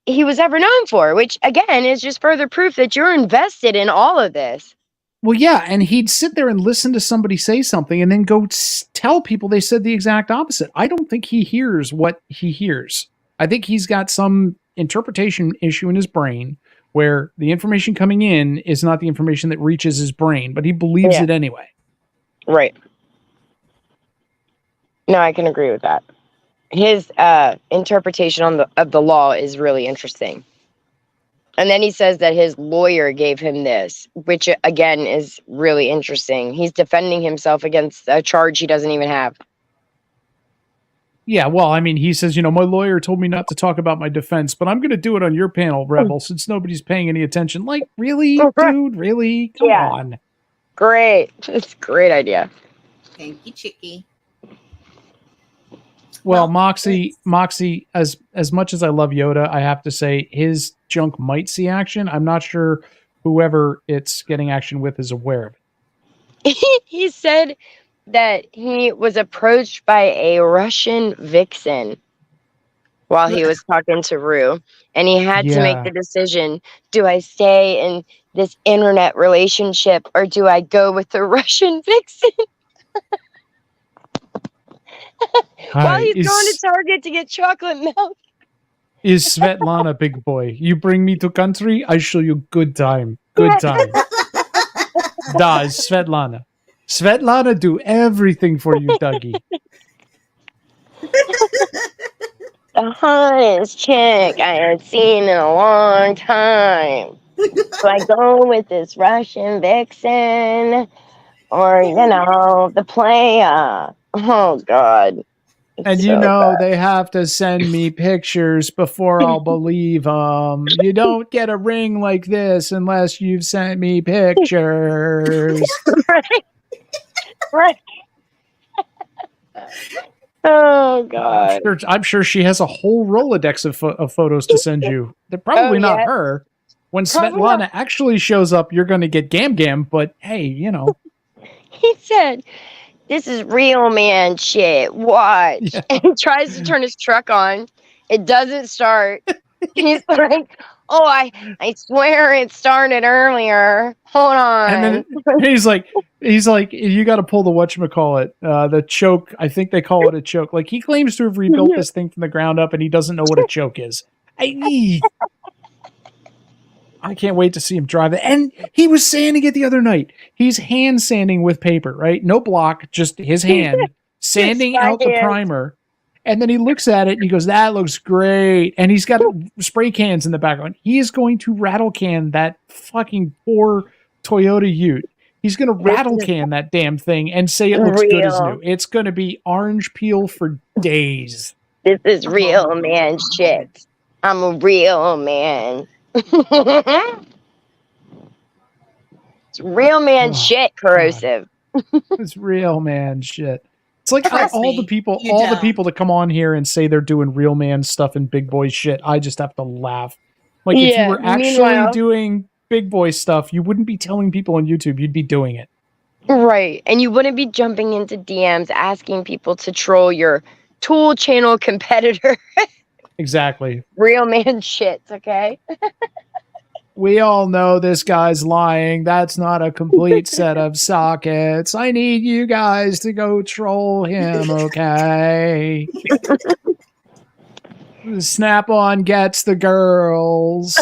S8: he was ever known for, which, again, is just further proof that you're invested in all of this.
S6: Well, yeah, and he'd sit there and listen to somebody say something and then go tell people they said the exact opposite. I don't think he hears what he hears. I think he's got some interpretation issue in his brain where the information coming in is not the information that reaches his brain, but he believes it anyway.
S8: Right. No, I can agree with that. His interpretation of the law is really interesting. And then he says that his lawyer gave him this, which again is really interesting. He's defending himself against a charge he doesn't even have.
S6: Yeah, well, I mean, he says, my lawyer told me not to talk about my defense, but I'm going to do it on your panel, Rebel, since nobody's paying any attention. Like, really, dude? Really? Come on.
S8: Great. It's a great idea.
S2: Thank you, Chicky.
S6: Well, Moxie, as much as I love Yoda, I have to say his junk might see action. I'm not sure whoever it's getting action with is aware of it.
S8: He said that he was approached by a Russian vixen while he was talking to Rue, and he had to make the decision: do I stay in this internet relationship or do I go with the Russian vixen? While he's going to Target to get chocolate milk.
S6: Is Svetlana big boy? You bring me to country, I show you good time. Good time. Da is Svetlana. Svetlana do everything for you, Dougie.
S8: The hottest chick I had seen in a long time. So I go with this Russian vixen or, the playa. Oh, God.
S6: And
S8: so
S6: they have to send me pictures before I'll believe them. You don't get a ring like this unless you've sent me pictures.
S8: Right. Oh, God.
S6: I'm sure she has a whole Rolodex of photos to send you. They're probably not her. When Svetlana actually shows up, you're going to get Gam, but hey,
S8: He said, this is real man shit. Watch. Yeah. And he tries to turn his truck on. It doesn't start. He's like, oh, I swear it started earlier. Hold on.
S6: And then he's like, you got to pull the whatchamacallit, the choke. I think they call it a choke. Like, he claims to have rebuilt this thing from the ground up, and he doesn't know what a choke is. I can't wait to see him drive it. And he was sanding it the other night. He's hand sanding with paper, right? No block, just his hand sanding out the primer. And then he looks at it and he goes, that looks great. And he's got spray cans in the background. He is going to rattle can that fucking poor Toyota Ute. He's going to rattle can that damn thing and say it looks good as new. It's going to be orange peel for days.
S8: This is real man shit. I'm a real man. It's real man shit, corrosive.
S6: It's real man shit. It's like all the people that come on here and say they're doing real man stuff and big boy shit. I just have to laugh. Like, if you were actually doing big boy stuff, you wouldn't be telling people on YouTube. You'd be doing it.
S8: Right. And you wouldn't be jumping into DMs asking people to troll your Tool Channel competitor.
S6: Exactly.
S8: Real man shit, okay?
S6: We all know this guy's lying. That's not a complete set of sockets. I need you guys to go troll him, okay? Snap-on gets the girls.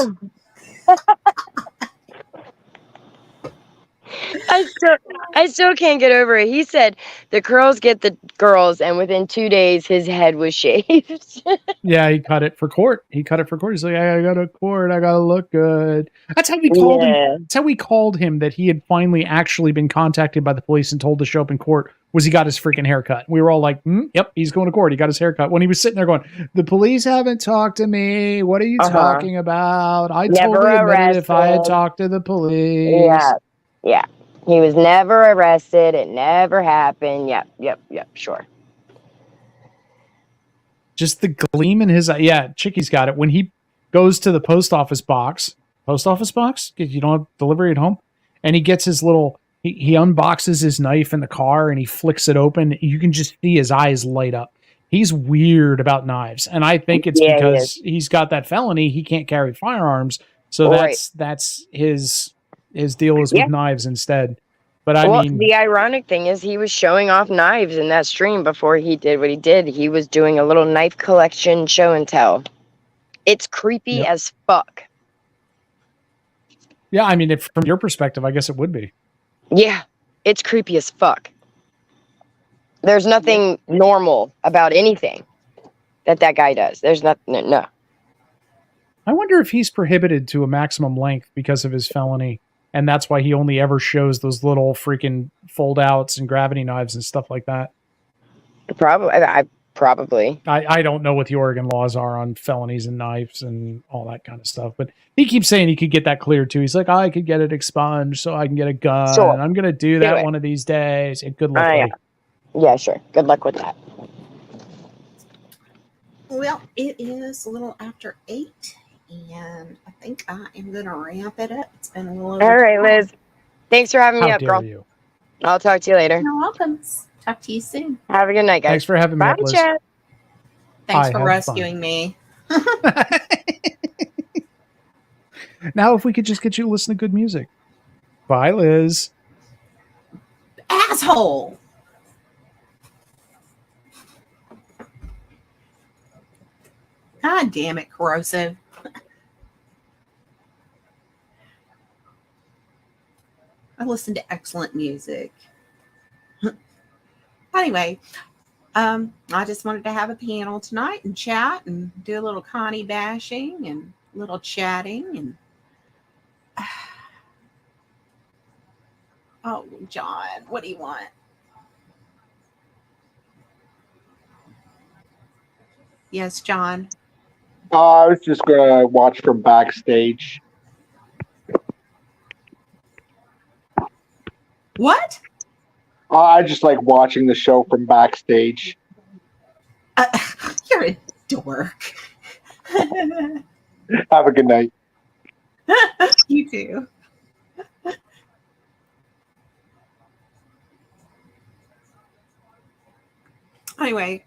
S8: I still can't get over it. He said the girls get the girls, and within 2 days, his head was shaved.
S6: Yeah, he cut it for court. He's like, I gotta go to court. I gotta look good. That's how we called him. That's how we called him that he had finally actually been contacted by the police and told to show up in court. Was he got his freaking haircut? We were all like, yep, he's going to court. He got his haircut. When he was sitting there going, the police haven't talked to me. What are you talking about? I totally admitted if I had talked to the police.
S8: Yeah. He was never arrested. It never happened. Yep, sure.
S6: Just the gleam in his eye. Yeah, Chicky's got it. When he goes to the post office box, you don't have delivery at home, and he gets his little, he unboxes his knife in the car and he flicks it open. You can just see his eyes light up. He's weird about knives, and I think it's because he's got that felony. He can't carry firearms, so that's his deal is with knives instead. But I mean,
S8: the ironic thing is he was showing off knives in that stream before he did what he did. He was doing a little knife collection show and tell. It's creepy as fuck.
S6: Yeah, I mean, if from your perspective, I guess it would be.
S8: Yeah, it's creepy as fuck. There's nothing normal about anything that guy does. There's nothing. No.
S6: I wonder if he's prohibited to a maximum length because of his felony, and that's why he only ever shows those little freaking fold outs and gravity knives and stuff like that.
S8: Probably.
S6: I don't know what the Oregon laws are on felonies and knives and all that kind of stuff, but he keeps saying he could get that cleared too. He's like, I could get it expunged so I can get a gun.
S8: Sure.
S6: And I'm going to do that one of these days. And good luck, buddy.
S8: Yeah, sure. Good luck with that.
S2: Well, it is a little after 8, and I think I am going to ramp it up. It's been a little over
S8: All right,
S2: time.
S8: Liz. Thanks for having me
S6: How
S8: up,
S6: dare
S8: girl.
S6: you?
S8: I'll talk to you later.
S2: You're welcome. Talk to you soon.
S8: Have a good night, guys.
S6: Thanks for having me
S8: Bye,
S6: up, Liz.
S8: chat.
S2: Thanks
S6: I
S2: for
S6: had
S2: rescuing me.
S6: Now, if we could just get you to listen to good music. Bye, Liz.
S2: Asshole. God damn it, corrosive. I listen to excellent music. Anyway, I just wanted to have a panel tonight and chat and do a little Connie bashing and a little chatting and oh, John, what do you want? Yes, John.
S4: I was just gonna watch from backstage.
S2: What?
S4: I just like watching the show from backstage.
S2: You're a dork.
S4: Have a good night.
S2: You too. Anyway,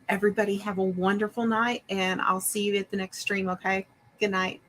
S2: everybody have a wonderful night, and I'll see you at the next stream, okay? Good night.